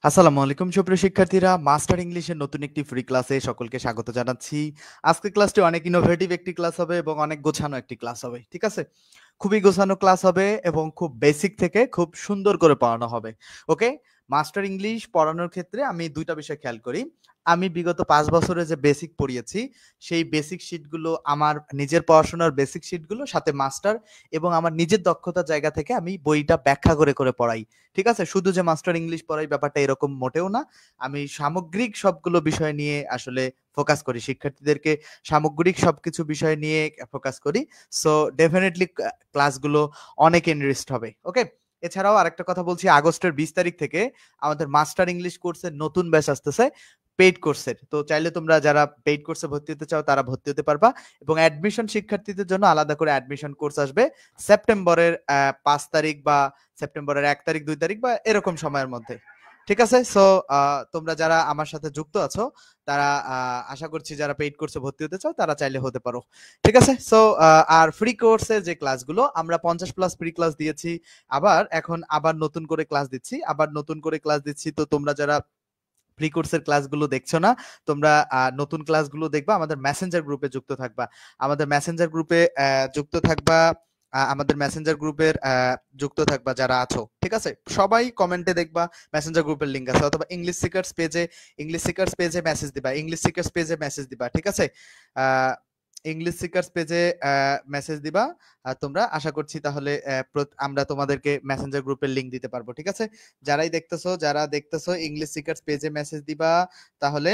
আসসালামু আলাইকুম সুপ্রিয় শিক্ষার্থীরা, মাস্টার ইংলিশের নতুন একটি ফ্রি ক্লাসে সকলকে স্বাগত জানাচ্ছি। আজকের ক্লাসটি অনেক ইনোভেটিভ একটি ক্লাস হবে এবং অনেক গোছানো একটি ক্লাস হবে। ঠিক আছে? খুবই গোছানো ক্লাস হবে এবং খুব বেসিক থেকে খুব সুন্দর করে পড়ানো হবে। ওকে? মাস্টার ইংলিশ পড়ানোর ক্ষেত্রে আমি ২ টা বিষয় খেয়াল করি। আমি বিগত ৫ বছরে যে বেসিক পড়িয়েছি, সেই বেসিক শিটগুলো আমার নিজের পড়াশোনার বেসিক শিটগুলো সাথে মাস্টার এবং আমার নিজের দক্ষতার জায়গা থেকে আমি বইটা ব্যাখ্যা করে পড়াই। ঠিক আছে? শুধু যে মাস্টার ইংলিশ পড়াই ব্যাপারটা এরকম মোটেও না। আমি সামগ্রিক সবগুলো বিষয় নিয়ে আসলে ফোকাস করি। শিক্ষার্থীদেরকে সামগ্রিক সবকিছু বিষয় নিয়ে ফোকাস করি। সো ডেফিনিটলি ক্লাসগুলো অনেক এনরিচড হবে। ওকে? এছাড়াও আরেকটা কথা বলছি, আগস্টের ২০ তারিখ থেকে আমাদের মাস্টার ইংলিশ কোর্সের নতুন ব্যাচ আসতেছে, পেইড কোর্সের। তো চাইলে তোমরা যারা পেইড কোর্সে ভর্তি হতে চাও তারা ভর্তি হতে পারবা এবং অ্যাডমিশন শিক্ষার্থীদের জন্য আলাদা করে অ্যাডমিশন কোর্স আসবে সেপ্টেম্বরের ৫ তারিখ বা সেপ্টেম্বরের ১ তারিখ ২ তারিখ বা এরকম সময়ের মধ্যে। ঠিক আছে? সো তোমরা যারা আমার সাথে যুক্ত আছো তারা আশা করছি যারা পেইড কোর্সে ভর্তি হতে চাও তারা চাইলে হতে পারো। ঠিক আছে? সো আর ফ্রি কোর্সের যে ক্লাসগুলো আমরা ৫০ প্লাস ফ্রি ক্লাস দিয়েছি। এখন আবার নতুন করে ক্লাস দিচ্ছি। তো তোমরা যারা ফ্রি কোর্সের ক্লাসগুলো দেখছো না, তোমরা নতুন ক্লাসগুলো দেখবা, আমাদের মেসেঞ্জার গ্রুপে যুক্ত থাকবা। আমাদের মেসেঞ্জার গ্রুপে যুক্ত থাকবা আমাদের মেসেঞ্জার গ্রুপের যুক্ত থাকবা যারা আছো। ঠিক আছে? সবাই কমেন্টে দেখবা মেসেঞ্জার গ্রুপের লিংক আছে অথবা ইংলিশ সিকার্স পেজে মেসেজ দিবা। ঠিক আছে? আ ইংলিশ সিকার্স পেজে মেসেজ দিবা। তোমরা আশা করছি তাহলে আমরা তোমাদেরকে মেসেঞ্জার গ্রুপের লিংক দিতে পারবো। ঠিক আছে? যারা দেখতেছো ইংলিশ সিকার্স পেজে মেসেজ দিবা, তাহলে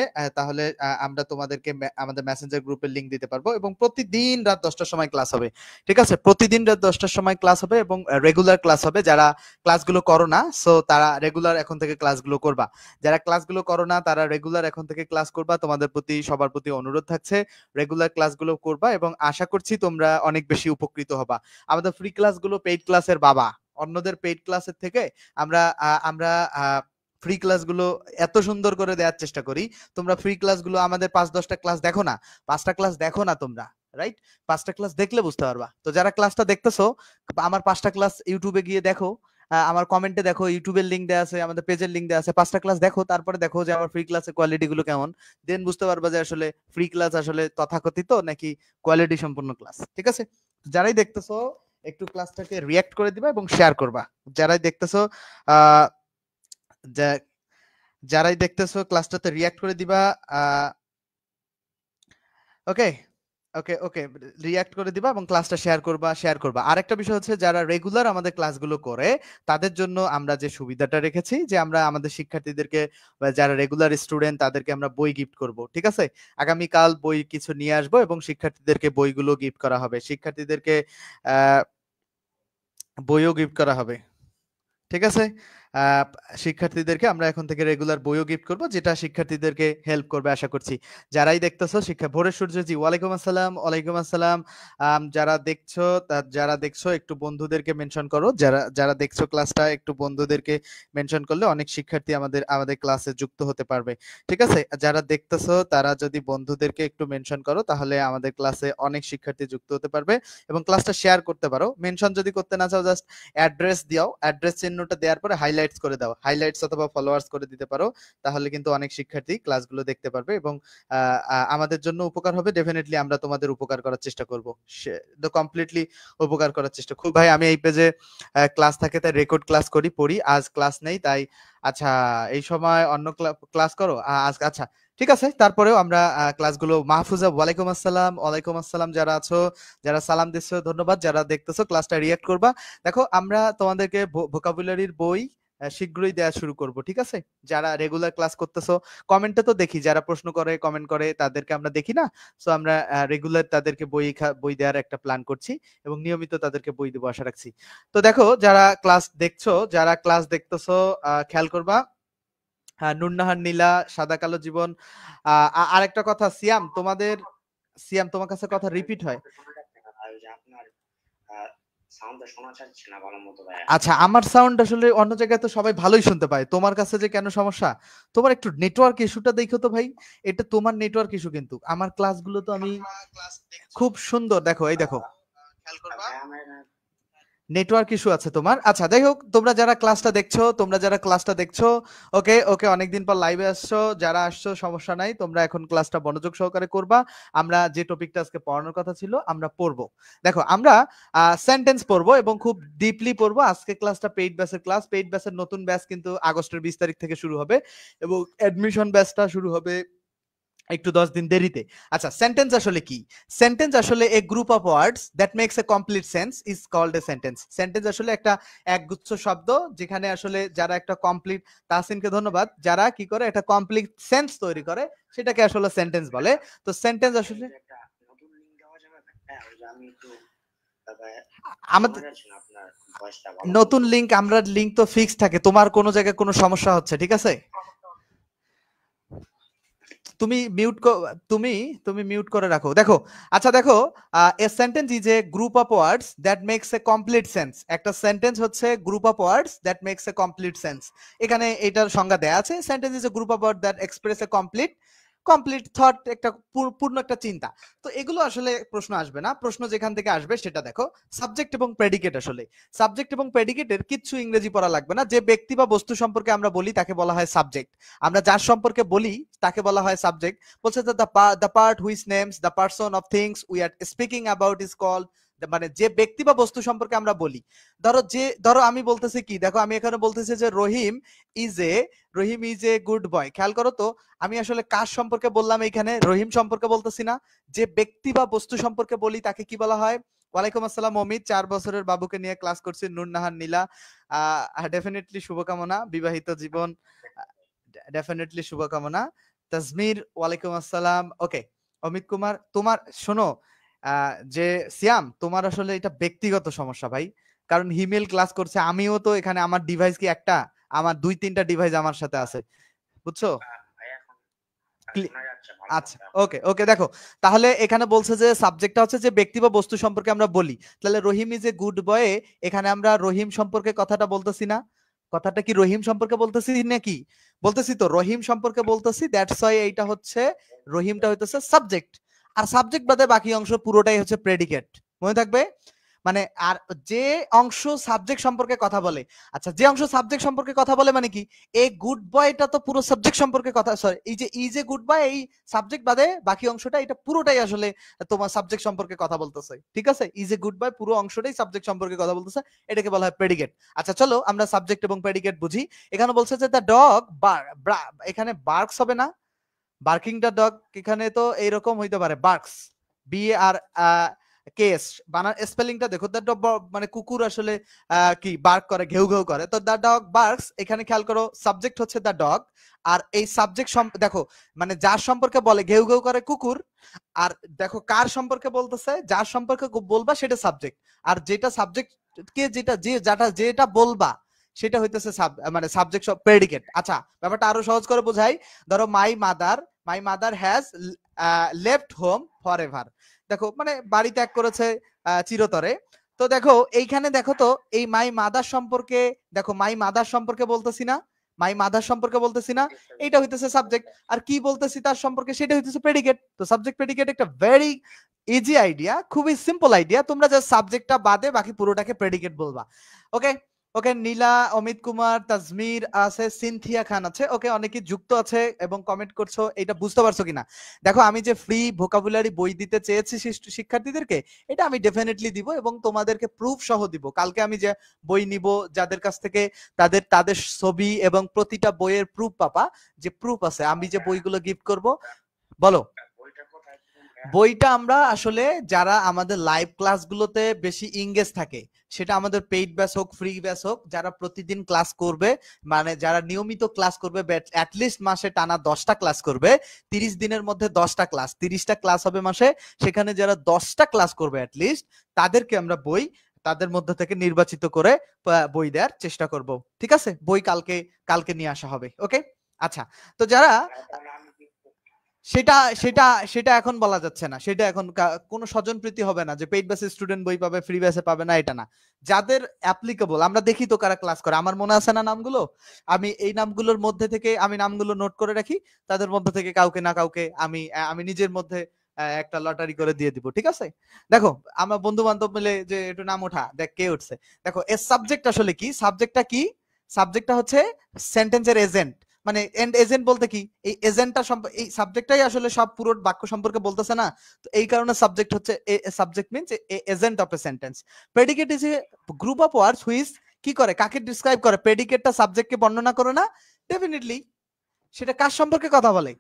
আমরা তোমাদেরকে আমাদের মেসেঞ্জার গ্রুপের লিংক দিতে পারবো এবং প্রতিদিন রাত ১০টার সময় ক্লাস হবে। ঠিক আছে? প্রতিদিন রাত ১০টার সময় ক্লাস হবে এবং রেগুলার ক্লাস হবে। যারা ক্লাসগুলো করো না, সো তারা রেগুলার এখন থেকে ক্লাসগুলো করবা। যারা ক্লাসগুলো করো না তারা রেগুলার এখন থেকে ক্লাস করবা। তোমাদের প্রতি সবার প্রতি অনুরোধ থাকছে রেগুলার ক্লাসগুলো করবা এবং আশা করছি তোমরা অনেক বেশি উপকৃত হবা। আমাদের ফ্রি ক্লাসগুলো পেইড ক্লাসের বাবা। অন্যদের পেইড ক্লাসের থেকে আমরা ফ্রি ক্লাসগুলো এত সুন্দর করে দেওয়ার চেষ্টা করি। তোমরা ফ্রি ক্লাসগুলো আমাদের ৫-১০টা ক্লাস দেখো না, ৫টা ক্লাস দেখো না তোমরা, রাইট? ৫টা ক্লাস দেখলে বুঝতে পারবা। তো যারা ক্লাসটা দেখতেছো, আমার ৫টা ক্লাস ইউটিউবে গিয়ে দেখো, আমার কমেন্টে দেখো, ইউটিউবের লিংক দেওয়া আছে, আমাদের পেজের লিংক দেওয়া আছে। ৫টা ক্লাস দেখো, তারপরে দেখো যে আমার ফ্রি ক্লাসের কোয়ালিটি গুলো কেমন। দেন বুঝতে পারবা যে আসলে ফ্রি ক্লাস আসলে তথাকথিত নাকি কোয়ালিটি সম্পন্ন ক্লাস। ঠিক আছে? যারাই দেখতেছো একটু ক্লাসটাকে রিঅ্যাক্ট করে দিবা এবং শেয়ার করবা। যারাই দেখতেছো আহ যা- যারাই দেখতেছো ক্লাসটাতে রিঅ্যাক্ট করে দিবা। ওকে, ওকে, রিঅ্যাক্ট করে দিবা এবং ক্লাসটা শেয়ার করবা। আরেকটা বিষয় হচ্ছে যারা রেগুলার আমাদের ক্লাসগুলো করে তাদের জন্য আমরা যে সুবিধাটা রেখেছি যে আমরা আমাদের শিক্ষার্থীদেরকে বা যারা রেগুলার স্টুডেন্ট তাদেরকে আমরা বই গিফট করব। ঠিক আছে? আগামীকাল বই কিছু নিয়ে আসবো এবং শিক্ষার্থীদেরকে বইগুলো গিফট করা হবে। শিক্ষার্থীদেরকে আহ বইও গিফট করা হবে। ঠিক আছে? আ শিক্ষার্থীদেরকে আমরা এখন থেকে রেগুলার বইও গিফট করব, যেটা শিক্ষার্থীদেরকে হেল্প করবে আশা করছি। যারাই দেখতেছো ভোরের সূর্য জি, ওয়ালাইকুম আসসালাম, ওয়ালাইকুম আসসালাম। যারা দেখছো একটু বন্ধুদেরকে মেনশন করো। যারা দেখছো ক্লাসটা একটু বন্ধুদেরকে মেনশন করলে অনেক শিক্ষার্থী আমাদের ক্লাসে যুক্ত হতে পারবে। ঠিক আছে? যারা দেখতেছো তারা যদি বন্ধুদেরকে একটু মেনশন করো তাহলে আমাদের ক্লাসে অনেক শিক্ষার্থী যুক্ত হতে পারবে এবং ক্লাসটা শেয়ার করতে পারো। মেনশন যদি করতে না চাও জাস্ট অ্যাড্রেস দিও, অ্যাড্রেস চিহ্নটা দেওয়ার পরে হাইলাইটস করে দাও, হাইলাইটস অথবা ফলোয়ার্স করে দিতে পারো। তাহলে কিন্তু অনেক শিক্ষার্থী ক্লাসগুলো দেখতে পারবে এবং আমাদের জন্য উপকার হবে। ডেফিনেটলি আমরা তোমাদের উপকার করার চেষ্টা করব, কমপ্লিটলি উপকার করার চেষ্টা খুব। ভাই আমি এই পেজে ক্লাস থাকে তাই রেকর্ড ক্লাস পড়ি, আজ ক্লাস নেই তাই। আচ্ছা, এই সময় অন্য ক্লাস করো আজ। আচ্ছা, ঠিক আছে। তারপরেও আমরা ক্লাসগুলো মাহফুজা, ওয়ালাইকুম আসসালাম, ওয়ালাইকুম আসসালাম। যারা আছো, যারা সালাম দিচ্ছ ধন্যবাদ, যারা দেখতেছো ক্লাসটা রিঅ্যাক্ট করবা। দেখো আমরা তোমাদেরকে ভোকাবুলারির বই শীঘ্রই দেওয়া শুরু করব। ঠিক আছে? যারা রেগুলার ক্লাস করতেছো, কমেন্টে তো দেখি যারা প্রশ্ন করে কমেন্ট করে তাদেরকে আমরা দেখি না। সো আমরা রেগুলার তাদেরকে বই দেওয়ার একটা প্ল্যান করছি এবং নিয়মিত তাদেরকে বই দেবো আশা রাখছি। তো দেখো যারা ক্লাস দেখতেছো খেয়াল করবা। হ্যাঁ, নুরনাহার নীলা, সাদা কালো জীবন। আরেকটা কথা, সিয়াম তোমার কাছে কথা রিপিট হয়। আচ্ছা, আমার সাউন্ড আসলে অন্য জায়গায় তো সবাই ভালোই শুনতে পায়, তোমার কাছে যে কেন সমস্যা? তোমার একটু নেটওয়ার্ক ইস্যুটা দেখো তো ভাই। এটা তোমার নেটওয়ার্ক ইস্যু, কিন্তু আমার ক্লাসগুলো তো আমি খুব সুন্দর, দেখো এই দেখো, খেয়াল করবা। নেটওয়ার্ক ইস্যু আছে তোমার। আচ্ছা যাই হোক, তোমরা যারা ক্লাসটা দেখছো, ওকে ওকে, অনেকদিন পর লাইভে আসছো, যারা আসছো সমস্যা নাই, তোমরা এখন ক্লাসটা মনোযোগ সহকারে করবা। আমরা যে টপিকটা আজকে পড়ানোর কথা ছিল আমরা পড়বো। দেখো আমরা সেন্টেন্স পড়বো এবং খুব ডিপলি পড়বো। আজকে ক্লাসটা পেইড ব্যাচের ক্লাস। পেইড ব্যাচের নতুন ব্যাচ কিন্তু আগস্টের 20 তারিখ থেকে শুরু হবে এবং অ্যাডমিশন ব্যাচটা শুরু হবে একটু 10 দিন দেরিতে। আচ্ছা, সেন্টেন্স আসলে কি? সেন্টেন্স আসলে a group of words that makes a complete sense is called a sentence. Sentence আসলে একটা একগুচ্ছ শব্দ যেখানে আসলে যারা একটা কমপ্লিট, তাহসিনকে ধন্যবাদ, যারা কি করে একটা কমপ্লিট সেন্স তৈরি করে সেটাকে আসলে সেন্টেন্স বলে। তো সেন্টেন্স আসলে আমাদের নতুন লিংক, আমরা লিংক তো ফিক্স থাকে, তোমার কোনো জায়গায় কোনো সমস্যা হচ্ছে, ঠিক আছে? তুমি মিউট করে রাখো। দেখো, আচ্ছা দেখো, a sentence is a group of words that makes a complete sense. একটা সেন্টেন্স হচ্ছে group of words that makes a complete sense. এখানে এটার সংজ্ঞা দেয়া আছে, sentence is a group of word that express a complete thought, একটা পূর্ণ একটা চিন্তা। তো এগুলো আসলে প্রশ্ন আসবে না। প্রশ্ন যেখান থেকে আসবে সেটা দেখো, সাবজেক্ট এবং প্রেডিকেট। আসলে সাবজেক্ট এবং প্রেডিকেটের কিচ্ছু ইংরেজি পড়া লাগবে না। যে ব্যক্তি বা বস্তু সম্পর্কে আমরা বলি তাকে বলা হয় সাবজেক্ট। আমরা যার সম্পর্কে বলি তাকে বলা হয় সাবজেক্ট। বলছে the part which names the person of things we are speaking about is called, মানে যে ব্যক্তি বা বস্তু সম্পর্কে আমরা বলি। ধরো আমি বলতেছি কি, দেখো আমি এখানে বলতেছি যে রহিম ইজ এ গুড বয়। খেয়াল করো তো, আমি আসলে কার সম্পর্কে বললাম? এখানে রহিম সম্পর্কে বলতেছি না। যে ব্যক্তি বা বস্তু সম্পর্কে বলি তাকে কি বলা হয়? ওয়ালাইকুম আসসালাম অমিত, 4 বছরের বাবুকে নিয়ে ক্লাস করছি। নূর নাহার নীলা, ডেফিনেটলি শুভকামনা, বিবাহিত জীবন, ডেফিনেটলি শুভকামনা। তাজমির, ওয়ালাইকুম আসসালাম। ওকে, অমিত কুমার, তোমার শোনো, যে সিয়াম, তোমার আসলে এটা ব্যক্তিগত সমস্যা ভাই। কারণ হিমেল ক্লাস করছে, আমিও তো এখানে, আমার ডিভাইস কি একটা? আমার 2-3টা ডিভাইস আমার সাথে আছে, বুঝছো? আচ্ছা, ওকে ওকে, দেখো তাহলে এখানে বলছে যে সাবজেক্টটা হচ্ছে যে ব্যক্তি বা বস্তু সম্পর্কে আমরা বলি। তাহলে রহিম ইজ এ গুড বয়, এখানে আমরা রহিম সম্পর্কে কথাটা বলতেছি না? কথাটা কি রহিম সম্পর্কে বলতেছি নাকি? বলতেছি তো, রহিম সম্পর্কে বলতেছি, দ্যাটস ওয়াই এইটা হচ্ছে, রহিমটা হইতেছে সাবজেক্ট। আর সাবজেক্ট বাদে বাকি অংশ পুরোটাই হচ্ছে প্রেডিকেট, মনে থাকবে। মানে আর যে অংশ সাবজেক্ট সম্পর্কে কথা বলে, আচ্ছা যে অংশ সাবজেক্ট সম্পর্কে কথা বলে মানে কি, এই গুড বয়টা তো পুরো সাবজেক্ট সম্পর্কে কথা, সরি, এই যে গুড বয়, এই সাবজেক্ট বাদে বাকি অংশটা, এটা পুরোটাই আসলে তোমার সাবজেক্ট সম্পর্কে কথা বলতেছে, ঠিক আছে? ইজ এ গুড বয় পুরো অংশটাই সাবজেক্ট সম্পর্কে কথা বলতেছে, এটাকে বলা হয় প্রেডিকেট। আচ্ছা চলো আমরা সাবজেক্ট এবং প্রেডিকেট বুঝি। এখানে বলছে যে দ্য ডগ এখানে বার্কস হবে না? বার্কিং দ্য ডগ, এখানে তো এইরকম হইতে পারে, বার্কস, BAR কেস, বানার স্পেলিংটা দেখো। দ্য ডগ মানে কুকুর আসলে কি বার্ক করে, ঘেউ ঘেউ করে, তো দ্য ডগ বার্কস। এখানে খেয়াল করো, সাবজেক্ট হচ্ছে দ্য ডগ, আর এই সাবজেক্ট দেখো, মানে যার সম্পর্কে বলে ঘেউ ঘেউ করে কুকুর, আর দেখো কার সম্পর্কে বলতেছে, যার সম্পর্কে বলবা সেটা সাবজেক্ট, আর যেটা সাবজেক্ট কে যেটা বলবা সেটা হইতেছে মানে সাবজেক্ট প্রেডিকেট। আচ্ছা, ব্যাপারটা আরো সহজ করে বোঝাই। ধরো my mother has left home for ever. দেখো মানে বাড়ি ত্যাগ করেছে চিরতরে। তো দেখো এইখানে দেখো তো, এই মাই মাদার সম্পর্কে, দেখো মাই মাদার সম্পর্কে বলতেছি না, মাই মাদার সম্পর্কে বলতেছি না, এইটা হইতেছে সাবজেক্ট। আর কি বলতেছি তার সম্পর্কে, সেটা হইতেছে প্রেডিকেট। তো সাবজেক্ট প্রেডিকেট একটা ভেরি ইজি আইডিয়া, খুবই সিম্পল আইডিয়া। তোমরা যে সাবজেক্টটা বাদে বাকি পুরোটাকে প্রেডিকেট বলবা। ওকে ওকে, নীলা, অমিত কুমার, তাজমির আছে, সিনথিয়া খান আছে। ওকে, অনেকে যুক্ত আছে এবং কমেন্ট করছো, এটা বুঝতে পারছো কিনা? দেখো আমি যে ফ্রি ভোকাবুলারি বই দিতে চেয়েছি শিক্ষার্থীদেরকে, এটা আমি ডেফিনেটলি দিব এবং তোমাদেরকে প্রুফ সহ দিব। কালকে আমি যে বই নিব যাদের কাছ থেকে, তাদের ছবি এবং প্রতিটা বইয়ের প্রুফ পাবা, যে প্রুফ আছে। আমি যে বইগুলো গিফট করব, বলো। বইটা আমরা আসলে যারা আমাদের লাইভ ক্লাসগুলোতে বেশি ইংগেজ থাকে, সেটা আমাদের পেইড ব্যাচ হোক ফ্রি ব্যাচ হোক, যারা প্রতিদিন ক্লাস করবে, মানে যারা নিয়মিত ক্লাস করবে, অ্যাটলিস্ট মাসে টানা 10টা ক্লাস করবে, 30 দিনের মধ্যে 10টা ক্লাস, 30টা ক্লাস হবে মাসে, সেখানে যারা 10টা ক্লাস করবে অ্যাটলিস্ট, তাদেরকে আমরা তাদের মধ্যে থেকে নির্বাচিত করে বই দেওয়ার চেষ্টা করব। ঠিক আছে, বই কালকে নিয়ে আসা হবে। ওকে, আচ্ছা, তো যারা সেটা সেটা সেটা এখন বলা যাচ্ছে না, সেটা এখন কোনো স্বজনপ্রীতি হবে না যে পেইড বেসে স্টুডেন্ট বই পাবে ফ্রি বেসে পাবে না, এটা না। যাদের অ্যাপ্লিকেবল, আমরা দেখি তো কারা ক্লাস করে, আমার মনে আছে না নামগুলো, আমি এই নামগুলোর মধ্যে থেকে আমি নামগুলো নোট করে রাখি, তাদের মধ্যে থেকে কাউকে না কাউকে আমি নিজের মধ্যে একটা লটারি করে দিয়ে দিব, ঠিক আছে? দেখো আমরা বন্ধু বান্ধব মিলে যে একটু নাম ওঠা, দেখ কে উঠছে। দেখো এর সাবজেক্ট আসলে কি, সাবজেক্টটা কি, সাবজেক্টটা হচ্ছে সেন্টেন্সের এজেন্ট। মানে এন্ড এজেন্ট বলতে কি, এই এজেন্টটা এই সাবজেক্টটাই আসলে সব পুরো বাক্য সম্পর্কে বলতেছে না, তো এই কারণে সাবজেক্ট হচ্ছে, subject means agent of a sentence. Predicate is a group of words which কি করে, কাকে ডিসক্রাইব করে, প্রেডিকেটটা সাবজেক্টকে বর্ণনা করে না, ডেফিনেটলি সেটা কার সম্পর্কে কথা বলে,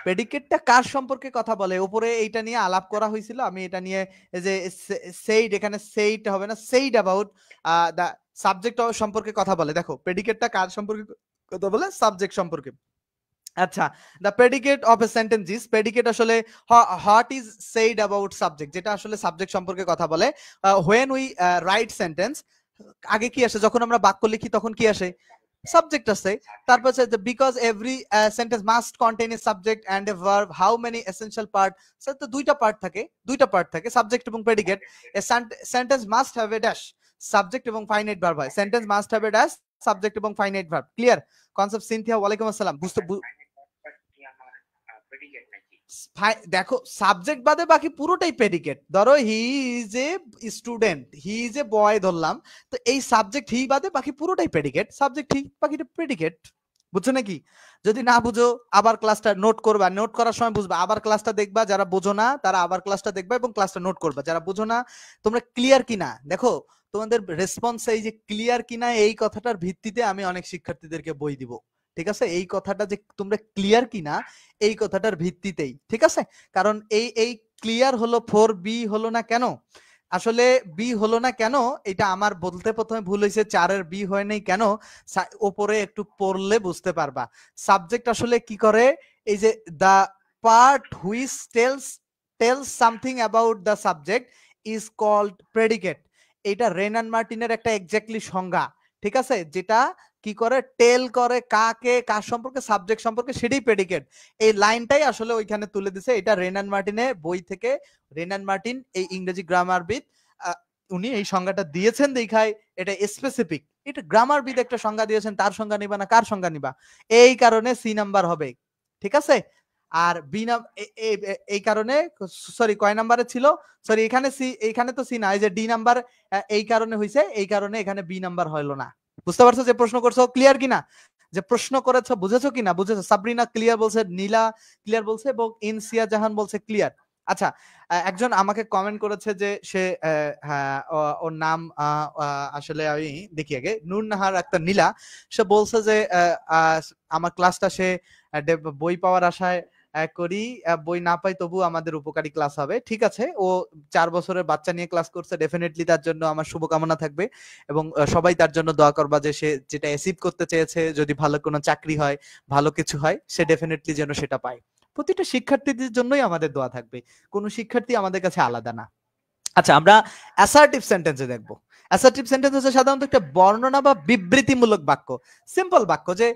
প্রেডিকেটটা কার সম্পর্কে কথা বলে। উপরে এইটা নিয়ে আলাপ করা হয়েছিল, আমি এটা নিয়ে যে সেইড, এখানে সেইড হবে না, সেইড অ্যাবাউট দা সাবজেক্ট সম্পর্কে কথা বলে। দেখো প্রেডিকেটটা কার সম্পর্কে কথা বলে, সাবজেক্ট সম্পর্কে। আচ্ছা, the predicate of a sentence is, predicate আসলে what is said about subject, যেটা আসলে সাবজেক্ট সম্পর্কে কথা বলে। হোয়েন উই রাইট সেন্টেন্স, আগে কি আসে, যখন আমরা বাক্য লিখি তখন কি আসে, সাবজেক্ট আছে। তারপর হচ্ছে because every sentence must contain a subject and a verb, how many essential part, sir তো দুইটা পার্ট থাকে সাবজেক্ট এবং predicate. A sentence must have a dash, subject এবং ফাইনাইট ভার্ব হয়, sentence must have a dash, subject এবং finite verb. Clear concept? Cynthia ওয়ালাইকুম আসসালাম। দেখো সাবজেক্ট বাদে বাকি পুরোটাই প্রেডিকেট। ধরো he is a student, he is a boy ধরলাম, তো এই সাবজেক্ট হি বাদে বাকি পুরোটাই প্রেডিকেট, সাবজেক্ট হি বাকিটা প্রেডিকেট। বুঝছো নাকি? যদি না বুঝো আবার ক্লাসটা নোট করবা, নোট করার সময় বুঝবা, আবার ক্লাসটা দেখবা, যারা বোঝো না তারা আবার ক্লাসটা দেখবা এবং ক্লাসটা নোট করবা, যারা বুঝো না তোমরা ক্লিয়ার কিনা দেখো, তোমাদের রেসপন্স এই যে ক্লিয়ার কিনা এই কথাটার ভিত্তিতে আমি অনেক শিক্ষার্থীদেরকে বই দিব, ঠিক আছে? এই কথাটা যে তোমরা ক্লিয়ার কিনা এই কথাটার ভিত্তিতেই, ঠিক আছে? কারণ এই ক্লিয়ার হলো 4B হলো না কেন, আসলে বি হলো না কেন, এটা আমার বলতে প্রথমে ভুল হয়েছে, 4-এর বি হয় নাই কেন, উপরে একটু পড়লে বুঝতে পারবা। সাবজেক্ট আসলে কি করে, এই যে the part which tells something about the subject is called predicate. এটা রেনান মার্টিনের একটা এক্স্যাক্টলি সংজ্ঞা, ঠিক আছে? যেটা কি করে, টেল করে কাকে, কার সম্পর্কে, সাবজেক্ট সম্পর্কে, সেটাই প্রেডিকেট। এই লাইনটাই আসলে ওইখানে তুলে দিছে, এটা রেনান মার্টিনের বই থেকে। রেনান মার্টিন এই ইংরেজি গ্রামারবিদ, উনি এই সংজ্ঞাটা দিয়েছেন দেখায় এটা স্পেসিফিক, এটা গ্রামারবিদ একটা সংজ্ঞা দিয়েছেন, তার সংজ্ঞা নিবা না কার সংজ্ঞা নিবা, এই কারণে সি নাম্বার হবে, ঠিক আছে? আর বি এই কারণে, সরি কয় নাম্বারে ছিল, সরি এখানে সি, এখানে তো সি না, এই যে ডি নাম্বার, এই কারণে হইছে, এই কারণে এখানে বি নাম্বার হইলো না। বুঝতে পারছো যে প্রশ্ন করছো ক্লিয়ার কিনা, যে প্রশ্ন করেছো বুঝেছো কিনা? বুঝেছো? সাবরিনা ক্লিয়ার বলছে, নীলা ক্লিয়ার বলছে এবং ইনসিয়া জাহান বলছে ক্লিয়ার। আচ্ছা, একজন আমাকে কমেন্ট করেছে যে সে, হ্যাঁ ওর নাম আসলে আমি দেখি আগে, নূর নাহার আক্তার নীলা, সে বলছে যে আমার ক্লাসটা সে বই পাওয়ার আশায় করি, বই না পাই তবু আমাদের উপকারী ক্লাস হবে। ঠিক আছে, ও 4 বছরের বাচ্চা নিয়ে ক্লাস করছে, ডেফিনেটলি তার জন্য আমার শুভকামনা থাকবে এবং সবাই তার জন্য দোয়া করবা যে সে যেটা অ্যাচিভ করতে চেয়েছে, যদি ভালো কোনো চাকরি হয়, ভালো কিছু হয়, সে ডেফিনেটলি যেন সেটা পায়। প্রতিটা শিক্ষার্থীদের জন্যই আমাদের দোয়া থাকবে, কোনো শিক্ষার্থী আমাদের কাছে আলাদা না। আচ্ছা, আমরা অ্যাসার্টিভ সেন্টেন্সে দেখবো। অ্যাসার্টিভ সেন্টেন্স হচ্ছে সাধারণত একটা বর্ণনা বা বিবৃতিমূলক বাক্য, সিম্পল বাক্য, যে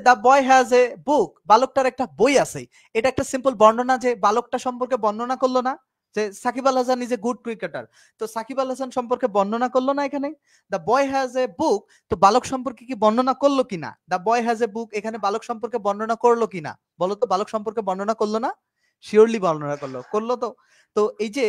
দ্য বয় হ্যাজ এ বুক, বালকটার একটা বই আছে, এটা একটা সিম্পল বর্ণনা, যে বালকটা সম্পর্কে বর্ণনা করলো না, যে Shakib Al Hasan is a good cricketer, তো সাকিব আল হাসান সম্পর্কে বর্ণনা করলো না এখানে। দ্য বয় হ্যাজ এ বুক, তো বালক সম্পর্কে কি বর্ণনা করলো কিনা, দ্য বয় হ্যাজ এ বুক এখানে বালক সম্পর্কে বর্ণনা করলো কিনা, বলো তো, বালক সম্পর্কে বর্ণনা করলো না? শিওরলি বর্ণনা করলো, করলো তো। তো এই যে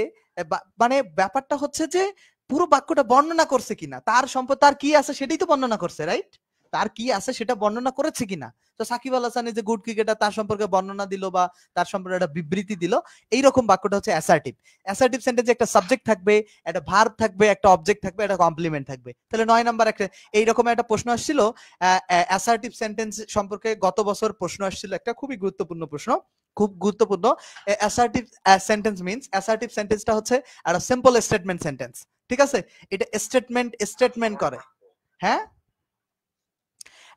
মানে ব্যাপারটা হচ্ছে যে পুরো বাক্যটা বর্ণনা করছে কিনা, তার সম্পদ, তার কি আছে সেটাই তো বর্ণনা করছে, রাইট? তার কি আছে সেটা বর্ণনা করেছে কিনা। তো সাকিব আল হাসান যে গুড ক্রিকেটার, তার সম্পর্কে বর্ণনা দিল বা তার সম্পর্কে একটা বিবৃতি দিল, এইরকম বাক্যটা হচ্ছে অ্যাসার্টিভ। অ্যাসার্টিভ সেন্টেন্সে একটা সাবজেক্ট থাকবে, একটা ভার্ব থাকবে, একটা অবজেক্ট থাকবে, একটা কমপ্লিমেন্ট থাকবে। তাহলে 9 নাম্বার একটা এইরকম একটা প্রশ্ন আসছিল অ্যাসার্টিভ সেন্টেন্স সম্পর্কে, গত বছর প্রশ্ন আসছিল একটা খুবই গুরুত্বপূর্ণ প্রশ্ন, খুব গুরুত্বপূর্ণ। অ্যাসার্টিভ সেন্টেন্স মিন্স, অ্যাসার্টিভ সেন্টেন্সটা হচ্ছে একটা সিম্পল স্টেটমেন্ট সেন্টেন্স, ঠিক আছে? এটা স্টেটমেন্ট করে, হ্যাঁ,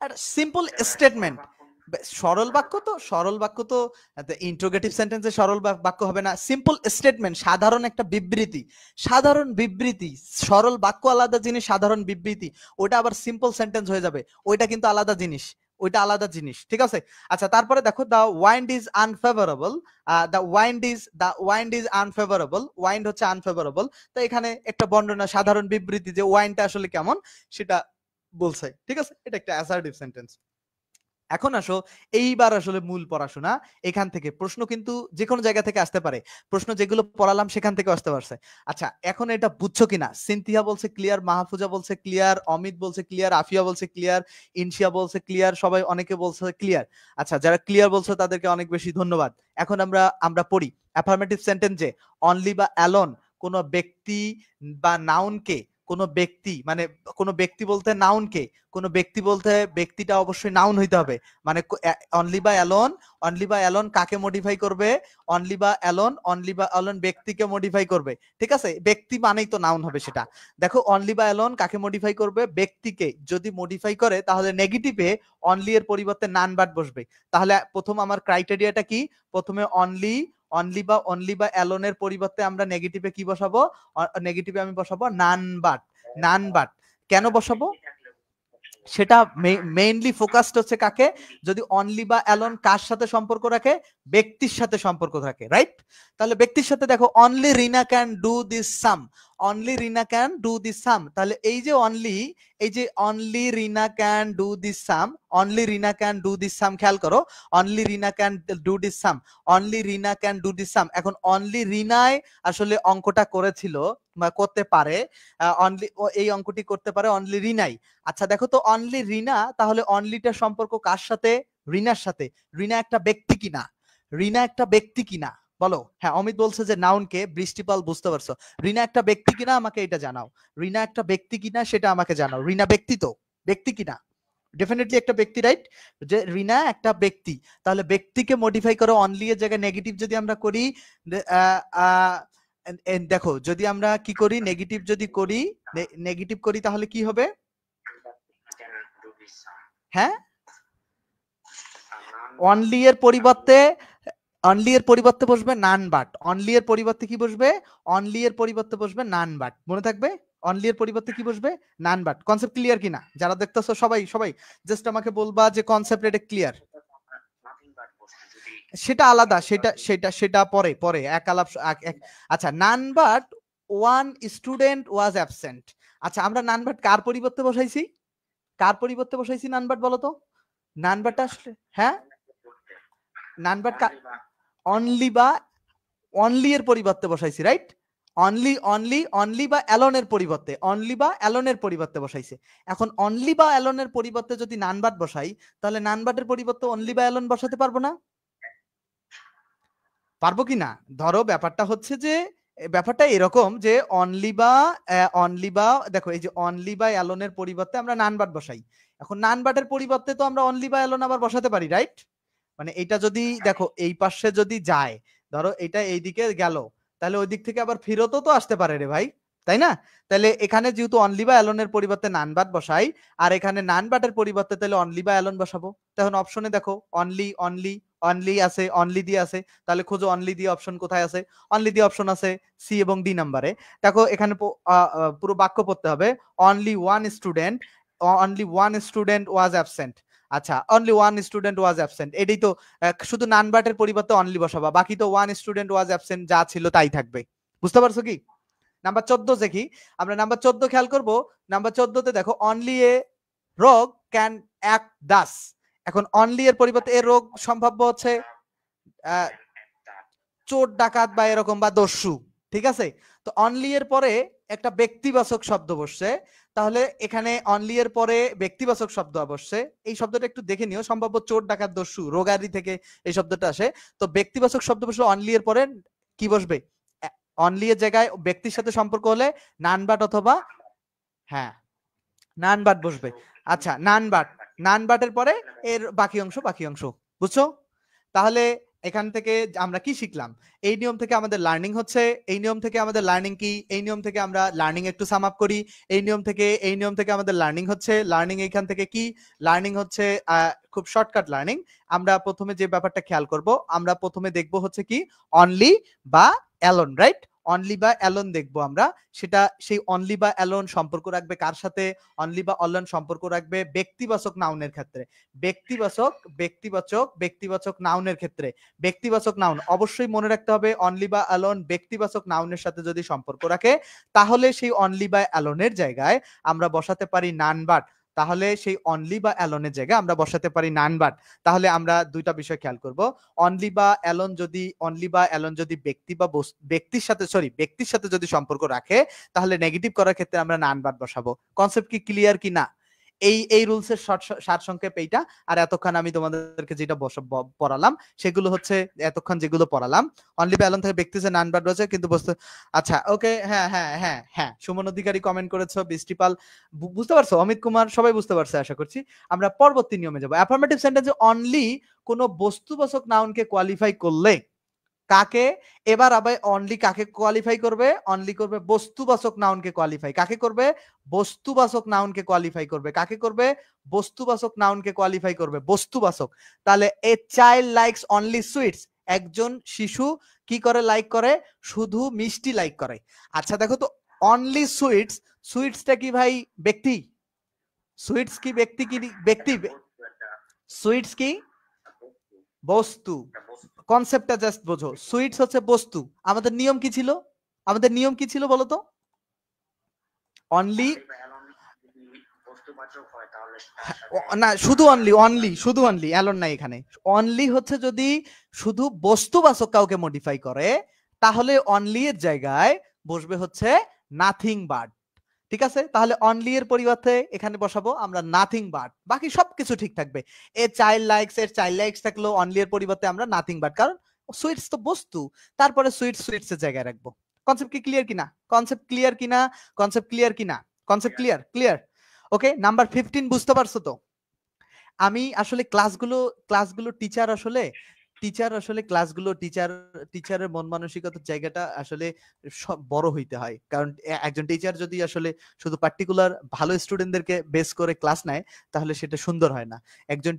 একটা সিম্পল স্টেটমেন্ট। সরল বাক্য তো ইন্টারোগেটিভ সেন্টেন্সে সরল বাক্য হবে না, সিম্পল স্টেটমেন্ট, সাধারণ একটা বিবৃতি, সাধারণ বিবৃতি। সরল বাক্য আলাদা জিনিস, সাধারণ বিবৃতি ওটা আবার সিম্পল সেন্টেন্স হয়ে যাবে, ওইটা কিন্তু আলাদা জিনিস, ওইটা আলাদা জিনিস, ঠিক আছে? আচ্ছা, তারপরে দেখো, the wind is unfavourable, the wind is unfavourable, wind হচ্ছে আনফেভারেবল, তো এখানে একটা বর্ণনা, সাধারণ বিবৃতি যে ওয়াইনটা আসলে কেমন সেটা বলছে, ঠিক আছে? এটা একটা অ্যাসার্টিভ সেন্টেন্স। এখন আসো এইবার আসলে মূল পড়াশোনা। এখান থেকে প্রশ্ন কিন্তু যে কোনো জায়গা থেকে আসতে পারে। প্রশ্ন যেগুলো পড়ালাম সেখান থেকে আসতে পারছে। আচ্ছা, এখন এটা বুঝছো কিনা? সিনথিয়া বলছে ক্লিয়ার, মাহফুজা বলছে ক্লিয়ার, অমিত বলছে ক্লিয়ার, আফিয়া বলছে ক্লিয়ার, ইনশিয়া বলছে ক্লিয়ার, সবাই অনেকে বলছে ক্লিয়ার। আচ্ছা, যারা ক্লিয়ার বলছো তাদেরকে অনেক বেশি ধন্যবাদ। এখন আমরা পড়ি অ্যাফার্মেটিভ সেন্টেন্সে অনলি বা অ্যালোন কোনো ব্যক্তি বা নাউনকে, কোনো ব্যক্তি মানে কোনো ব্যক্তি বলতে নাউনকে, কোনো ব্যক্তি বলতে ব্যক্তিটা অবশ্যই নাউন হইতে হবে। মানে অনলি বা অ্যালোন কাকে মডিফাই করবে? অনলি বা অ্যালোন ব্যক্তিকে মডিফাই করবে। ঠিক আছে, ব্যক্তি মানেই তো নাউন হবে সেটা। দেখো অনলি বা অ্যালোন কাকে মডিফাই করবে? ব্যক্তিকে। যদি মডিফাই করে তাহলে নেগেটিভে অনলি এর পরিবর্তে নান বাট বসবে। তাহলে প্রথম আমার ক্রাইটেরিয়াটা কি? প্রথমে অনলি বা অ্যালোনের পরিবর্তে আমরা নেগেটিভে কি বসাবো? নেগেটিভে আমি বসাবো নান বাট। কেন বসাবো? সেটা মেইনলি ফোকাসড হচ্ছে কাকে? যদি অনলি বা অ্যালোন কার সাথে সম্পর্ক রাখে? ব্যক্তির সাথে সম্পর্ক রাখে, রাইট? তাহলে ব্যক্তির সাথে দেখো only Rina can do this sum, only Rina can do this sum. তাহলে এই যে only Rina can do this sum, only Rina can do this sum, খেয়াল করো, only Rina can do this sum, only Rina can do this sum. এখন অনলি রিনাই আসলে অঙ্কটা করেছিল বা করতে পারে, অনলি এই অঙ্কটি করতে পারে অনলি রিনাই। আচ্ছা দেখো তো অনলি রিনা, তাহলে অনলিটার সম্পর্ক কার সাথে? রিনার সাথে। রিনা একটা ব্যক্তি কিনা? রিনা একটা ব্যক্তি কিনা বলো? হ্যাঁ, অমিত বলছে যে নাউনকে, বৃষ্টিপাল বুঝতে পারছো। রিনা একটা ব্যক্তি কিনা আমাকে এটা জানাও। রিনা একটা ব্যক্তি কিনা সেটা আমাকে জানাও। রিনা ব্যক্তি তো, ব্যক্তি কিনা? ডেফিনেটলি একটা ব্যক্তি, রাইট? যে রিনা একটা ব্যক্তি, তাহলে ব্যক্তিকে মডিফাই করে অনলি এর জায়গায় নেগেটিভ যদি আমরা করি, দেখো যদি আমরা কি করি, নেগেটিভ করি তাহলে কি হবে? হ্যাঁ, অনলি এর পরিবর্তে বসবে নান বাট। অনলি এর পরিবর্তে কি বসবে? অনলি এর পরিবর্তে বসবে নান বাট, মনে থাকবে। অনলি এর পরিবর্তে কি বসবে? None but. কনসেপ্ট ক্লিয়ার কিনা? যারা দেখতেছো সবাই জাস্ট আমাকে বলবা যে কনসেপ্ট এটা ক্লিয়ার। সেটা আলাদা, সেটা পরে এক আলাপ। আচ্ছা, none but one student was absent. আচ্ছা, আমরা নান বাট কার পরিবর্তে বসাইছি? নান বাট বলো তো? নান বাটটা আসলে, হ্যাঁ, নান বাট অনলি এর পরিবর্তে বসাইছি, রাইট? অনলি বা অ্যালোনের পরিবর্তে বসাইছে। এখন অনলি বা অ্যালোনের পরিবর্তে যদি নান বাট বসাই, তাহলে নান বাটের পরিবর্তে অনলি বা অ্যালোন বসাতে পারবো না? পারবো কি না? ধরো ব্যাপারটা হচ্ছে যে ব্যাপারটা এরকম যে অনলি বা দেখো এই যে অনলি বা অ্যালোনের পরিবর্তে আমরা নান বাট বসাই। এখন নান বাটের পরিবর্তে তো আমরা অনলি বা অ্যালোন আবার বসাতে পারি, রাইট? মানে এটা যদি দেখো এই পাশে যদি যায়, ধরো এটা এইদিকে গেল, তাহলে ওই দিক থেকে আবার ফিরতও তো আসতে পারে রে ভাই, তাই না? তাহলে এখানে যেহেতু অনলি বা অ্যালোনের পরিবর্তে নান বাট বসাই, আর এখানে নান বাটের পরিবর্তে তাহলে অনলি বা অ্যালোন বসাবো। তখন অপশনে দেখো অনলি আছে, অনলি দিয়ে আছে, তাহলে খোঁজো অনলি দিয়ে অপশন কোথায় আছে? অনলি দিয়ে অপশন আছে সি এবং ডি নাম্বারে। দেখো এখানে পুরো বাক্য পড়তে হবে, only one student was absent. আচ্ছা, only one student was absent, এটাই তো। শুধু নান বাটের পরিবর্তে অনলি বসাবা, বাকি তো ওয়ান স্টুডেন্ট ওয়াজ অ্যাবসেন্ট যা ছিল তাই থাকবে। বুঝতে পারছো কি? নাম্বার 14 দেখি আমরা, নাম্বার 14 খেয়াল করব। নাম্বার 14তে দেখো অনলি এ রোগ ক্যান অ্যাক্ট দাস। এখন অনলি এর পরিবর্তে এর রোগ সম্ভাব্য হচ্ছে চোর ডাকাত বা এরকম বা দস্যু, ঠিক আছে? তো অনলি এর পরে একটা ব্যক্তিবাচক শব্দ বসছে, তাহলে এখানে অনলি এর পরে ব্যক্তিবাচক শব্দ বসছে, এই শব্দটা একটু দেখে নিও, সম্ভাব্য চোর ডাকাত দস্যু রোগারি থেকে এই শব্দটা আসে। তো ব্যক্তিবাচক শব্দ বসলে অনলি এর পরে কি বসবে? অনলি এর জায়গায় ব্যক্তির সাথে সম্পর্ক হলে নানবাট অথবা, হ্যাঁ, নানবাট বসবে। আচ্ছা, নানবাটের পরে এর বাকি অংশ, বুঝছো? তাহলে এখান থেকে আমরা কি শিখলাম? এই নিয়ম থেকে আমাদের লার্নিং হচ্ছে, এই নিয়ম থেকে আমাদের লার্নিং কি? এই নিয়ম থেকে আমরা লার্নিং একটু সাম আপ করি। এই নিয়ম থেকে আমাদের লার্নিং হচ্ছে, লার্নিং এইখান থেকে কি? লার্নিং হচ্ছে খুব শর্টকাট লার্নিং। আমরা প্রথমে যে ব্যাপারটা খেয়াল করব, আমরা প্রথমে দেখব হচ্ছে কি অনলি বা অ্যালোন, রাইট? অনলি বা অ্যালোন দেখবো আমরা। সেটা সেই অনলি বা অ্যালোন সম্পর্ক রাখবে কার সাথে? অনলি বা অ্যালোন সম্পর্ক রাখবে ব্যক্তিবাচক নাউনের ক্ষেত্রে। ব্যক্তিবাচক নাউনের ক্ষেত্রে, ব্যক্তিবাচক নাউন অবশ্যই মনে রাখতে হবে। অনলি বা অ্যালোন ব্যক্তিবাচক নাউনের সাথে যদি সম্পর্ক রাখে, তাহলে সেই অনলি বা অ্যালোনের জায়গায় আমরা বসাতে পারি নান বাট। তাহলে সেই অনলি বা অ্যালোনের জায়গায় আমরা বসাতে পারি নান বাট। তাহলে আমরা দুইটা বিষয় খেয়াল করব। অনলি বা অ্যালোন যদি ব্যক্তির সাথে যদি সম্পর্ক রাখে, তাহলে নেগেটিভ করার ক্ষেত্রে আমরা নান বাট বসাবো। কনসেপ্ট কি ক্লিয়ার কি না? এই রুলসের সারসংক্ষেপ এইটা। আর এতক্ষণ আমি তোমাদেরকে যেটা পড়ালাম সেগুলো হচ্ছে, এতক্ষণ যেগুলো পড়ালাম, অনলি বা অ্যালোন থেকে ব্যক্তি যে নান বাট রয়েছে কিন্তু বস্তু। আচ্ছা ওকে, হ্যাঁ, সুমন অধিকারী কমেন্ট করেছো, বৃষ্টিপাল বুঝতে পারছো, অমিত কুমার সবাই বুঝতে পারছে আশা করছি। আমরা পরবর্তী নিয়মে যাব। অ্যাফার্মেটিভ সেন্টেন্সে অনলি কোনো বস্তুবাচক নাউনকে কোয়ালিফাই করলে কাকে, এবার আবার অনলি কাকে কোয়ালিফাই করবে? অনলি করবে বস্তুবাচক নাউনকে কোয়ালিফাই। কাকে করবে? বস্তুবাচক নাউনকে কোয়ালিফাই করবে। কাকে করবে? বস্তুবাচক নাউনকে কোয়ালিফাই করবে। বস্তুবাচক। তাহলে a child likes only sweets, একজন শিশু কি করে লাইক করে? শুধু মিষ্টি লাইক করে। আচ্ছা দেখো তো, অনলি সুইটস, সুইটসটা কি ভাই ব্যক্তি? সুইটস কি ব্যক্তি? কি ব্যক্তি? সুইটস কি বস্তু? কনসেপ্টটা জাস্ট বোঝো, সুইটস হচ্ছে বস্তু। আমাদের নিয়ম কি ছিল? আমাদের নিয়ম কি ছিল বলো তো? অনলি না, শুধু অনলি অ্যালোন নাই এখানে। অনলি হচ্ছে যদি শুধু বস্তুবাচক কাউকে মডিফাই করে, তাহলে অনলি এর জায়গায় বসবে হচ্ছে নাথিং বাট। ঠিক আছে, তাহলে অনলি এর পরিবর্তে এখানে বসাবো আমরা নাথিং বাট। বাকি সবকিছু ঠিক থাকবে। এর চাইল্ড লাইকস থাকলেও অনলি এর পরিবর্তে আমরা নাথিং বাট, কারণ সুইটস তো বস্তু। তারপরে সুইটস এর জায়গায় রাখবো। কনসেপ্ট কি ক্লিয়ার কিনা? কনসেপ্ট ক্লিয়ার কিনা? কনসেপ্ট ক্লিয়ার কিনা? Concept clear. ওকে, নাম্বার 15 বুঝতে পারছো তো? আমি আসলে ক্লাসগুলো টিচারের মন মানসিকতার জায়গাটা আসলে সব বড় হইতে হয়। কারণ একজন টিচার যদি আসলে শুধু পার্টিকুলার ভালো স্টুডেন্টদেরকে বেস করে ক্লাস নেয়, তাহলে সেটা সুন্দর হয় না। একজন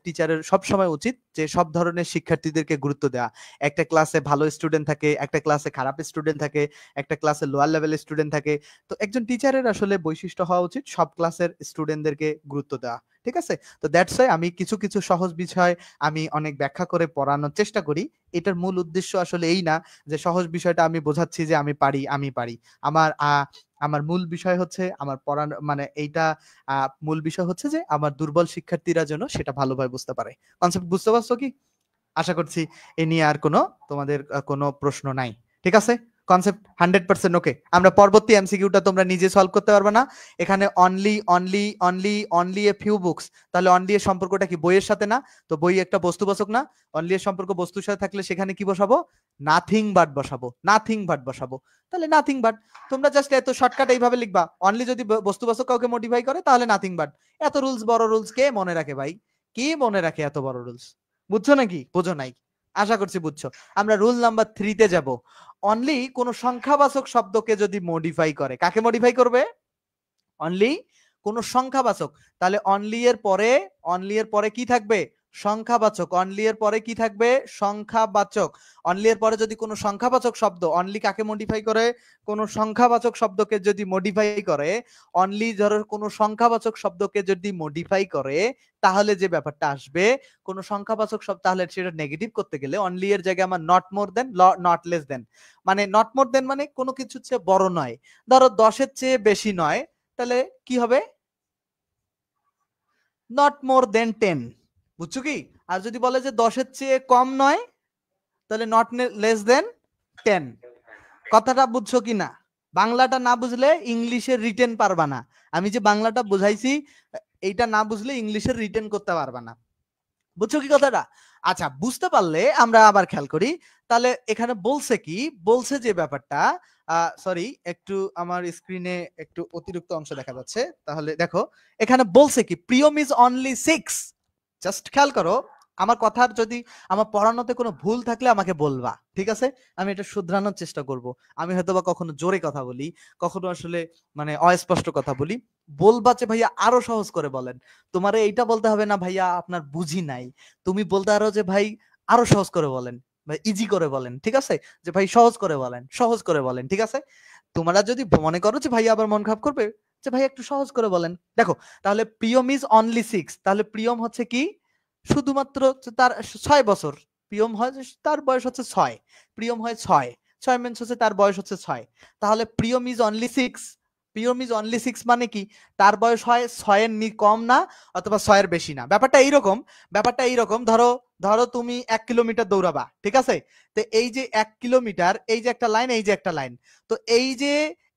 টিচারের সব সময় উচিত যে সব ধরনের শিক্ষার্থীদেরকে গুরুত্ব দেওয়া। একটা ক্লাসে ভালো স্টুডেন্ট থাকে, একটা ক্লাসে খারাপ স্টুডেন্ট থাকে, একটা ক্লাসে লোয়ার লেভেলের স্টুডেন্ট থাকে। তো একজন টিচারের আসলে বৈশিষ্ট্য হওয়া উচিত সব ক্লাসের স্টুডেন্টদেরকে গুরুত্ব দেওয়া। ঠিক আছে? তো দ্যাটস ওয়াই আমি কিছু সহজ বিষয় আমি অনেক ব্যাখ্যা করে পড়ানোর চেষ্টা করি। এটার মূল উদ্দেশ্য আসলে এই না যে সহজ বিষয়টা আমি বোঝাচ্ছি যে আমি পারি। আমার আমার মূল বিষয় হচ্ছে আমার পড়ানো, মানে এইটা মূল বিষয় হচ্ছে যে আমার দুর্বল শিক্ষার্থীরা যেন সেটা ভালোভাবে বুঝতে পারে। কনসেপ্ট বুঝতে পারছো কি? আশা করছি এ নিয়ে আর তোমাদের কোনো প্রশ্ন নাই। ঠিক আছে? কনসেপ্ট 100% ওকে। আমরা পরবর্তী এমসিকিউটা তোমরা নিজে সলভ করতে পারবে না। এখানে অনলি এ ফিউ বুকস। তাহলে অনলি এর সম্পর্কটা কি বইয়ের সাথে না? তো বই একটা বস্তুবাচক না? অনলি এর সম্পর্ক বস্তুর সাথে থাকলে সেখানে কি বসাবো? নাথিং বাট বসাবো। তাহলে নাথিং বাট। তোমরা জাস্ট এত শর্টকাট এইভাবে লিখবা, অনলি যদি বস্তুবাচক কাউকে মডিফাই করে তাহলে নাথিং বাট। এত রুলস, বড় রুলস কে মনে রাখে ভাই? কি মনে রাখে এত বড় রুলস? বুঝছো নাকি? বোঝো নাই? আশা করছি বুঝছো। আমরা রুল নাম্বার 3 তে যাব। অনলি কোন সংখ্যাবাচক শব্দকে যদি মডিফাই করে, কাকে মডিফাই করবে? অনলি কোন সংখ্যাবাচক। তাহলে অনলি এর পরে কি থাকবে? সংখ্যাবাচক। অনলি এর পরে কি থাকবে? সংখ্যাবাচক। অনলি এর পরে যদি কোনো সংখ্যাবাচক শব্দ, অনলি কাকে মডিফাই করে? কোন সংখ্যাবাচক শব্দকে যদি মডিফাই করে, অনলি ধরো কোনো সংখ্যাবাচক শব্দকে যদি মডিফাই করে, তাহলে যে ব্যাপারটা আসবে, কোন সংখ্যাবাচক শব্দ, তাহলে সেটা নেগেটিভ করতে গেলে অনলি এর জায়গায় আমার not more than, not less than. মানে নট মোর দেন মানে কোনো কিছুর চেয়ে বড় নয়, ধরো 10-এর চেয়ে বেশি নয়, তাহলে কি হবে? নট মোর দেন 10। বুঝছো কি? আর যদি বলে যে 10-এর চেয়ে কম নয়, তাহলে নট লেস দেন 10। কথাটা বুঝছো কি না? বাংলাটা না বুঝলে ইংলিশের রিটেন পারবা না। আমি যে বাংলাটা বুঝাইছি, এইটা না বুঝলে ইংলিশের রিটেন করতে পারবা না। বুঝছো কি কথাটা? আচ্ছা, বুঝতে পারলে আমরা আবার খেয়াল করি। তাহলে এখানে বলছে কি? বলছে যে ব্যাপারটা, সরি একটু আমার স্ক্রিনে একটু অতিরিক্ত অংশ দেখা যাচ্ছে। তাহলে দেখো এখানে বলছে কি, প্রিয়ম ইজ অনলি 6। জাস্ট খেয়াল করো, আমার কথার যদি আমার পড়ানোতে কোনো ভুল থাকলে আমাকে বলবা, ঠিক আছে? আমি এটা শুধরানোর চেষ্টা করব। আমি হয়তোবা কখনো জোরে কথা বলি, কখনো আসলে মানে অস্পষ্ট কথা বলি। বলবা যে ভাইয়া আরো সহজ করে বলেন। তোমারে এইটা বলতে হবে না ভাইয়া আপনার বুঝি নাই। তুমি বলতে পারো যে ভাই আরো সহজ করে বলেন, ভাই ইজি করে বলেন, ঠিক আছে? যে ভাই সহজ করে বলেন, ঠিক আছে? তোমরা যদি মনে করো যে ভাই আবার মন খারাপ করবে, যে ভাই একটু সহজ করে বলেন, দেখো তাহলে প্রিয়ম ইজ অনলি 6। তাহলে প্রিয়ম হচ্ছে কি? শুধুমাত্র তার 6 বছর। প্রিয়ম হয় তার বয়স হচ্ছে 6। প্রিয়ম হয় 6 মিনস হচ্ছে তার বয়স হচ্ছে 6। তাহলে Priyam is only 6। Priyam is only 6 মানে কি, তার বয়স হয় 6 এর কম না অথবা 6 এর বেশি না। ব্যাপারটা এইরকম, ধরো ধরো তুমি 1 কিলোমিটার দৌড়াবা, ঠিক আছে? তো এই যে 1 কিলোমিটার, এই যে একটা লাইন, এই যে একটা লাইন, তো এই যে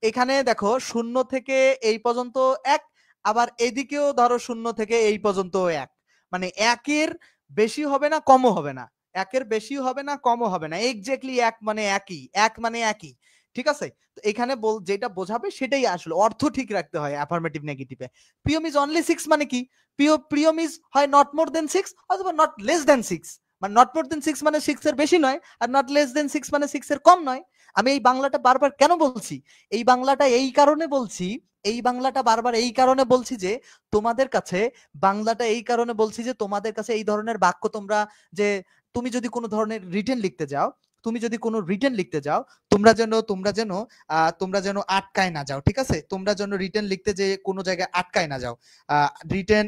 এখানে দেখো 0 থেকে এই পর্যন্ত 1, আবার এদিকেও ধরো 0 থেকে এই পর্যন্ত 1, মানে 1 এর বেশি হবে না, কমও হবে না, 1 এর বেশি হবে না, কমও হবে না, এক্স্যাক্টলি 1 মানে একই, 1 মানে একই, ঠিক আছে? তো এখানে যেটা বোঝাবে সেটাই আসলে অর্থ ঠিক রাখতে হয় অ্যাফার্মেটিভ নেগেটিভে। প্রিয়ম ইজ অনলি 6 মানে কি, প্রিয়ম ইজ হয় নট মোর দেন 6 অথবা নট লেস দেন 6, মানে নট মোর দেন 6 মানে 6 এর বেশি নয়, আর নট লেস দেন 6 মানে 6 এর কম নয়। আমি এই বাংলাটা বারবার কেন বলছি, এই বাংলাটা এই কারণে বলছি, এই বাংলাটা বারবার এই কারণে বলছি যে তোমাদের কাছে, বাংলাটা এই কারণে বলছি যে তোমাদের কাছে এই ধরনের বাক্য তোমরা, যে তুমি যদি কোনো ধরনের রিটেন লিখতে যাও, তুমি যদি কোনো রিটেন লিখতে যাও, তোমরা যেন আটকায় না যাও, ঠিক আছে? তোমরা যেন রিটেন লিখতে যে কোনো জায়গায় আটকায় না যাও, রিটেন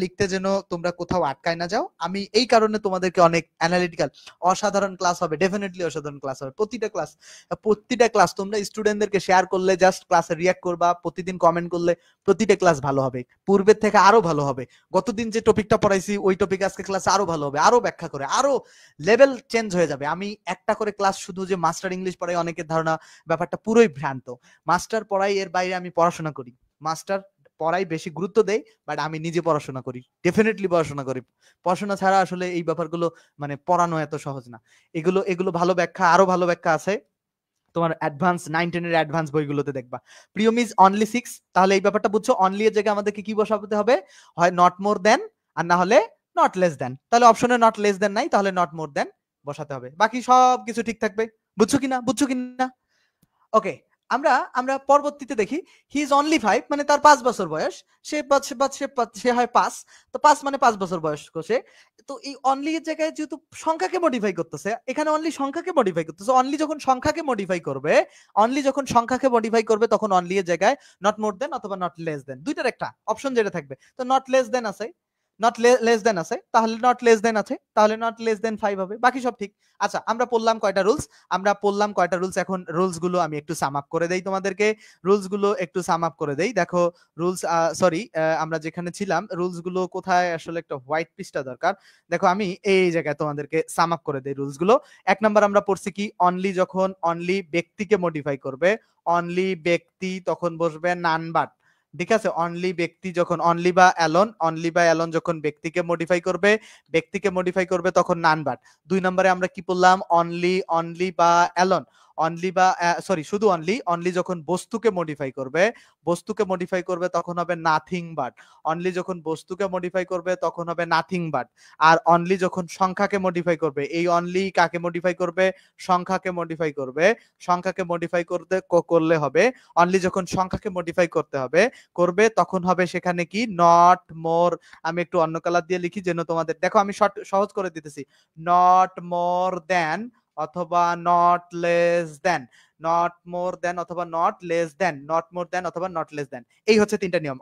লিখতে যেন তোমরা কোথাও আটকায় না যাও। আমি এই কারণে তোমাদেরকে অনেক অ্যানালিটিক্যাল, অসাধারণ ক্লাস হবে, ডেফিনেটলি অসাধারণ ক্লাস হবে। প্রতিটা ক্লাস তোমরা স্টুডেন্টদেরকে শেয়ার করলে, জাস্ট ক্লাসে রিয়াক্ট করবা, প্রতিদিন কমেন্ট করলে প্রতিটা ক্লাস ভালো হবে, পূর্বের থেকে আরো ভালো হবে। গতদিন যে টপিকটা পড়াইছি ওই টপিক আজকে ক্লাসে আরো ভালো হবে, আরো ব্যাখ্যা করে আরো লেভেল চেঞ্জ হয়ে যাবে। আমি একটা করে ক্লাস শুধু যে মাস্টার ইংলিশ পড়াই, অনেকের ধারণা ব্যাপারটা পুরোই ভ্রান্ত। মাস্টার পড়াই, এর বাইরে আমি পড়াশোনা করি, মাস্টার পড়াই বেশি গুরুত্ব দেই, বাট আমি নিজে পড়াশোনা করি, ডেফিনেটলি পড়াশোনা করি। পড়াশোনা ছাড়া আসলে এই ব্যাপারগুলো মানে পড়ানো এত সহজ না। এগুলো ভালো ব্যাখ্যা, আরো ভালো ব্যাখ্যা আছে তোমার অ্যাডভান্স 9-10 এর অ্যাডভান্স বইগুলোতে দেখবা। প্রিয়ম ইজ অনলি 6, তাহলে এই ব্যাপারটা বুঝছো, অনলি এর জায়গায় আমাদেরকে কি বসাতে হবে, হয় নট মোর দেন আর না হলে নট লেস দেন। তাহলে অপশনে নট লেস দেন নাই, তাহলে নট মোর দেন বসাতে হবে, বাকি সব কিছু ঠিক থাকবে। বুঝছো কিনা? ওকে, আমরা পরবর্তীতে দেখি, হি ইজ অনলি 5 মানে তার 5 বছর বয়স, সে হয় 5, তো 5 মানে 5 বছর বয়স্ক সে। তো এই অনলি এর জায়গায় যেহেতু সংখ্যাকে মডিফাই করতেছে, এখানে অনলি সংখ্যাকে মডিফাই করতেছে, অনলি যখন সংখ্যাকে মডিফাই করবে তখন অনলি এর জায়গায় নট মোর দেন অথবা নট লেস দেন, দুইটার একটা অপশন যেটা থাকবে। তো নট লেস দেন আছে, নট লেস দেন আছে, তাহলে নট লেস দেন আছে, তাহলে নট লেস দেন 5 হবে, বাকি সব ঠিক। আচ্ছা, আমরা পড়লাম কয়টা রুলস, এখন রুলস গুলো আমি একটু সাম আপ করে দেই তোমাদেরকে, দেখো রুলস, সরি, আমরা যেখানে ছিলাম রুলস গুলো কোথায়, আসলে একটা হোয়াইট পিসটা দরকার। দেখো আমি এই জায়গায় তোমাদেরকে সাম আপ করে দেই রুলস গুলো। 1 নাম্বার আমরা পড়ছি কি, অনলি যখন অনলি ব্যক্তিকে মডিফাই করবে, অনলি ব্যক্তি তখন বসবে নান বাট, ঠিক আছে? অনলি ব্যক্তি যখন অনলি বা অ্যালন যখন ব্যক্তিকে মডিফাই করবে তখন নান বাট। 2 নম্বরে আমরা কি বললাম, অনলি বা অ্যালন, শুধু অনলি যখন বস্তুকে মডিফাই করবে তখন হবে নাথিং বাট, অনলি যখন বস্তুকে মডিফাই করবে তখন হবে নাথিং বাট। আর অনলি যখন সংখ্যাকে মডিফাই করবে, এই অনলি কাকে মডিফাই করবে, সংখ্যাকে মডিফাই করলে হবে, অনলি যখন সংখ্যাকে মডিফাই করবে তখন হবে সেখানে কি, নট মোর। আমি একটু অন্য কালার দিয়ে লিখি যেন তোমাদের, দেখো আমি সহজ করে দিতেছি, নট মোর দেন অথবা not less than, not more than অথবা not less than, not more than অথবা নট লেস দেন। এই হচ্ছে 3টা নিয়ম,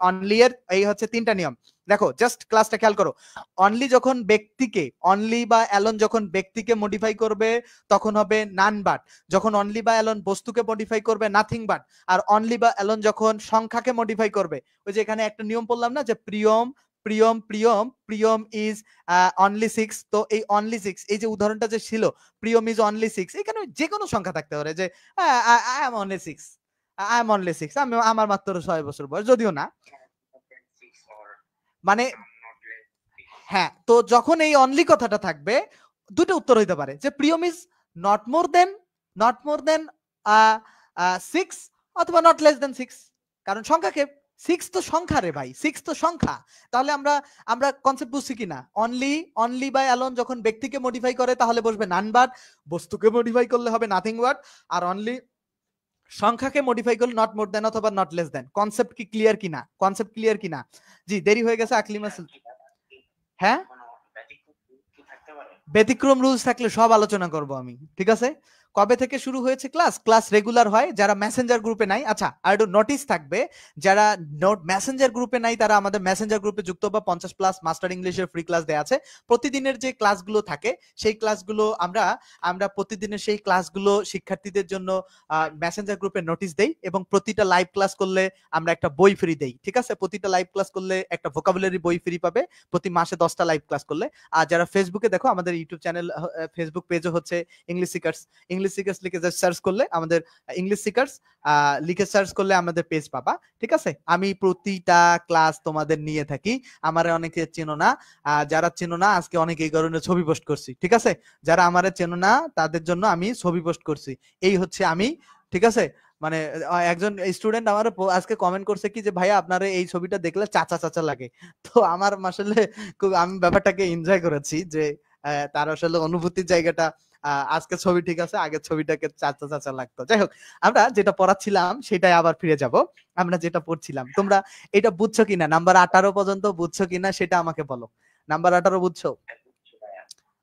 অনলি এর এই হচ্ছে 3টা নিয়ম। দেখো জাস্ট ক্লাসটা খেয়াল করো, অনলি বা অ্যালন যখন ব্যক্তিকে মডিফাই করবে তখন হবে নান বাট, যখন অনলি বা অ্যালন বস্তুকে মডিফাই করবে নাথিং বাট, আর অনলি বা অ্যালন যখন সংখ্যাকে মডিফাই করবে, ওই যে এখানে একটা নিয়ম বললাম না যে প্রিয়ম ইজ অনলি 6, তো এই অনলি 6, এই যে উদাহরণটা যে ছিল প্রিয়ম ইজ অনলি 6, এখানে যে কোনো সংখ্যা থাকতে পারে, যে আই এম অনলি 6, আমি আমার মাত্র 6 বছর বয়স, যদিও না, মানে হ্যাঁ। তো যখন এই অনলি কথাটা থাকবে, দুটো উত্তর হইতে পারে, যে প্রিয়ম ইজ নট মোর দেন 6 অথবা নট লেস দেন 6, কারণ সংখ্যাকে 6 তো সংখ্যা রে ভাই, 6 তো সংখ্যা। তাহলে আমরা কনসেপ্ট বুঝছি কিনা, অনলি বাই অ্যালোন যখন ব্যক্তিকে মডিফাই করে তাহলে বসবে নান বাট, বস্তুকে মডিফাই করলে হবে নাথিং বাট, আর অনলি সংখ্যাকে মডিফাই করলে নট মোর দেন অথবা নট লেস দেন। কনসেপ্ট কি ক্লিয়ার কিনা? জি, দেরি হয়ে গেছে আকলিমা। হ্যাঁ, ব্যতিক্রম রুলস থাকলে সব আলোচনা করব আমি, ঠিক আছে? কবে থেকে শুরু হয়েছে ক্লাস? ক্লাস রেগুলার হয় যারা মেসেঞ্জার গ্রুপে নাই। আচ্ছা, আর একটু নোটিস থাকবে, যারা মেসেঞ্জার গ্রুপে নাই তারা আমাদের মেসেঞ্জার গ্রুপে যুক্ত বা 50 প্লাস মাস্টার ইংলিশের ফ্রি ক্লাস দেওয়া আছে। প্রতিদিনের যে ক্লাসগুলো থাকে সেই ক্লাসগুলো আমরা প্রতিদিনের সেই ক্লাসগুলো শিক্ষার্থীদের জন্য মেসেঞ্জার গ্রুপে নোটিশ দেই, এবং প্রতিটা লাইভ ক্লাস করলে আমরা একটা বই ফ্রি দেই। ঠিক আছে, প্রতিটা লাইভ ক্লাস করলে একটা ভোকাবুলারি বই ফ্রি পাবে প্রতি মাসে 10টা লাইভ ক্লাস করলে। আর যারা ফেসবুকে দেখো, আমাদের ইউটিউব চ্যানেল, ফেসবুক পেজও হচ্ছে ইংলিশ সিকার্স লিখে সার্চ করলে আমাদের ইংলিশ সিকার্স লিখে সার্চ করলে আমাদের পেজ পাবা। ঠিক আছে, আমি প্রতিটা ক্লাস তোমাদের নিয়ে থাকি। আমার অনেকে চেনো না, যারা চেনো না আজকে অনেক এই কারণে ছবি পোস্ট করছি। ঠিক আছে, যারা আমারে চেনো না তাদের জন্য আমি ছবি পোস্ট করছি, এই হচ্ছে আমি। ঠিক আছে, মানে একজন স্টুডেন্ট আমার আজকে কমেন্ট করছে কি যে ভাইয়া আপনার এই ছবিটা দেখলে চাচা চাচা লাগে। তো আমার আসলে আমি ব্যাপারটাকে এনজয় করেছি যে তার আসলে অনুভূতির জায়গাটা, আজকে ছবি ঠিক আছে, আগের ছবিটাকে চাচা চাচা লাগতো। যাই হোক, আমরা যেটা পড়াচ্ছিলাম সেটাই আবার ফিরে যাব। আমরা যেটা পড়ছিলাম তোমরা এটা বুঝছো কিনা, নাম্বার 18 পর্যন্ত বুঝছো কিনা সেটা আমাকে বলো। নাম্বার 18 বুঝছো?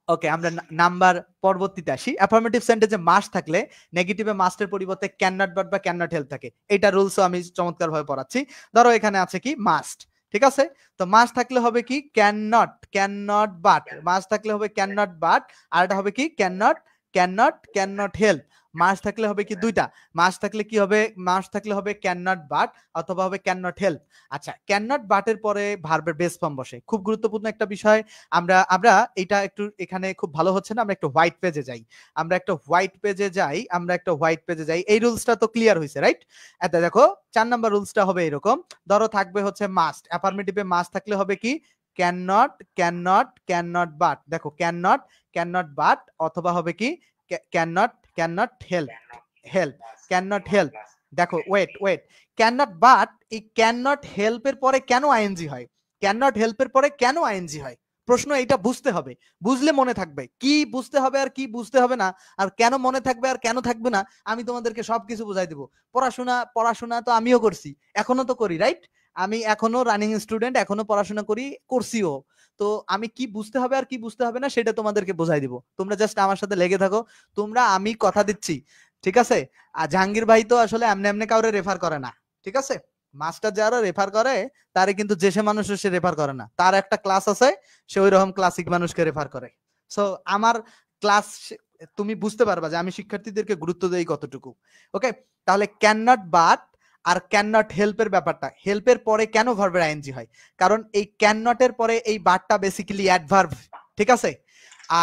ওকে, আমরা নাম্বার পরবর্তীতে আসি। অ্যাফার্মেটিভ সেন্টেন্সে মাস্ট থাকলে নেগেটিভে মাস্টের পরিবর্তে ক্যান নট বাট বা ক্যান নট হেল্প থাকে। এটা রুলসও আমি চমৎকার ভাবে পড়াচ্ছি। ধরো এখানে আছে কি মাস্ট, ঠিক আছে, তো মাস্ট থাকলে হবে কি ক্যান নট বাট, মাস্ট থাকলে হবে ক্যান নট বাট, আর এটা হবে কি ক্যান নট হেল্প। মাস্ট থাকলে হবে কি দুইটা, মাস্ট থাকলে কি হবে, মাস্ট থাকলে হবে ক্যান নট বাট অথবা হবে ক্যান নট হেল্প। আচ্ছা, ক্যান নট বাটের পরে ভার্বের বেস ফর্ম বসে, খুব গুরুত্বপূর্ণ একটা বিষয়। আমরা আমরা এটা একটু এখানে খুব ভালো হচ্ছে না, আমরা একটা হোয়াইট পেজে যাই, আমরা একটা হোয়াইট পেজে যাই। এই রুলসটা তো ক্লিয়ার হয়েছে, রাইট? এটা দেখো 4 নাম্বার রুলসটা হবে এরকম। ধরো থাকবে হচ্ছে মাস্ট, অ্যাফার্মেটিভে মাস্ট থাকলে হবে কি ক্যান নট বাট। দেখো ক্যান নট বাট অথবা হবে কি ক্যান নট হেল্প। দেখো ওয়েট, ক্যান নট বাট, এই ক্যান নট হেল্পের পরে কেন আইএনজি হয়? ক্যান নট হেল্পের পরে কেন আইএনজি হয়? প্রশ্ন এইটা বুঝতে হবে, বুঝলে মনে থাকবে। কি বুঝতে হবে আর কি বুঝতে হবে না, আর কেন মনে থাকবে আর কেন থাকবে না, আমি তোমাদেরকে সবকিছু বুঝাই দিব। পড়াশোনা তো আমিও করছি, এখনো তো করি, রাইট? আমি এখনো রানিং স্টুডেন্ট, এখনো পড়াশোনা করছিও। তো আমি কি বুঝতে হবে আর কি বুঝতে হবে না সেটা তোমাদেরকে বোঝাই দিব। তোমরা জাস্ট আমার সাথে লেগে থাকো। আমি কথা দিচ্ছি, ঠিক আছে? আর জাহাঙ্গীর ভাই তো আসলে এমনি এমনি কাউরে রেফার করে না, ঠিক আছে? মাস্টার যারা রেফার করে তারে কিন্তু যে সে মানুষ সে রেফার করে না, তার একটা ক্লাস আছে, সে ওই রকম ক্লাসিক মানুষকে রেফার করে। সো আমার ক্লাস তুমি বুঝতে পারবা যে আমি শিক্ষার্থীদেরকে গুরুত্ব দেই কতটুকু। ওকে, তাহলে ক্যান নট বাট আর ক্যান নট হেল্পের ব্যাপারটা, হেল্পের পরে কেন ভার্বের আইএনজি হয়? কারণ এই ক্যান নটের পরে এই বাটটা বেসিক্যালি অ্যাডভার্ব, ঠিক আছে?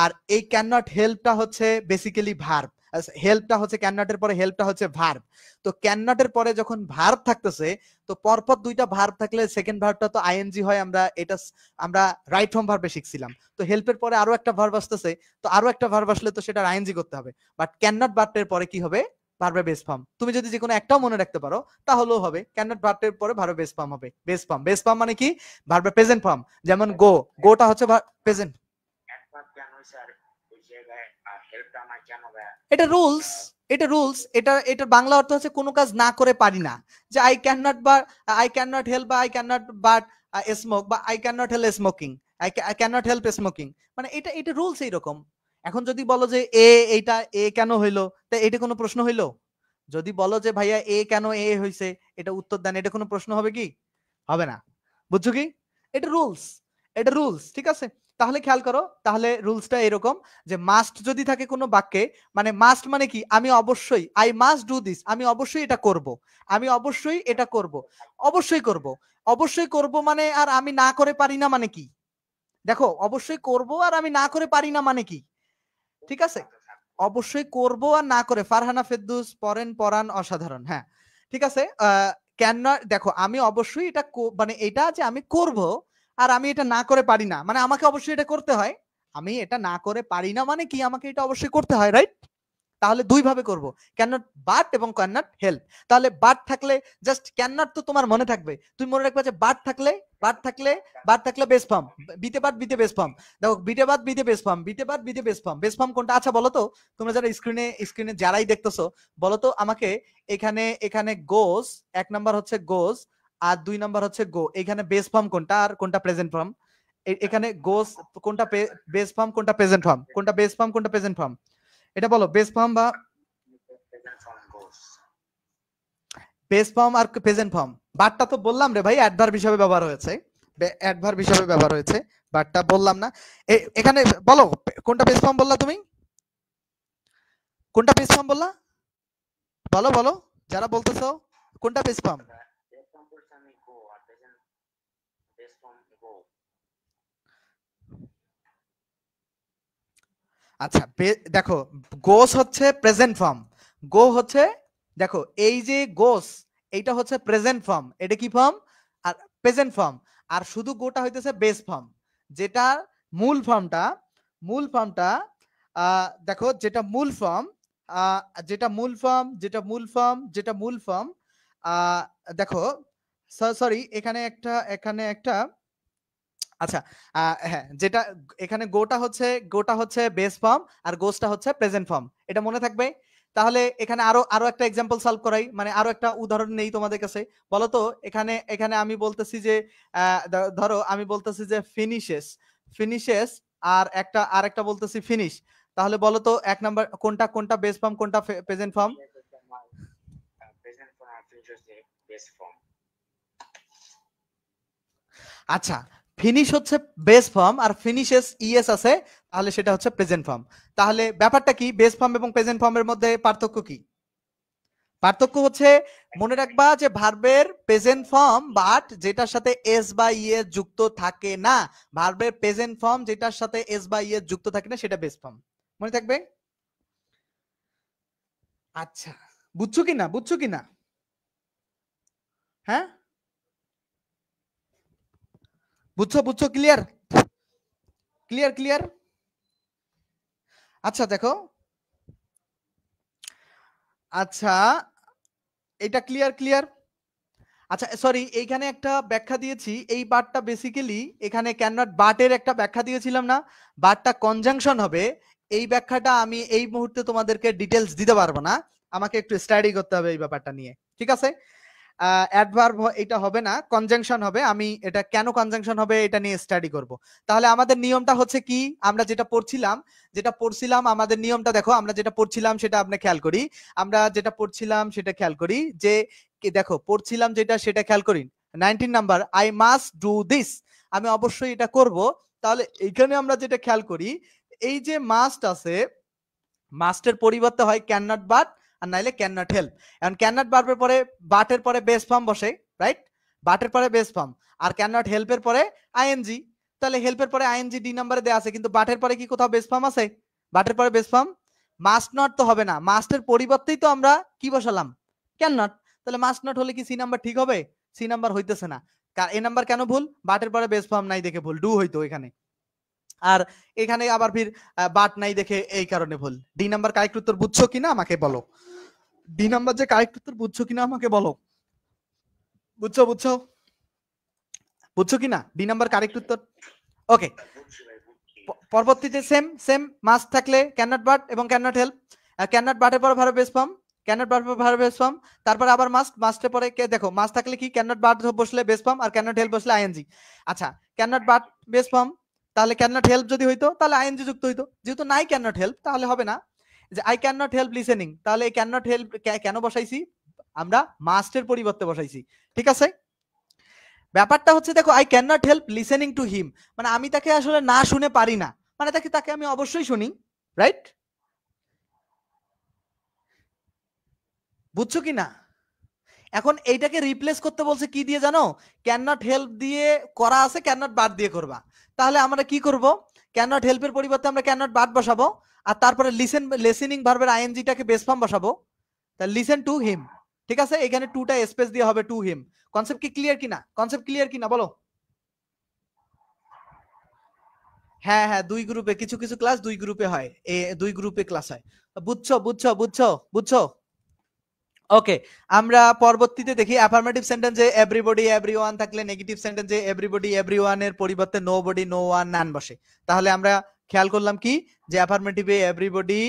আর এই ক্যান নট হেল্পটা হচ্ছে বেসিক্যালি ভার্ব। হেল্পটা হচ্ছে ক্যান নটের পরে, হেল্পটা হচ্ছে ভার্ব। তো ক্যান নটের পরে যখন ভার্ব থাকতেছে, তো পরপর দুইটা ভার্ব থাকলে সেকেন্ড ভার্বটা তো আইএনজি হয়। আমরা রাইট ফর্ম ভার্বে শিখছিলাম। তো হেল্পের পরে আরো একটা ভার্ব আসতেছে, তো আরো একটা ভার্ব আসলে তো সেটা আইএনজি করতে হবে। বাট ক্যান নট বাটের পরে কি হবে? ভার্বের বেস ফর্ম। তুমি যদি যে কোনো একটাও মনে রাখতে পারো তাহলেও হবে। ক্যান নট বাটের পরে ভার্বের বেস ফর্ম হবে। বেস ফর্ম মানে কি? ভার্বের প্রেজেন্ট ফর্ম। যেমন গোটা হচ্ছে প্রেজেন্ট। এটা রুলস, এটা বাংলা অর্থ হচ্ছে কোনো কাজ না করে পারি না। যে আই ক্যান নট হেল্প বা I can not but smoke, বা I can not help smoking, I can not help smoking, মানে এটা রুলস এইরকম। এখন যদি বলো যে এ কেন হইলো, তা এটা কোনো প্রশ্ন হইলো? যদি বলো যে ভাইয়া এ কেন এ হইছে, এটা উত্তর দেন, এটা কোনো প্রশ্ন হবে কি? হবে না। বুঝছো কি? এটা রুলস, ঠিক আছে? তাহলে খেয়াল করো, তাহলে রুলসটা এরকম যে মাস্ট যদি থাকে কোনো বাক্যে, মানে মাস্ট মানে কি আমি অবশ্যই, আই মাস্ট ডু দিস, আমি অবশ্যই এটা করব, অবশ্যই করব মানে, আর আমি না করে পারি না মানে কি? দেখো, অবশ্যই করব আর আমি না করে পারি না মানে কি? ঠিক আছে, অবশ্যই করব আর না করে। ফারহানা ফেরদৌস পড়ান অসাধারণ, হ্যাঁ ঠিক আছে। কেন দেখো, আমি অবশ্যই এটা মানে এটা যে আমি করব আর আমি এটা না করে পারি না, মানে আমাকে অবশ্যই এটা করতে হয়। আমি এটা না করে পারি না মানে কি, আমাকে এটা অবশ্যই করতে হয়, রাইট? তাহলে দুই ভাবে করব, ক্যান নট বাট এবং ক্যান নট হেল্প। তাহলে বাট থাকলে জাস্ট ক্যান নট তো তোমার মনে থাকবে, তুমি মনে রাখবে যে বাট থাকলে বেস ফর্ম, বিতে বাট বিতে বেস ফর্ম। দেখো বিতে বাট বিতে বেস ফর্ম, বেস ফর্ম কোনটা? আচ্ছা বলো তো, তোমরা যারা স্ক্রিনে যারাই দেখতেছো, বলো তো আমাকে, এখানে গোস এক নাম্বার হচ্ছে গোস, আর 2 নাম্বার হচ্ছে গো। এখানে বেস ফর্ম কোনটা আর কোনটা প্রেজেন্ট ফর্ম? এখানে গোস কোনটা বেস ফর্ম, কোনটা প্রেজেন্ট ফর্ম? কোনটা বেস ফর্ম, কোনটা প্রেজেন্ট ফর্ম? এটা বলো, বেস ফর্ম বা বেস ফর্ম আর প্রেজেন্ট ফর্ম। বাটটা তো বললাম রে ভাই অ্যাডভার্ব হিসেবে ব্যবহার হয়েছে, অ্যাডভার্ব হিসেবে ব্যবহার হয়েছে, বাটটা বললাম না। এখানে বলো কোনটা বেস ফর্ম বললা তুমি, কোনটা বেস ফর্ম বললা, বলো বলো যারা বলতেছো কোনটা বেস ফর্ম? আচ্ছা দেখো গোস হচ্ছে প্রেজেন্ট ফর্ম, গো হচ্ছে, দেখো এই যে গোস এইটা হচ্ছে প্রেজেন্ট ফর্ম, এটা কি ফর্ম আর প্রেজেন্ট ফর্ম, আর শুধু গোটা হইতেছে বেস ফর্ম। যেটা মূল ফর্মটা, মূল ফর্মটা দেখো যেটা মূল ফর্ম, যেটা মূল ফর্ম, যেটা মূল ফর্ম, যেটা মূল ফর্ম, দেখো সরি এখানে একটা আচ্ছা হ্যাঁ যেটা এখানে গোটা হচ্ছে বেস ফর্ম আর গোসটা হচ্ছে প্রেজেন্ট ফর্ম, এটা মনে থাকবে। তাহলে এখানে আরো আরো একটা এক্সাম্পল সলভ করাই, মানে আরো একটা উদাহরণ নেই তোমাদের কাছে। বলো তো এখানে এখানে আমি বলতেছি যে ধরো আমি বলতেছি যে ফিনিশেস, ফিনিশেস আর একটা বলতেছি ফিনিশ। তাহলে বলো তো এক নাম্বার কোনটা কোনটা বেস ফর্ম কোনটা প্রেজেন্ট ফর্ম? আচ্ছা ফিনিশ হচ্ছে বেস ফর্ম আর ফিনিশেস ইএস আছে, তাহলে সেটা হচ্ছে প্রেজেন্ট ফর্ম। তাহলে ব্যাপারটা কি, বেস ফর্ম এবং প্রেজেন্ট ফর্মের মধ্যে পার্থক্য কি? পার্থক্য হচ্ছে মনে রাখবা যে ভার্বের প্রেজেন্ট ফর্ম বাট যেটার সাথে এস বা ইএস যুক্ত থাকে না, ভার্বের প্রেজেন্ট ফর্ম যেটার সাথে এস বা ইএস যুক্ত থাকে না সেটা বেস ফর্ম, মনে থাকবে। আচ্ছা বুঝছো কি না, বুঝছো কি না? হ্যাঁ বুঝছো বুঝছো, ক্লিয়ার ক্লিয়ার ক্লিয়ার। আচ্ছা দেখো, আচ্ছা এটা ক্লিয়ার ক্লিয়ার। আচ্ছা সরি এইখানে একটা ব্যাখ্যা দিয়েছি, এই বারটা বেসিক্যালি এখানে ক্যান নট বাটের একটা ব্যাখ্যা দিয়েছিলাম না, বারটা কনজাংশন হবে। এই ব্যাখ্যাটা আমি এই মুহূর্তে তোমাদেরকে ডিটেলস দিতে পারবো না, আমাকে একটু স্টাডি করতে হবে এই ব্যাপারটা নিয়ে, ঠিক আছে। অ্যাডভার্ব এটা হবে না, কনজাংশন হবে, আমি এটা কেন কনজাংশন হবে এটা নিয়ে স্টাডি করব। তাহলে আমাদের নিয়মটা হচ্ছে কি, আমরা যেটা পড়ছিলাম আমাদের নিয়মটা দেখো, আমরা যেটা পড়ছিলাম সেটা আপনি খেয়াল করি, আমরা যেটা পড়ছিলাম সেটা খেয়াল করি যে দেখো পড়ছিলাম যেটা সেটা খেয়াল করি। 19 number I must do this, আমি অবশ্যই এটা করব। তাহলে এখানে আমরা যেটা খেয়াল করি, এই যে মাস্ট আছে, মাস্টের পরিবর্তে হয় ক্যান নট বাট আর নাইলে ক্যান নট হেল্প। এখন ক্যান নট বাটের পরে বাটের পরে বেস ফর্ম বসে, রাইট, বাটের পরে বেস ফর্ম, আর ক্যান নট হেল্পের পরে আইএনজি। তাহলে হেল্পের পরে আইএনজি ডি নাম্বারে দেয়া আছে, কিন্তু বাটের পরে কি কোথাও বেস ফর্ম আছে? বাটের পরে বেস ফর্ম মাস্ট নট তো হবে না, মাস্টের পরিবর্তেই তো আমরা কি বসালাম, ক্যান নট। তাহলে মাস্ট নট হলে কি সি নাম্বার ঠিক হবে? সি নাম্বার হইতেছে না, এ নাম্বার কেন ভুল, বাটের পরে বেস ফর্ম নাই দেখে ভুল, ডু হইতো এখানে, আর এখানে আবার ফির বাট নাই দেখে এই কারণে ভুল। ডি নাম্বার কারেক্ট উত্তর বুঝছো কিনা আমাকে বলো, ডি নাম্বার যে কারেক্ট উত্তর বুঝছো কিনা আমাকে বলো, বুঝছো বুঝছো বুঝছো কিনা ডি নাম্বার কারেক্ট উত্তর? ওকে, পরবর্তীতে সেম সেম মাস্ট থাকলে ক্যান নট বাট এবং can not help, can not বাটের পর verb base form, can not but verb base form, তারপর আবার মাস্ট, মাস্টের পরে কে দেখো মাস্ট থাকলে কি ক্যান নট বাট বসলে বেস ফর্ম আর ক্যান নট হেল্প বসলে আইএনজি। আচ্ছা can not but base form, তাহলে ক্যান নট হেল্প যদি হইতো তাহলে আইএনজি যুক্ত হইতো, যেহেতু নাই ক্যান নট হেল্প তাহলে হবে না। যে I can not help listening, তাহলে এই ক্যান নট হেল্প কেন বসাইছি, আমরা মাস্টের পরিবর্তে বসাইছি, ঠিক আছে। ব্যাপারটা হচ্ছে দেখো I can not help listening to him, মানে আমি তাকে আসলে না শুনে পারি না, মানে তাকে তাকে আমি অবশ্যই শুনি, রাইট, বুঝছো কি না? এখন এইটাকে রিপ্লেস করতে বলছে কি দিয়ে জানো, ক্যান নট হেল্প দিয়ে করা আছে, ক্যান নট বাট দিয়ে করবা। তাহলে আমরা কি করব, ক্যান নট হেল্পের পরিবর্তে আমরা ক্যান নট বাট বসাবো, আর তারপরে লিসেনিং ভার্বের আইএনজিটাকে বেস ফর্ম বসাবো, তাহলে লিসেন টু হিম, ঠিক আছে। এখানে টুটা স্পেস দিয়ে হবে টু হিম। কনসেপ্ট কি ক্লিয়ার কিনা, কনসেপ্ট ক্লিয়ার কিনা বলো? হ্যাঁ হ্যাঁ দুই গ্রুপে, কিছু কিছু ক্লাস দুই গ্রুপে হয়, দুই গ্রুপে ক্লাস হয়, বুঝছো বুঝছো বুঝছো বুঝছো। ওকে, আমরা পরবর্তীতে দেখি অ্যাফার্মেটিভ সেন্টেন্সে এভরিবডি এভরিওয়ান থাকলে নেগেটিভ সেন্টেন্সে এভরিবডি এভরিওয়ান এর পরিবর্তে নোবডি নো ওয়ান নান বসে। তাহলে আমরা খেয়াল করলাম কি যে অ্যাফার্মেটিভে এভরিবডি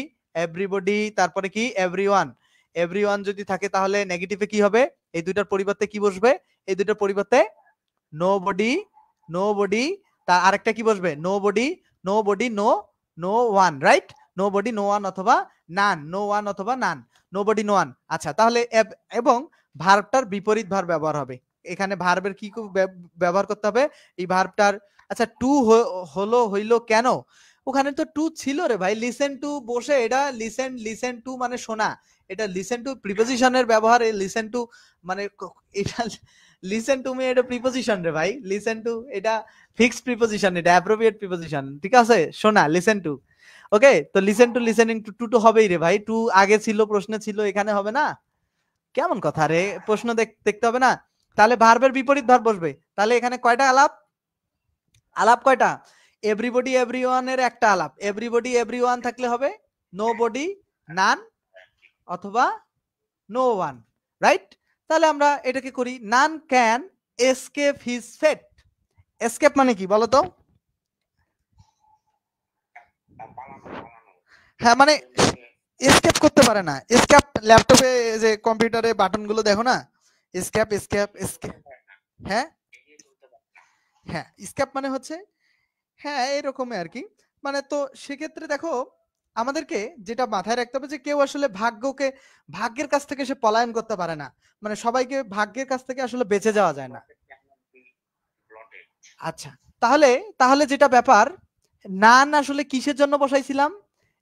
এভরিবডি তারপরে কি এভরিওয়ান, এভরিওয়ান যদি থাকে তাহলে নেগেটিভে কি হবে, এই দুইটার পরিবর্তে কি বসবে, এই দুইটার পরিবর্তে নোবডি, নোবডি, তার আরেকটা কি বসবে nobody, nobody no no one, right, nobody no one অথবা নান, নো ওয়ান অথবা নান, নোবডি নো ওয়ান। আচ্ছা তাহলে এবং ভার্বটার বিপরীত ভার ব্যবহার হবে। এখানে ভার্বের কি ব্যবহার করতে হবে? এই ভার্বটার আচ্ছা টু হলো হইলো কেন? ওখানে তো টু ছিল রে ভাই। লিসেন টু বসে এটা লিসেন টু মানে শোনা। এটা লিসেন টু প্রিপোজিশনের ব্যবহার। লিসেন টু মানে এটা লিসেন টু মি এটা প্রিপোজিশন রে ভাই। লিসেন টু এটা ফিক্সড প্রিপোজিশন, এটা অ্যাপ্রোপ্রিয়েট প্রিপোজিশন। ঠিক আছে? শোনা লিসেন টু। ওকে, তো listen to listening to to হবেই রে ভাই। টু আগে ছিল, প্রশ্নে ছিল, এখানে হবে না? কেমন কথা রে, প্রশ্ন দেখতে হবে না? তাহলে ভার্বের বিপরীত ভার্ব বসবে। তাহলে এখানে কয়টা আলাপ? আলাপ কয়টা? এভরিবডি এভরিওয়ান এর একটা আলাপ। এভরিবডি এভরিওয়ান থাকলে হবে নোবডি, নান অথবা নো ওয়ান, রাইট? তাহলে আমরা এটাকে করি none can escape his fate. Escape মানে কি বলো তো? হ্যাঁ, মানে এসকেপ করতে পারে না। এসকেপ ল্যাপটপে যে কম্পিউটারে বাটন গুলো দেখো না, এসকেপ এসকেপ এসকেপ। হ্যাঁ হ্যাঁ, স্কেপ মানে হচ্ছে হ্যাঁ এরকমই আর কি। মানে তো সেক্ষেত্রে দেখো আমাদেরকে যেটা মাথায় রাখতে হবে যে কেউ আসলে ভাগ্যের কাছ থেকে সে পলায়ন করতে পারে না। মানে সবাইকে ভাগ্যের কাছ থেকে আসলে বেঁচে যাওয়া যায় না। আচ্ছা, তাহলে তাহলে যেটা ব্যাপার, নান আসলে কিসের জন্য বসাইছিলাম?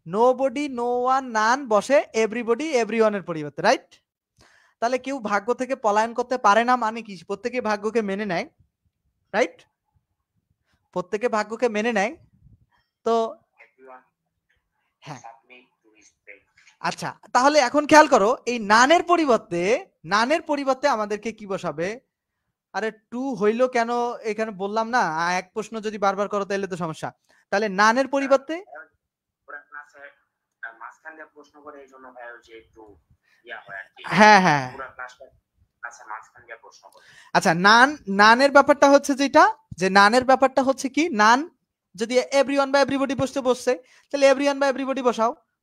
নোবডি নো ওয়ান নান বসে এভরিবডি এভরিওয়ানের পরিবর্তে, রাইট? তাহলে কেউ ভাগ্য থেকে পলায়ন করতে পারে না মানে কি? প্রত্যেকে ভাগ্যকে মেনে নেয়, রাইট? প্রত্যেকে ভাগ্যকে মেনে নেয়। তো হ্যাঁ, আচ্ছা তাহলে এখন খেয়াল করো এই নানের পরিবর্তে আমাদেরকে কি বসাবে? আরে টু হইলো কেন এখানে বললাম না, এক প্রশ্ন যদি বারবার করো তাহলে তো সমস্যা। তাহলে নানের পরিবর্তে হ্যাঁ হ্যাঁ আচ্ছা নানের ব্যাপারটা হচ্ছে যেটা, যে নানের ব্যাপারটা হচ্ছে কি, নান যদি এভরিওয়ান বা এভরিবডি বসছে তাহলে এভরিওয়ান বা এভরিবডি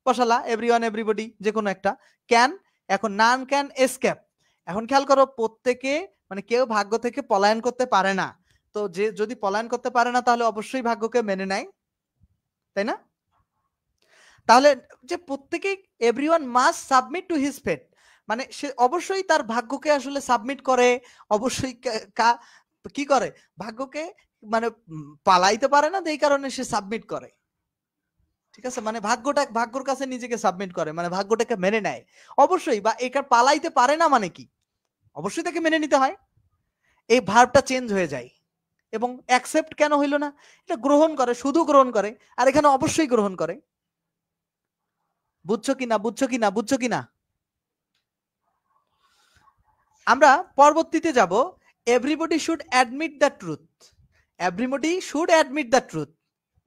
বসালা এভরিওয়ান এভরিবডি যে কোনো একটা। ক্যান, এখন নান ক্যান এসকেপ। এখন খেয়াল করো প্রত্যেকে মানে কেউ ভাগ্য থেকে পলায়ন করতে পারে না। তো যে যদি পলায়ন করতে পারে না তাহলে অবশ্যই ভাগ্যকে মেনে নেয়, তাই না? তাহলে যে প্রত্যেকেই everyone must submit to his fate, মানে সে অবশ্যই তার ভাগ্যকে আসলে সাবমিট করে। অবশ্যই কি করে? ভাগ্যকে মানে পালাইতে পারে না, এই কারণে সে সাবমিট করে। ঠিক আছে, মানে ভাগ্যর কাছে নিজেকে সাবমিট করে, মানে ভাগ্যটাকে মেনে নেয় অবশ্যই। বা এটা পালাইতে পারে না মানে কি? অবশ্যই তাকে মেনে নিতে হয়। এই ভার্বটা চেঞ্জ হয়ে যায়। এবং অ্যাকসেপ্ট কেন হইল না? এটা গ্রহণ করে, শুধু গ্রহণ করে। আর এখানে অবশ্যই গ্রহণ করে। বুঝছো কিনা? আমরা পরবর্তীতে যাব everybody should admit the truth. Everybody should admit the truth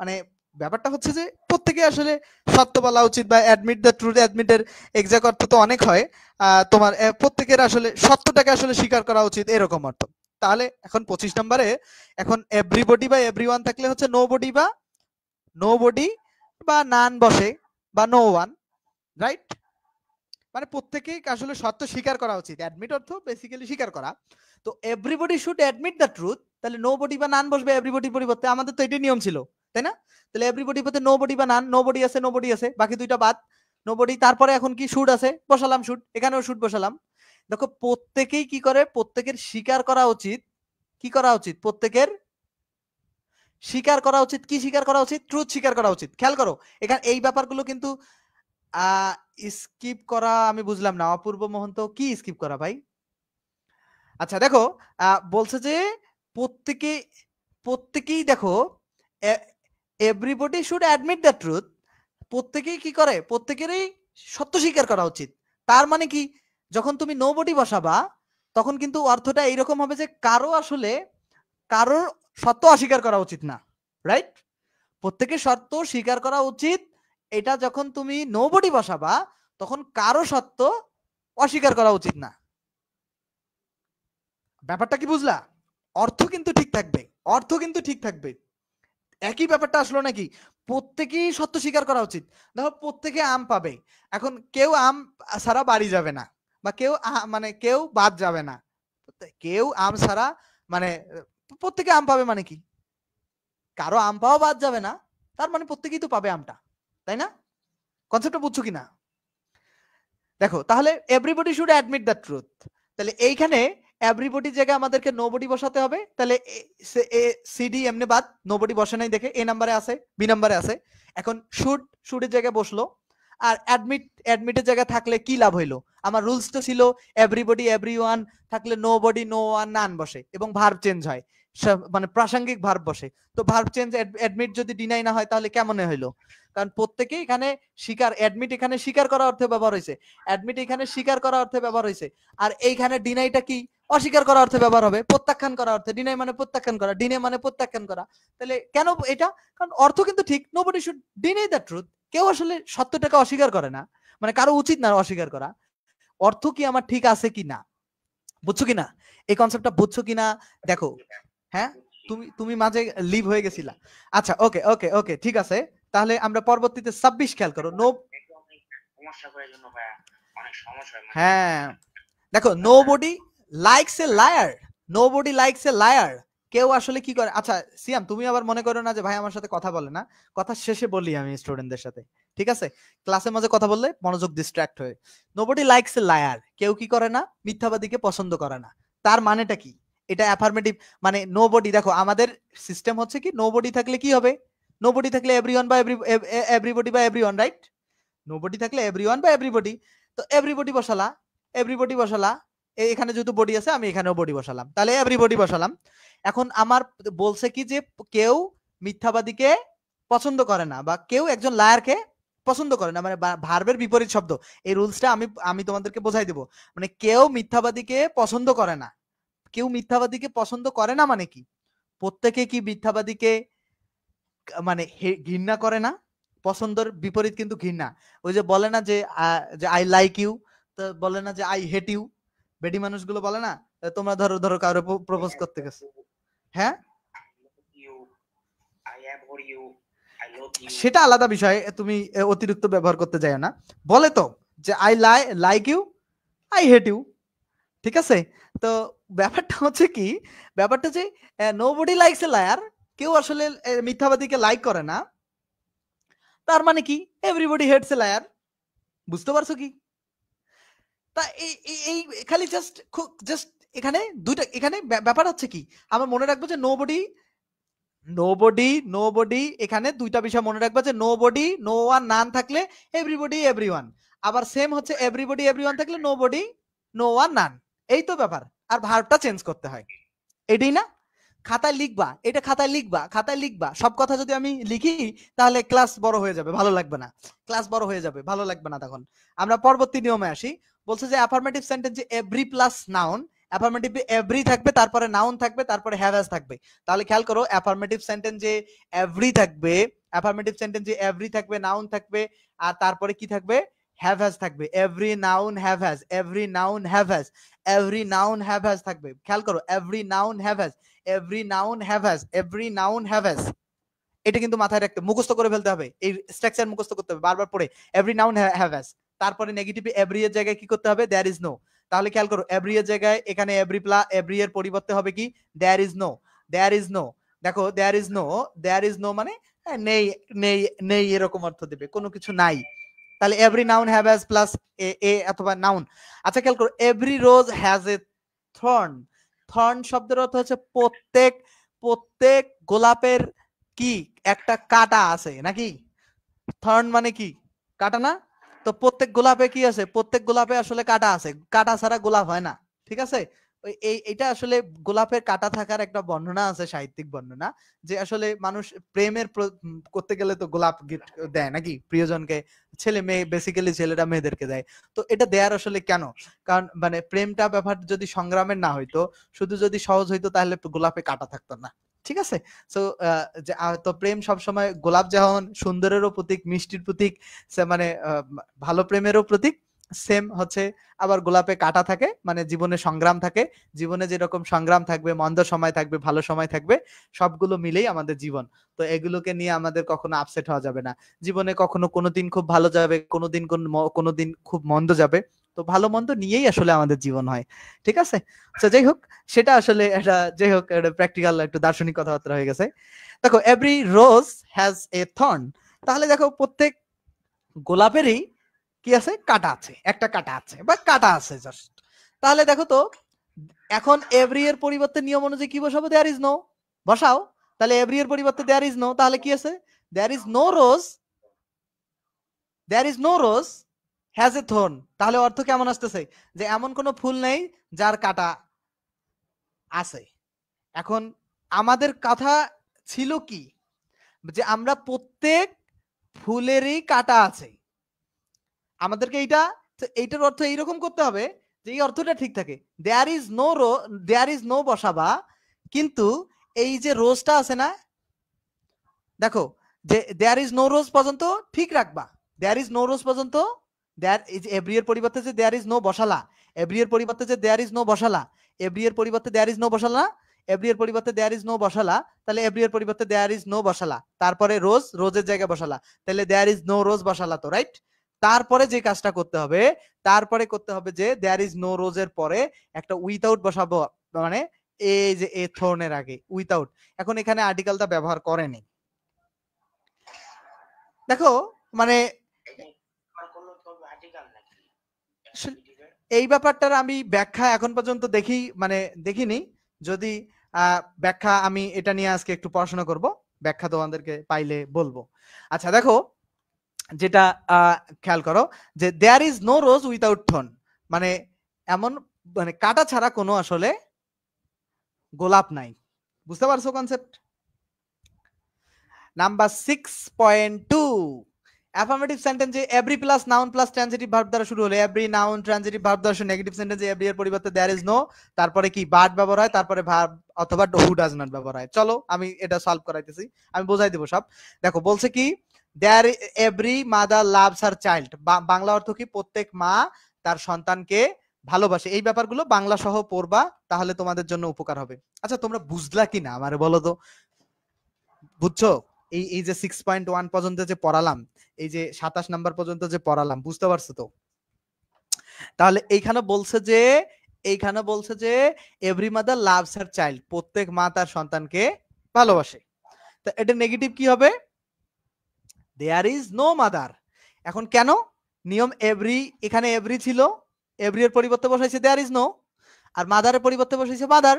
মানে ব্যাপারটা হচ্ছে যে প্রত্যেকে আসলে সত্য বলা উচিত, বা অ্যাডমিট দ্য ট্রুথ, অ্যাডমিটের এক্সাক্ট অর্থ তো অনেক হয়। তোমার প্রত্যেকের আসলে সত্যটাকে আসলে স্বীকার করা উচিত, এরকম অর্থ। তাহলে এখন 25 নম্বরে এখন এভরিবডি বা এভরিওয়ান থাকলে হচ্ছে নোবডি বা নান বসে বা নো ওয়ান, রাইট? মানে প্রত্যেকেই আসলে সত্য স্বীকার করা উচিত। অ্যাডমিট অর্থ বেসিক্যালি স্বীকার করা। তো everybody should admit the truth, তাহলে নোবডি বা নান বসবে এভরিবডির পরিবর্তে। আমাদের তো এটাই নিয়ম ছিল, তাই না? তাহলে এভরিবডির পরিবর্তে নোবডি বা নান, নোবডি আছে, বাকি দুইটা বাদ। নোবডি, তারপরে এখন কি শুড আছে, বসালাম শুড, এখানেও শুড বসালাম। দেখো প্রত্যেকেই কি করে, প্রত্যেকের স্বীকার করা উচিত, কি করা উচিত? প্রত্যেকের স্বীকার করা উচিত, কি স্বীকার করা উচিত? ট্রুথ স্বীকার করা উচিত। খেয়াল করো এখানে এই ব্যাপারগুলো কিন্তু স্কিপ করা আমি বুঝলাম না। অপূর্ব মহন্ত, কি স্কিপ করা ভাই? আচ্ছা দেখো বলছে যে প্রত্যেকে প্রত্যেকেই দেখো everybody should admit the truth. প্রত্যেকেই কি করে? প্রত্যেকেরই সত্য স্বীকার করা উচিত। তার মানে কি, যখন তুমি নোবডি বসাবা তখন কিন্তু অর্থটা এইরকম হবে যে কারোর সত্য অস্বীকার করা উচিত না, রাইট? প্রত্যেকের সত্য স্বীকার করা উচিত। এটা যখন তুমি নোবডি বসাবা তখন কারো সত্য অস্বীকার করা উচিত না। ব্যাপারটা কি বুঝলা? অর্থ কিন্তু ঠিক থাকবে। একই ব্যাপারটা আসলো নাকি? প্রত্যেকেই সত্য স্বীকার করা উচিত। দেখো প্রত্যেকে আম পাবে, এখন কেউ আম ছাড়া বাড়ি যাবে না, বা মানে কেউ বাদ যাবে না। কেউ আম ছাড়া মানে প্রত্যেকে আম পাবে মানে কি? কারো আম পাওয়া বাদ যাবে না, তার মানে প্রত্যেকেই তো পাবে আমটা, তাই না? কনসেপ্টটা বুঝছো কিনা? দেখো তাহলে everybody should admit the truth, তাহলে এইখানে এভরিবডি জায়গায় আমাদেরকে নোবডি বসাতে হবে। তাহলে সিডি এমনি বাদ, নোবডি বসে নাই দেখে এ নাম্বারে আছে, বি নাম্বারে আছে। এখন শুডের জায়গায় বসলো। আর অ্যাডমিটের জায়গায় থাকলে কি লাভ হইলো? আমার রুলস তো ছিল এভরিবডি এভরিওয়ান থাকলে নোবডি নো ওয়ান নান বসে এবং ভার্ব চেঞ্জ হয়, মানে প্রাসঙ্গিক ভার্ব বসে। তো ভার্ব চেঞ্জ অ্যাডমিট যদি ডিনাই না হয় তাহলে কেমন হইলো? কারণ প্রত্যেকেই এখানে স্বীকার, অ্যাডমিট এখানে স্বীকার করার অর্থে ব্যবহার হয়েছে, অ্যাডমিট এখানে স্বীকার করার অর্থে ব্যবহার হয়েছে। আর এইখানে ডিনাইটা কি? অস্বীকার করার অর্থে ব্যবহার হবে, প্রত্যাখ্যান করার অর্থে। ডিনাই মানে প্রত্যাখ্যান করা, ডিনে মানে প্রত্যাখ্যান করা। তাহলে কেন এটা? কারণ অর্থ কিন্তু ঠিক, nobody should deny the truth. কেউ আসলে সত্যটাকে অস্বীকার করে না, মানে কারো উচিত না অস্বীকার করা। অর্থ কি আমার ঠিক আছে কি না, বুঝছো কিনা? এই কনসেপ্টটা বুঝছো কিনা দেখো। হ্যাঁ, তুমি মাঝে লিভ হয়ে গেছিলা। আচ্ছা, ওকে ওকে ওকে, ঠিক আছে। তাহলে আমরা পরবর্তীতে 26 খেয়াল করো। হ্যাঁ, দেখো, nobody likes a liar, nobody likes a liar. কেউ আসলে কি করে? আচ্ছা সিয়াম, তুমি আবার মনে করো না যে ভাই আমার সাথে কথা বলে না, কথা শেষে বলি আমি স্টুডেন্টদের সাথে, ঠিক আছে? ক্লাসের মাঝে কথা বললে মনোযোগ ডিস্ট্রাক্ট হয়। নোবডি লাইকস এ লায়ার, কেউ কি করে না? মিথ্যাবাদীকে পছন্দ করে না। তার মানেটা কি? এটা অ্যাফার্মেটিভ, মানে নোবডি। দেখো আমাদের সিস্টেম হচ্ছে কি, নোবডি থাকলে কি হবে? নোবডি থাকলে এভরিওয়ান বা এভরিবডি বা এভরিওয়ান, রাইট? নোবডি থাকলে এভরিওয়ান বা এভরিবডি। তো এভরিবডি বসালা, এভরিবডি বসালা, এখানে যেহেতু বডি আছে আমি এখানেও বডি বসালাম, তাহলে এভরিবডি বসালাম। এখন আমার বলছে কি যে কেউ মিথ্যাবাদীকে পছন্দ করে না, বা কেউ একজন লায়ারকে পছন্দ করে না, মানে ভার্বের বিপরীত শব্দ। এই রুলসটা আমি তোমাদেরকে বোঝাই দেব। মানে কেউ মিথ্যাবাদীকে পছন্দ করে না, কেউ মিথ্যাবাদীকে পছন্দ করে না মানে কি? প্রত্যেকে কি মিথ্যাবাদীকে মানে ঘৃণা করে না? পছন্দের বিপরীত কিন্তু ঘৃণা। ওই যে বলে না যে আই লাইক ইউ, তো বলে না যে আই হেট ইউ। বেডি মানুষগুলো বলে না, তোমরা ধরো ধরো কারো প্রপোজ করতে গেছে, হ্যাঁ, সেটা আলাদা বিষয়, তুমি অতিরিক্ত ব্যবহার করতে যাও না। বলে তো যে I like you, I hate you, ঠিক আছে? তো ব্যাপারটা হচ্ছে কি, ব্যাপারটা যে নোবডি লাইকস এ লায়ার, কেউ আসলে মিথ্যাবাদীকে লাইক করে না। তার মানে কি? Everybody hates a liar. বুঝতে পারছো কি? তা এই খালি জাস্ট এখানে দুইটা, এখানে ব্যাপার হচ্ছে কি, আমরা মনে রাখবো যে নোবডি নোবডি এখানে দুইটা বিষয় মনে রাখবা, যে নোবডি নো ওয়ান নান থাকলে এভরিবডি এভরিওয়ান, আবার সেম হচ্ছে এভরিবডি এভরিওয়ান থাকলে নোবডি নো ওয়ান নান। এই তো ব্যাপার। আর ভার্বটা চেঞ্জ করতে হয়, এটাই না? খাতায় লিখবা, এটা খাতায় লিখবা, খাতায় লিখবা। সব কথা যদি আমি লিখি তাহলে ক্লাস বড় হয়ে যাবে, ভালো লাগবে না। ক্লাস বড় হয়ে যাবে, ভালো লাগবে না। তখন আমরা পরবর্তী নিয়মে আসি। বলছে যে অ্যাফার্মেটিভ সেন্টেন্সে every plus noun, affirmative every থাকবে, তারপরে নাউন থাকবে, তারপরে হ্যাভ হ্যাজ থাকবে। তাহলে খেয়াল করো, অ্যাফার্মেটিভ সেন্টেন্সে এভরি থাকবে, অ্যাফার্মেটিভ সেন্টেন্সে এভরি থাকবে, নাউন থাকবে, আর তারপরে কি থাকবে? হ্যাভ হ্যাজ থাকবে। Every noun have has, every noun have has, every noun have has থাকবে। খেয়াল করো, every noun have has, every noun have has, every noun have has. এটা কিন্তু মাথায় রাখতে, মুখস্থ করে ফেলতে হবে, এই স্ট্রাকচার মুখস্থ করতে হবে বারবার পড়ে। এভরি নাউন হ্যাভ হ্যাজ, তারপরে নেগেটিভ এভরি এর জায়গায় কি করতে হবে? There is no. তাহলে খেয়াল করো, এভরি এর জায়গায় এখানে এভরি এর পরিবর্তে হবে কি? There is no, there is no. দেখো, there is no, there is no মানে নেই, নেই, নেই এরকম অর্থ দেবে, কোনো কিছু নাই। তাহলে every noun have has plus a অথবা নাউন। আচ্ছা খেয়াল করো, every rose has a thorn. Thorn শব্দের অর্থ হচ্ছে প্রত্যেক, প্রত্যেক গোলাপের কি একটা কাঁটা আছে নাকি? থর্ন মানে কি? কাঁটা না? তো প্রত্যেক গোলাপে কি আছে? প্রত্যেক গোলাপে আসলে কাঁটা আছে, কাঁটা ছাড়া গোলাপ হয় না, ঠিক আছে? এইটা আসলে গোলাপের কাঁটা থাকার একটা বর্ণনা আছে, সাহিত্যিক বর্ণনা, যে আসলে মানুষ প্রেমের করতে গেলে তো গোলাপ গিফট দেয় নাকি প্রিয়জনকে? ছেলে মেয়ে, বেসিক্যালি ছেলেরা মেয়েদেরকে দেয়। তো এটা দেয়ার আসলে কেন? কারণ মানে প্রেমটা ব্যাপার যদি সংগ্রামের না হইতো, শুধু যদি সহজ হইতো, তাহলে গোলাপে কাঁটা থাকতো না, ঠিক আছে? সো তো প্রেম সবসময়, গোলাপ যেমন সুন্দরেরও প্রতীক, মিষ্টির প্রতীক, মানে ভালো প্রেমেরও প্রতীক, সেম হচ্ছে আবার গোলাপে কাঁটা থাকে, মানে জীবনে সংগ্রাম থাকে। জীবনে যেরকম সংগ্রাম থাকবে, মন্দ সময় থাকবে, ভালো সময় থাকবে, সবগুলো মিলেই আমাদের জীবন। তো এগুলোকে নিয়ে আমাদের কখনো আপসেট হওয়া যাবে না। জীবনে কখনো কোনোদিন খুব ভালো যাবে, কোনোদিন খুব মন্দ যাবে। তো ভালো মন্দ নিয়েই আসলে আমাদের জীবন হয়, ঠিক আছে? তো যাই হোক, সেটা আসলে এটা, যাই হোক, এটা প্র্যাকটিক্যাল একটু দার্শনিক কথাবার্তা হয়ে গেছে। দেখো, every rose has a thorn. তাহলে দেখো, প্রত্যেক গোলাপেরই কি আছে? কাঁটা আছে, একটা কাঁটা আছে বা কাঁটা আছে জাস্ট। তাহলে দেখো তো এখন এভরি এর পরিবর্তে নিয়ম অনুযায়ী কি বসাবো, দেয়ার ইজ নো বসাও। তাহলে এভরি এর পরিবর্তে দেয়ার ইজ নো, তাহলে কি আছে, there is no rose, there is no rose has a thorn. তাহলে অর্থ কেমন আসতেছে, যে এমন কোনো ফুল নেই যার কাঁটা আছে। এখন আমাদের কথা ছিল কি, যে আমরা প্রত্যেক ফুলেরই কাঁটা আছে, আমাদেরকে এইটার অর্থ এইরকম করতে হবে যে এই অর্থটা ঠিক থাকে। There is no there is no বসাবা, কিন্তু এই যে রোজটা আছে না, দেখো যে দেয়ার ইজ নো রোজ পর্যন্ত ঠিক রাখবা, দেয়ার ইজ নো রোজ পর্যন্ত, দেয়ার ইজ এভরি এর পরিবর্তে যে দেয়ার ইজ নো বসালা, এভরি এর পরিবর্তে যে দেয়ার ইজ নো বসালা, এভরি এর পরিবর্তে দেয়ার ইজ নো বসালা, এভরি এর পরিবর্তে দেয়ার ইজ নো বসালা, তাহলে এভরি এর পরিবর্তে দেয়ার ইজ নো বসালা, তারপরে রোজ, রোজের জায়গায় বসালা, তাহলে দেয়ার ইজ নো রোজ বসালা তো, রাইট। তারপরে যে কাজটা করতে হবে, তারপরে করতে হবে যে দেয়ার ইজ নো রোজের পরে একটা উইথআউট বসাবো, মানে এই যে এ থর্নের আগে উইথআউট। এখন এখানে আর্টিকেলটা ব্যবহার করেনি, দেখো মানে এই ব্যাপারটার আমি ব্যাখ্যা এখন পর্যন্ত দেখিনি। যদি ব্যাখ্যা আমি এটা নিয়ে আজকে একটু পড়াশোনা করব, ব্যাখ্যা তোমাদেরকে পাইলে বলবো। আচ্ছা দেখো, যেটা খেয়াল করো যে there is no rose without thorn, মানে এমন মানে কাটা ছাড়া কোনো আসলে গোলাপ নাই। বুঝতে পারছো কনসেপ্ট? নাম্বার 6.2, অ্যাফার্মেটিভ সেন্টেন্সে every plus noun plus transitive verb দ্বারা শুরু হলে এভরি নাউন ট্রানজিটিভ ভার্ব দ্বারা শুরু। নেগেটিভ সেন্টেন্সে এভরি এর পরিবর্তে দেয়ার ইজ নো, তারপরে কি বাট ব্যবহার হয়, তারপরে ভার্ব অথবা হু ডাজ নট ব্যবহার হয়। চলো আমি এটা সলভ করাইতেছি, আমি বোঝাই দেবো সব। দেখো বলছে কি, there every mother loves her child, Bangla অর্থ কি, প্রত্যেক মা তার সন্তানকে ভালোবাসে। এই ব্যাপারগুলো বাংলা সহ পড়বা, তাহলে তোমাদের জন্য উপকার হবে। আচ্ছা তোমরা বুঝলা কি না আমারে বলো তো, বুঝছো? এই যে 6.1 পর্যন্ত যে পড়ালাম, এই যে 27 নাম্বার পর্যন্ত যে পড়ালাম, বুঝতে পারছো তো? তাহলে এইখানে বলছে যে every mother loves her child, প্রত্যেক মা তার সন্তানকে ভালোবাসে। তো এটা নেগেটিভ কি হবে, দেয়ার ইজ নো মাদার। এখন কেন নিয়ম, এভরি, এখানে এভরি ছিল, এভরি এর পরিবর্তে বসাইছে দেয়ার ইজ নো, আর মাদারের পরিবর্তে বসাইছে মাদার।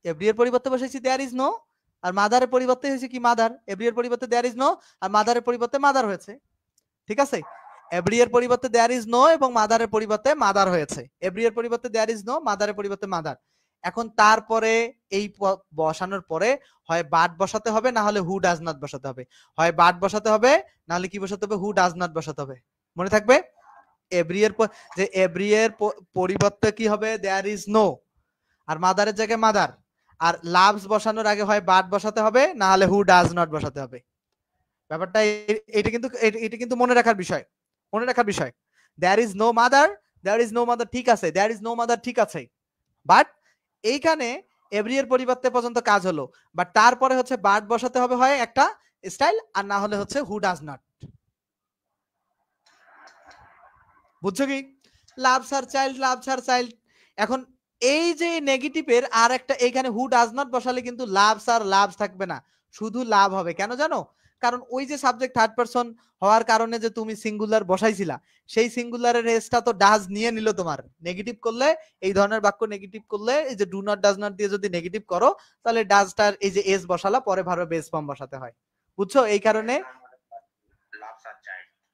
এভরি এর পরিবর্তে বসাইছে দেয়ার ইজ নো, আর মাদারের পরিবর্তে হয়েছে কি মাদার। এভরি এর পরিবর্তে দেয়ার ইজ নো, আর মাদারের পরিবর্তে মাদার হয়েছে, ঠিক আছে। এভরি এর পরিবর্তে দেয়ার ইজ নো এবং মাদারের পরিবর্তে মাদার হয়েছে। এভরি এর পরিবর্তে দেয়ার ইজ নো, মাদারের পরিবর্তে মাদার। এখন তারপরে এই বসানোর পরে হয় বাট বসাতে হবে, না হলে হু ডাজ নট বসাতে হবে। হয় বাট বসাতে হবে, না হলে কি বসাতে হবে, হু ডাজ নট বসাতে হবে। মনে থাকবে এভরি এর যে এভরি এর পরিবর্তে কি হবে, দেয়ার ইজ নো, আর মাদারের জায়গায় মাদার। আর লাভস বসানোর আগে হয় বাট বসাতে হবে, না হলে হু ডাজ নট বসাতে হবে। ব্যাপারটা এটা কিন্তু মনে রাখার বিষয়, মনে রাখার বিষয়। There is no mother, there is no mother ঠিক আছে, দেয়ার ইজ নো মাদার ঠিক আছে, বাট এইখানে এভরি এর পরিবর্তে পর্যন্ত কাজ হলো, বাট তারপরে হচ্ছে বাট বসাতে হবে, হয় একটা স্টাইল, আর না হলে হচ্ছে হু ডাজ নট। বুঝছো কি, লাভস আর চাইল্ড, লাভস আর চাইল্ড। এখন এই যে নেগেটিভের আর একটা, এইখানে হু ডাজ নট বসালে কিন্তু লাভস আর লাভস থাকবে না, শুধু লাভ হবে। কেন জানো, কারণ ওই যে সাবজেক্ট থার্ড পারসন হওয়ার কারণে যে তুমি সিঙ্গুলার বসাইছিলা, সেই সিঙ্গুলারের রেসটা তো ডাজ নিয়ে নিল তোমার। নেগেটিভ করলে, এই ধরনের বাক্য নেগেটিভ করলে, এই যে ডু নট ডাজ নট দিয়ে যদি নেগেটিভ করো, তাহলে ডাজটার এই যে এস বসালা, পরে ভার্বে বেস ফর্ম বসাতে হয়। বুঝছো, এই কারণে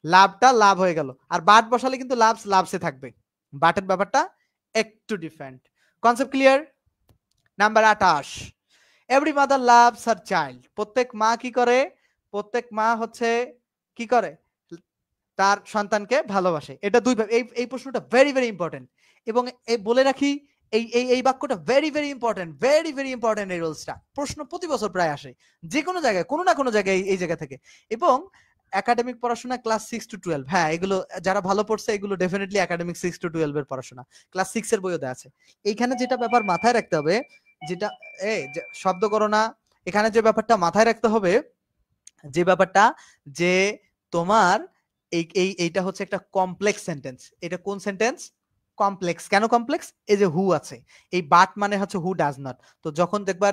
লাভটা লাভ হয়ে গেল। আর বাট বসালে কিন্তু লাভস লাভসে থাকবে, বাটের ব্যাপারটা একটু different. Concept clear? Number 28, every mother loves her child, প্রত্যেক মা কি করে, প্রত্যেক মা হচ্ছে কি করে, তার সন্তানকে ভালোবাসে। এটা দুই, এই প্রশ্নটা ভেরি ভেরি ইম্পর্টেন্ট। এবং এই বলে রাখি, এই বাক্যটা very very important, very very important. এই রুলসটা প্রশ্ন প্রতি বছর প্রায় আসে, যে কোনো জায়গায়, কোনো না কোনো জায়গায় এই জায়গা থেকে। এবং একাডেমিক পড়াশোনা ক্লাস 6 to 12, হ্যাঁ এগুলো যারা ভালো পড়ছে এগুলো ডেফিনেটলি একাডেমিক 6 to 12 এর পড়াশোনা, ক্লাস 6 এর বইও দেওয়া আছে। এইখানে যেটা ব্যাপার মাথায় রাখতে হবে, যেটা শব্দ করো না, এখানে যে ব্যাপারটা মাথায় রাখতে হবে, যে ব্যাপারটা যে তোমার এইটা হচ্ছে একটা কমপ্লেক্স সেন্টেন্স। এটা কোন সেন্টেন্স? কমপ্লেক্স। কেন কমপ্লেক্স? এই যে হু আছে, এই বাট মানে হচ্ছে হু ডাজ নট। তো যখন দেখবা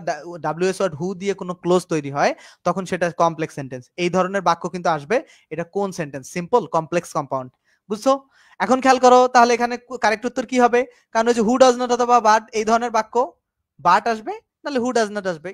ডাব্লিউএস ওয়ার্ড হু দিয়ে কোনো ক্লোজ তৈরি হয়, তখন সেটা কমপ্লেক্স সেন্টেন্স। এই ধরনের বাক্য কিন্তু আসবে। এটা কোন সেন্টেন্স? Simple complex compound. বুঝছো? এখন খেয়াল করো তাহলে এখানে কারেক্ট উত্তর কি হবে? কারণ ওই যে হু ডাজ নট অথবা বাট এই ধরনের বাক্য বাট আসবে, নাহলে হু ডাজ নট আসবে।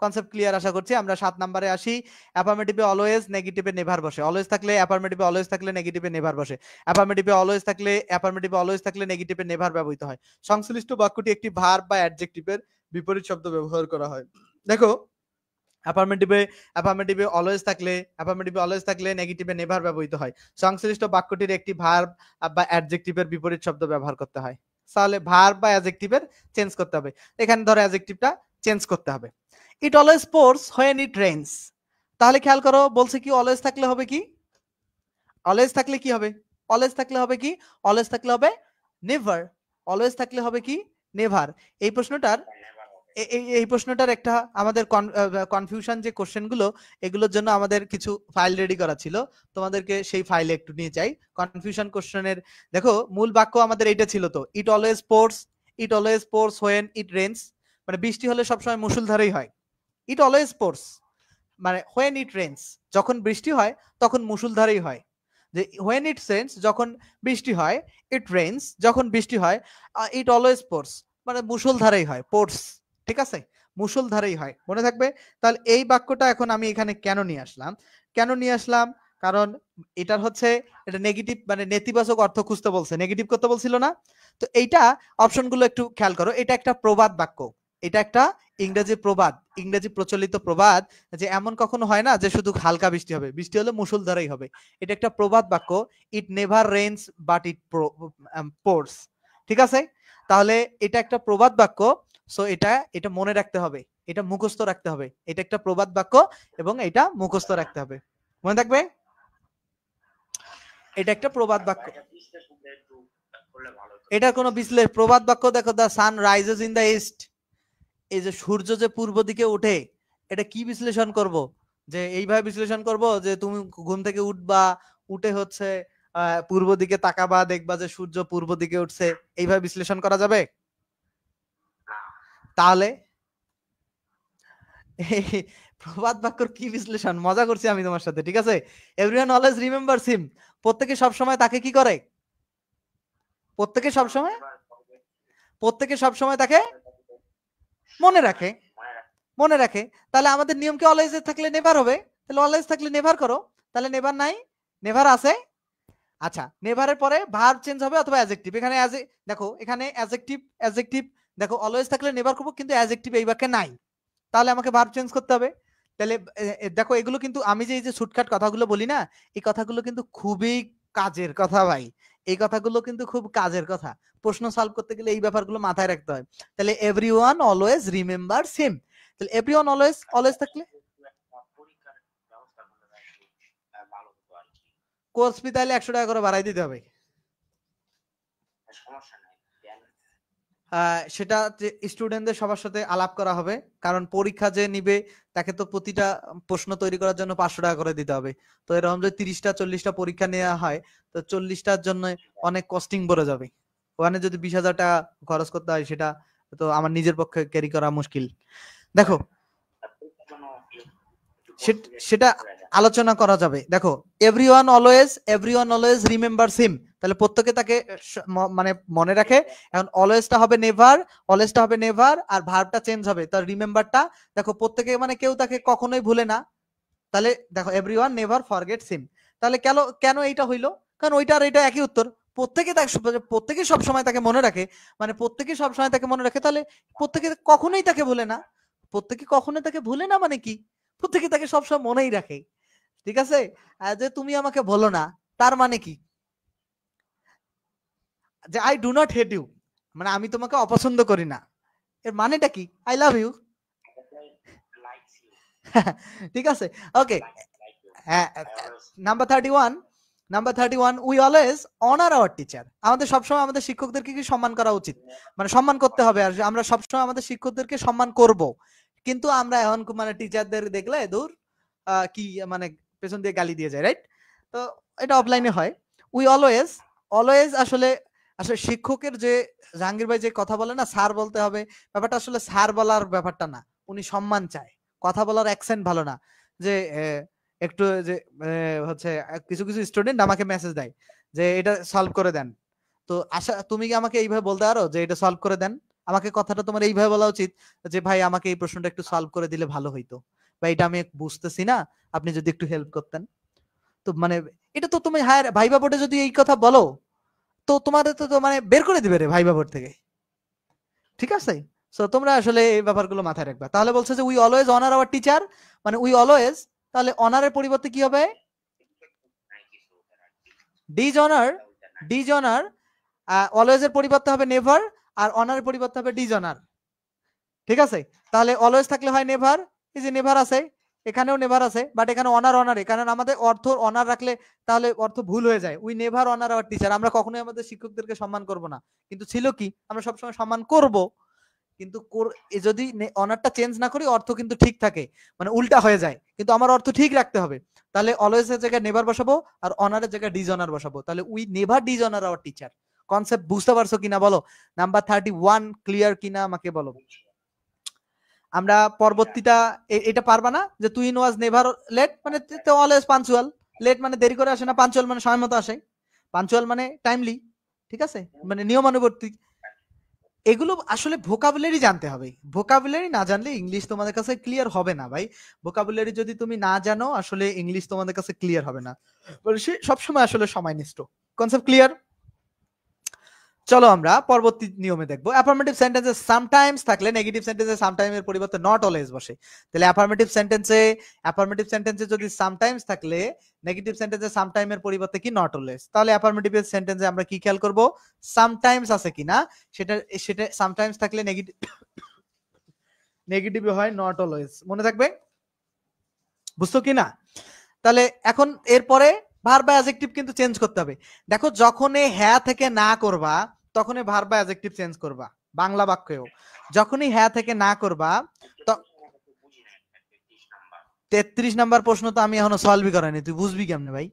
কনসেপ্ট ক্লিয়ার আশা করছি। আমরা 7 নম্বরে আসি। অ্যাফার্মেটিভে অলওয়েজ, নেগেটিভে নেভার বসে। অলওয়েজ থাকলে অ্যাফার্মেটিভে অলওয়েজ থাকলে নেগেটিভে নেভার বসে। অ্যাফার্মেটিভে অলওয়েজ থাকলে নেগেটিভে নেভার ব্যবহৃত হয়। সংশ্লিষ্ট বাক্যটি একটি ভার্ব বা অ্যাডজেক্টিভের বিপরীত শব্দ ব্যবহার করা হয়। দেখো অ্যাফার্মেটিভে অলওয়েজ থাকলে নেগেটিভে নেভার ব্যবহৃত হয়। সংশ্লিষ্ট বাক্যটির একটি ভার্ব বা অ্যাডজেক্টিভের বিপরীত শব্দ ব্যবহার করতে হয়। তাহলে ভার্ব বা অ্যাডজেক্টিভের চেঞ্জ করতে হবে। এখানে ধরো অ্যাডজেক্টিভটা চেঞ্জ করতে হবে। It always pours when it rains. তাহলে খেয়াল করো বলছে কি অলওয়েজ থাকলে হবে কি? অলওয়েজ থাকলে কি হবে? অলওয়েজ থাকলে হবে কি? অলওয়েজ থাকলে হবে নেভার। অলওয়েজ থাকলে হবে কি? নেভার। এই প্রশ্নটার এই প্রশ্নটার একটা আমাদের কনফিউশন যে কোশ্চেনগুলো, এগুলোর জন্য আমাদের কিছু ফাইল রেডি করা ছিল, তোমাদেরকে সেই ফাইলে একটু নিয়ে যাই। কনফিউশন কোশ্চেনের দেখো মূল বাক্য আমাদের এইটা ছিল তো, it always pours when it rains, মানে বৃষ্টি হলে সবসময় মুষলধারেই হয়। ইট অলওয়েজ পোর্স মানে হোয়েন ইট রেইনস, যখন বৃষ্টি হয় তখন মুষলধারেই হয়। যে হোয়েন ইট রেইনস যখন বৃষ্টি হয়, ইট রেইনস যখন বৃষ্টি হয়, ইট অলওয়েজ পোর্স মানে মুষলধারেই হয়, পোর্স, ঠিক আছে, মুষলধারেই হয়, মনে থাকবে। তাহলে এই বাক্যটা এখন আমি এখানে কেন নিয়ে আসলাম? কারণ এটার হচ্ছে এটা নেগেটিভ মানে নেতিবাচক অর্থ খুঁজতে বলছে, নেগেটিভ করতে বলছিল না। তো এইটা অপশনগুলো একটু খেয়াল করো। এটা একটা প্রবাদ বাক্য, এটা একটা ইংরেজি প্রচলিত প্রবাদ, যে এমন কখনো হয় না যে শুধু হালকা বৃষ্টি হবে, বৃষ্টি হলে মুষলধারেই হবে। এটা একটা প্রবাদ বাক্য, it never rains but it pours, ঠিক আছে। তাহলে এটা একটা প্রবাদ বাক্য, সো এটা মনে রাখতে হবে, এটা মুখস্থ রাখতে হবে। এটা একটা প্রবাদ বাক্য এবং এটা মুখস্থ রাখতে হবে, মনে থাকবে। এটা একটা প্রবাদ বাক্য, এটার কোনো বিশ্লেষণ প্রবাদ বাক্য দেখো, the sun rises in the east, এই যে সূর্য যে পূর্ব দিকে ওঠে, এটা কি বিশ্লেষণ করব? যে এইভাবে বিশ্লেষণ করব যে তুমি ঘুম থেকে উঠবা, উঠে হচ্ছে পূর্ব দিকে তাকাবা, দেখবা যে সূর্য পূর্ব দিকে উঠছে, এইভাবে বিশ্লেষণ করা যাবে? তাহলে প্রবাদ বাক্যর কি বিশ্লেষণ? মজা করছি আমি তোমার সাথে, ঠিক আছে। এভরিওয়ান অলওয়েজ রিমেম্বারস হিম, প্রত্যেকে সবসময় তাকে কি করে? প্রত্যেকে সবসময় তাকে মনে রাখে। তাহলে আমাদের নিয়ম কি অলওয়েজ থাকলে নেভার হবে? তাহলে অলওয়েজ থাকলে নেভার করো। তাহলে নেভার নাই, নেভার আছে। আচ্ছা, নেভারের পরে ভার্ব চেঞ্জ হবে অথবা অ্যাডজেক্টিভ। এখানে দেখো এখানে অ্যাডজেক্টিভ দেখো অলওয়েজ থাকলে নেভার করব, কিন্তু অ্যাডজেক্টিভ এই বাক্যে নাই, তাহলে আমাকে ভার্ব চেঞ্জ করতে হবে। তাহলে দেখো এগুলো কিন্তু আমি যে এই যে শর্টকাট কথাগুলো বলি না, এই কথাগুলো কিন্তু খুবই কাজের কথা ভাই। এই কথাগুলো কিন্তু খুব কাজের কথা, প্রশ্ন সলভ করতে গেলে এই ব্যাপারগুলো মাথায় রাখতে হয়। তাহলে এভরিওয়ান অলওয়েজ রিমেম্বারস হিম, তাহলে এভরিওয়ান অলওয়েজ থাকলে কোর্স ফি তাহলে 100 টাকা করে বাড়াই দিতে হবে। সেটা স্টুডেন্টদের সবার সাথে আলাপ করা হবে, কারণ পরীক্ষা যে নিবে তাকে তো প্রতিটা প্রশ্ন তৈরি করার জন্য 500 টাকা করে দিতে হবে। তো এরকম যদি 30টা 40টা পরীক্ষা নেওয়া হয়, তো 40টার জন্য অনেক কস্টিং পড়ে যাবে। ওখানে যদি 20,000 টাকা খরচ করতে হয়, সেটা তো আমার নিজের পক্ষে ক্যারি করা মুশকিল। দেখো সেটা আলোচনা করা যাবে। দেখো এভরিওয়ান অলওয়েজ রিমেম্বারস হিম, তাহলে প্রত্যেকে তাকে মানে মনে রাখে। এখন অলওয়েজটা হবে নেভার আর ভার্বটা চেঞ্জ হবে, তার রিমেম্বারটা দেখো প্রত্যেকে মানে কেউ তাকে কখনোই ভুলে না। তাহলে দেখো এভরিওয়ান নেভার ফরগেটস হিম। তাহলে কেন এইটা হইলো? কারণ ওইটা আর এটা একই উত্তর। প্রত্যেকে সবসময় তাকে মনে রাখে, মানে প্রত্যেকে সবসময় তাকে মনে রাখে, তাহলে প্রত্যেকে কখনোই তাকে ভুলে না। প্রত্যেকে কখনোই তাকে ভুলে না মানে কি? প্রত্যেকে তাকে সবসময় মনেই রাখে, ঠিক আছে। যে তুমি আমাকে বলো না, তার মানে কি? যে I do not hate you, মানে আমি তোমাকে অপছন্দ করি না, এর মানেটা কি? I love you. ঠিক আছে, okay. Number 31 we always honour our teacher. আমাদের সবসময় আমাদের শিক্ষকদেরকে কি সম্মান করা উচিত, মানে সম্মান করতে হবে। আর আমরা সবসময় আমাদের শিক্ষকদেরকে সম্মান করব, কিন্তু আমরা এখন মানে টিচারদের দেখলে দূর কি মানে পেছন দিয়ে গালি দিয়ে যায়, রাইট? তো এটা অফলাইনে হয়। উই অলওয়েজ আসলে শিক্ষকের যে জাহাঙ্গীর ভাই যে কথা বলে না স্যার বলতে হবে, ব্যাপারটা আসলে স্যার বলার ব্যাপারটা না, উনি সম্মান চায়, কথা বলার অ্যাকসেন্ট ভালো না। যে একটু যে হচ্ছে কিছু স্টুডেন্ট আমাকে মেসেজ দেয় যে এটা সলভ করে দেন। তো আশা তুমি কি আমাকে এইভাবে বলতে পারো যে এটা সলভ করে দেন? আমাকে কথাটা তোমার এইভাবে বলা উচিত যে ভাই আমাকে এই প্রশ্নটা একটু সলভ করে দিলে ভালো হইতো, বা এটা আমি বুঝতেছি না, আপনি যদি একটু হেল্প করতেন। তো মানে এটা তো তুমি হায়ার ভাইবা বোর্ডে যদি এই কথা বলো তো তোমাদের তো মানে বের করে দিবে রে ভাইবা বোর্ড থেকে, ঠিক আছে? সো তোমরা আসলে এই ব্যাপারগুলো মাথায় রাখবা। তাহলে বলছে যে we always honour our teacher, মানে উই অলওয়েজ, তাহলে অনারের পরিবর্তে কি হবে? ডিজঅনার। ডিজঅনার অলওয়েজ এর পরিবর্তে হবে নেভার, আর অনারের পরিবর্তে হবে ডিজঅনার, ঠিক আছে? তাহলে অলওয়েজ থাকলে হয় নেভার, এই যে নেভার আছে, এখানেও নেভার আছে, বাট এখানে অনার অনারে, কারণ আমাদের অর্থ অনার রাখলে তাহলে অর্থ ভুল হয়ে যায়। We never honour our teacher, আমরা কখনোই আমাদের শিক্ষকদেরকে সম্মান করব না, কিন্তু ছিল কি আমরা সবসময় সম্মান করব, কিন্তু যদি অনারটা চেঞ্জ না করি অর্থ কিন্তু ঠিক থাকে, মানে উল্টা হয়ে যায়, কিন্তু আমার অর্থ ঠিক রাখতে হবে। তাহলে অলওয়েজ এর জায়গায় নেভার বসাবো আর অনারের জায়গায় ডিজঅনার বসাবো, তাহলে we never dishonour our teacher. Concept বুঝতে পারছো কিনা বলো? নাম্বার 31 ক্লিয়ার কিনা আমাকে বলো। আমরা পরবর্তীটা এটা পারবা না যে তুই ওয়াজ নেভার লেট মানে অলওয়েজ পাঞ্চুয়াল, লেট মানে দেরি করে আসে না, পাঞ্চুয়াল মানে সময় মতো আসে, পাঞ্চুয়াল মানে টাইমলি, ঠিক আছে, মানে নিয়মানুবর্তিক। এগুলো আসলে ভোকাবুলারি জানতে হবে, ভোকাবুলারি না জানলে ইংলিশ তোমাদের কাছে ক্লিয়ার হবে না ভাই। ভোকাবুলারি যদি তুমি না জানো আসলে ইংলিশ তোমাদের কাছে ক্লিয়ার হবে না, সবসময় আসলে সময় নিষ্ঠ। Concept clear? চলো আমরা পরবর্তী নিয়মে দেখবো। অ্যাফার্মেটিভ সেন্টেন্সে সামটাইমস থাকলে নেগেটিভ সেন্টেন্সে সামটাইমের পরিবর্তে নট অলওয়েজ বসে। তাহলে অ্যাফার্মেটিভ সেন্টেন্সে যদি সামটাইমস থাকলে নেগেটিভ সেন্টেন্সে সামটাইমের পরিবর্তে কি নট অলওয়েজ। তাহলে অ্যাফার্মেটিভ সেন্টেন্সে আমরা কি খেয়াল করব, সামটাইমস আছে কিনা, সেটা সেটা সামটাইমস থাকলে নেগেটিভ হয় নট অলওয়েজ, মনে থাকবে, বুঝছো কিনা? তাহলে এখন এরপরে ভার্ব বা অ্যাডজেক্টিভ কিন্তু চেঞ্জ করতে হবে। দেখো যখনই হ্যাঁ থেকে না করবা তখনই ভার্ব বা অ্যাডজেক্টিভ চেঞ্জ করবা, বাংলা বাক্যেও যখনই হ্যাঁ থেকে না করবা। 33 নাম্বার প্রশ্ন তো আমি এখনো সলভই করাইনি, তুই বুঝবি কেমনে ভাই?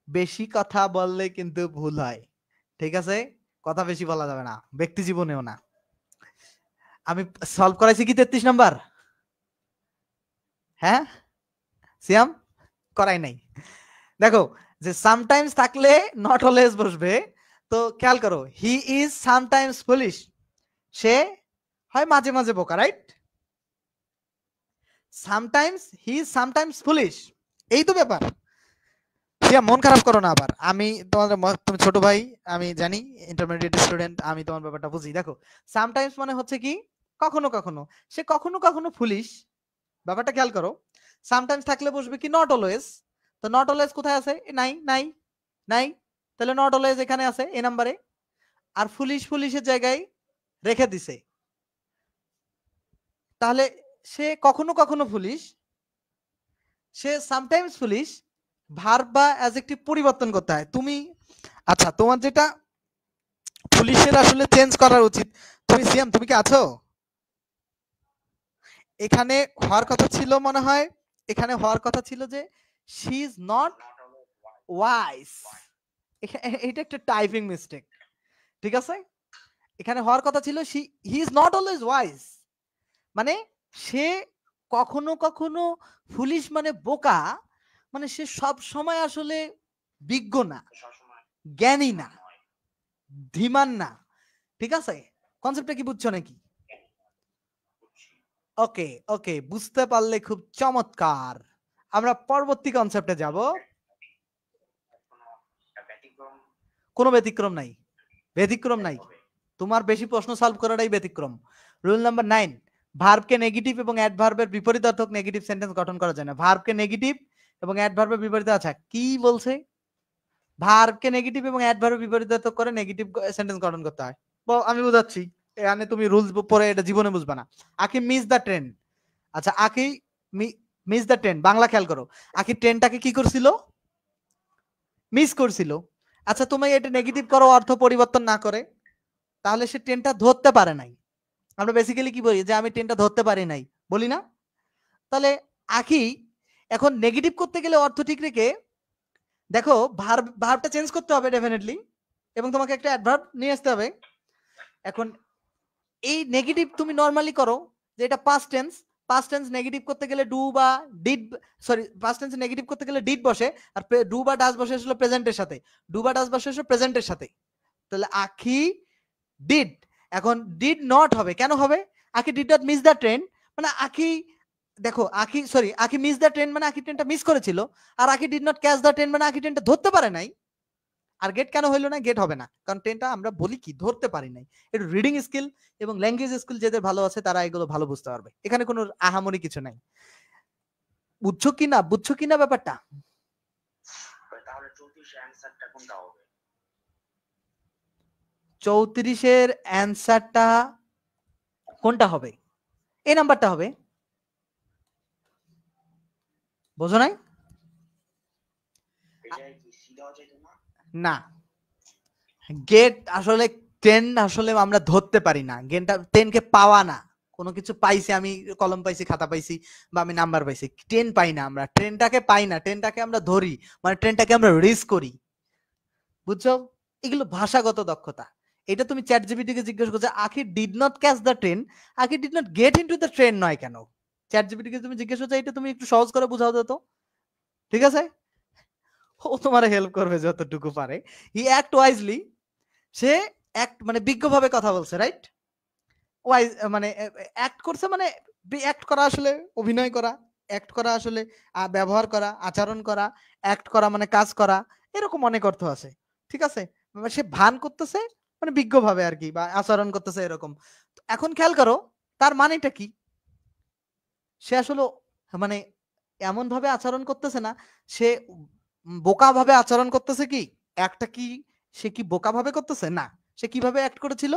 বেশি কথা বললে কিন্তু ভুল হয়, ঠিক আছে? কথা বেশি বলা যাবে না, ব্যক্তি জীবনেও না। আমি সলভ করাইছি কি 33 নাম্বার? হ্যাঁ সিয়াম, করাই নাই। দেখো যে সামটাইমস থাকলে নট অলওয়েজ বসবে, তো খেয়াল করো হি ইজ সামটাইমস ফুলিশ, সে হয় মাঝে মাঝে বোকা, right? Sometimes he is sometimes foolish, এই তো ব্যাপার। মন খারাপ করো না আবার, আমি তোমাদের তুমি ছোট ভাই, আমি জানি ইন্টারমিডিয়েট স্টুডেন্ট, আমি তোমার ব্যাপারটা বুঝি। দেখো সামটাইমস মানে হচ্ছে কি কখনো কখনো, সে কখনো কখনো ফুলিশ, ব্যাপারটা খেয়াল করো। সামটাইমস থাকলে বসবে কি নট অলওয়েজ, তো নট অলওয়েজ কোথায় আছে? নাই নাই নাই, তাহলে নট অলওয়েজ এখানে আছে এই নাম্বারে, আর পুলিশের জায়গায় রেখে দিছে, তাহলে সে কখনো কখনো পুলিশ, সে সামটাইমস পুলিশ, ভার্ব বা অ্যাডজেক্টিভ পরিবর্তন করতে হয়। তুমি আচ্ছা তোমার যেটা পুলিশের আসলে চেঞ্জ করার উচিত, তুমি সিএম তুমি কি আছো? এখানে হওয়ার কথা ছিল মনে হয়, এখানে হওয়ার কথা ছিল যে শি ইজ নট ওয়াইজ, এটা একটা টাইপিং মিস্টেক, ঠিক আছে? এখানে হওয়ার কথা ছিল he is not always wise, মানে সে কখনো কখনো ফুলিশ মানে বোকা, মানে সে সব সময় আসলে বিজ্ঞ না, জ্ঞানী না, ধীমান না, ঠিক আছে? কনসেপ্টটা কি বুঝছো নাকি? ওকে ওকে, বুঝতে পারলে খুব চমৎকার। আমরা পরবর্তী কনসেপ্টে যাব। কোনো ব্যতিক্রম নাই, ব্যতিক্রম নাই, তোমার বেশি প্রশ্ন সলভ করাটাই ব্যতিক্রম। রুল নাম্বার 9, ভার্বকে নেগেটিভ এবং অ্যাডভার্বের বিপরীতার্থক নেগেটিভ সেন্টেন্স গঠন করা যায় না। ভার্বকে নেগেটিভ এবং অ্যাডভার্বের বিপরীত, আচ্ছা কি বলছে, ভার্বকে নেগেটিভ এবং অ্যাডভার্বের বিপরীতার্থক করে নেগেটিভ সেন্টেন্স গঠন করতে হয়। আমি বুঝাচ্ছি, এখানে তুমি রুলস পড়ে এটা জীবনে বুঝবা না। আকি মিস দ্য ট্রেন, আচ্ছা আকি মিস দ্য ট্রেন, বাংলা খেয়াল করো, আকি ট্রেনটাকে কি করছিল? মিস করছিল। আচ্ছা তুমি এটা নেগেটিভ করো অর্থ পরিবর্তন না করে, তাহলে সে ট্রেনটা ধরতে পারে নাই। আমরা বেসিক্যালি কি বলি যে আমি ট্রেনটা ধরতে পারি নাই, বলি না? তাহলে আকি এখন নেগেটিভ করতে গেলে অর্থ ঠিক রেখে দেখো ভার্বটা চেঞ্জ করতে হবে ডেফিনেটলি, এবং তোমাকে একটা অ্যাডভার্ব নিয়ে আসতে হবে। এখন এই নেগেটিভ তুমি নরমালি করো যে এটা past tense, past tense negative করতে গেলে ডু বা did, sorry past tense negative করতে গেলে ডিড বসে, আর ডু বা ডাজ বসে আসলে প্রেজেন্টের সাথে, ডু বা ডাজ বসে আসলে প্রেজেন্টের সাথে। তাহলে আখি ডিড, এখন ডিড নট হবে, কেন হবে? আখি did not miss the train, মানে আখি, দেখো আখি সরি আখি মিস দ্য ট্রেন মানে আখি ট্রেনটা মিস করেছিল, আর আখি did not catch the train মানে আখি ট্রেনটা ধরতে পারে নাই। আর গেট কেন হইলো না? গেট হবে না, কারণ ট্রেনটা আমরা বলি কি ধরতে পারি নাই। একটু রিডিং স্কিল এবং ল্যাঙ্গুয়েজ স্কিল যাদের ভালো আছে তারা এগুলো ভালো বুঝতে পারবে, এখানে কোনো আহামরি কিছু নাই। বুঝছো কি না, বুঝছো কি না ব্যাপারটা? তাহলে 34 অ্যানসারটা কোনটা হবে? 34-এর অ্যানসারটা কোনটা হবে? এই নাম্বারটা হবে, বোঝো নাই? না, গেট আসলে 10 আসলে আমরা ধরতে পারি না, গেটটা 10 কে পাওয়া না, কোনো কিছু পাইছি, আমি কলম পাইছি, খাতা পাইছি, বা আমি নাম্বার পাইছি, 10 পাই না আমরা, ট্রেনটাকে পাই না, ট্রেনটাকে আমরা ধরি, মানে ট্রেনটাকে আমরা রিস করি, বুঝছো? এগুলো ভাষাগত দক্ষতা। এটা তুমি চ্যাট জিপিটি কে জিজ্ঞেস করছো Akhi did not catch the train, Akhi did not get into the train নয় কেন? চ্যাট জিপিটি কে তুমি জিজ্ঞেস করছো, এটা তুমি একটু সহজ করে বুঝাও তো, ঠিক আছে? ও তোমার হেল্প করবে যতটুকু পারে। হি অ্যাক্ট ওয়াইজলি, সে অ্যাক্ট মানে বিজ্ঞভাবে কথা বলছে, রাইট? ওয়াইজ মানে অ্যাক্ট করছে, মানে অ্যাক্ট করা আসলে অভিনয় করা, অ্যাক্ট করা আসলে ব্যবহার করা, আচরণ করা, অ্যাক্ট করা মানে কাজ করা, এরকম অনেক অর্থ আছে, ঠিক আছে? সে ভান করতেছে মানে বিজ্ঞভাবে আর কি, বা আচরণ করতেছে এরকম। এখন খেয়াল করো তার মানেটা কি। সে আসলে মানে এমন ভাবে আচরণ করতেছে না, সে বোকা ভাবে আচরণ করতেছে কি? একটা কি সে কি বোকা ভাবে করতেছে? না, সে কিভাবে অ্যাক্ট করেছিল?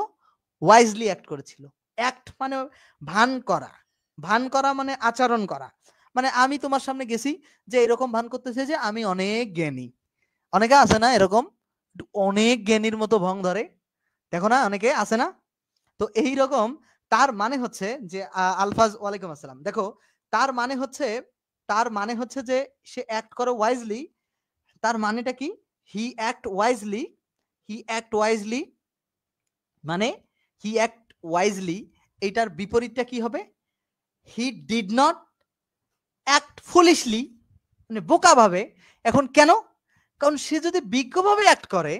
ওয়াইজলি অ্যাক্ট করেছিল। অ্যাক্ট মানে ভান করা, ভান করা মানে আচরণ করা, মানে আমি তোমার সামনে গেছি যে এরকম ভান করতেছে যে আমি অনেক জ্ঞানী, অনেকে আছে না এরকম, অনেক জ্ঞানীর মতো ভং ধরে, দেখো না অনেকে আছে না? তো এই রকম তার মানে হচ্ছে যে আলফাজ, ওয়ালাইকুম আসসালাম, দেখো তার মানে হচ্ছে, তার মানে হচ্ছে যে সে অ্যাক্ট করে ওয়াইজলি, তার মানেটা কি? হি অ্যাক্ট ওয়াইজলি, হি অ্যাক্ট ওয়াইজলি মানে হি অ্যাক্ট ওয়াইজলি, এটার বিপরীতটা কি হবে? হি ডিড নট অ্যাক্ট ফুলিশলি, মানে বোকা ভাবে। এখন কেন? কারণ সে যদি বিজ্ঞভাবে অ্যাক্ট করে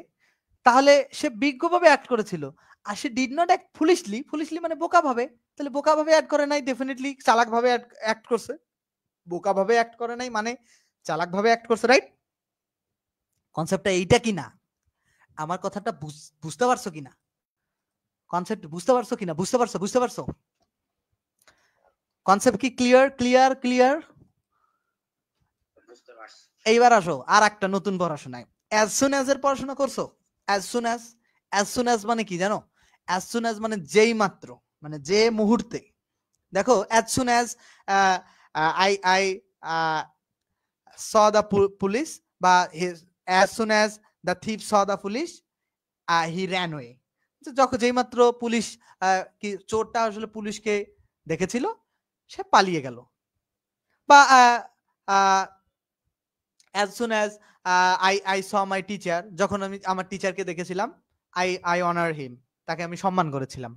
তাহলে সে বিজ্ঞভাবে অ্যাক্ট করেছিল, আর সে ডিড নট অ্যাক্ট ফুলিশলি, ফুলিশলি মানে বোকা ভাবে, তাহলে বোকা ভাবে অ্যাক্ট করে নাই, ডেফিনেটলি চালাক ভাবে অ্যাক্ট করছে, বোকা ভাবে অ্যাক্ট করে নাই মানে চালাক ভাবে অ্যাক্ট করছে, রাইট? কনসেপ্টটা এইটা কিনা, আমার কথাটা বুঝতে পারছো কিনা? কনসেপ্ট বুঝতে পারছো কিনা? বুঝতে পারছো? বুঝতে পারছো? কনসেপ্ট কি ক্লিয়ার? Clear clear? এইবার আসো আর একটা নতুন পড়াশোনায়, অ্যাজ সুন অ্যাজ এর পড়াশোনা করছো? As soon as, as soon as মানে কি জানো? অ্যাজ সুন অ্যাজ মানে যেই মাত্র, মানে যে মুহূর্তে। দেখো as soon as I saw the police, বা as soon as the thief saw the police he ran away, যখন যেই মাত্র পুলিশ কি চোরটা আসলে পুলিশকে দেখেছিল সে পালিয়ে গেল। বা as soon as I saw my teacher, যখন আমি আমার টিচারকে দেখেছিলাম, I honor him, তাকে আমি সম্মান করেছিলাম,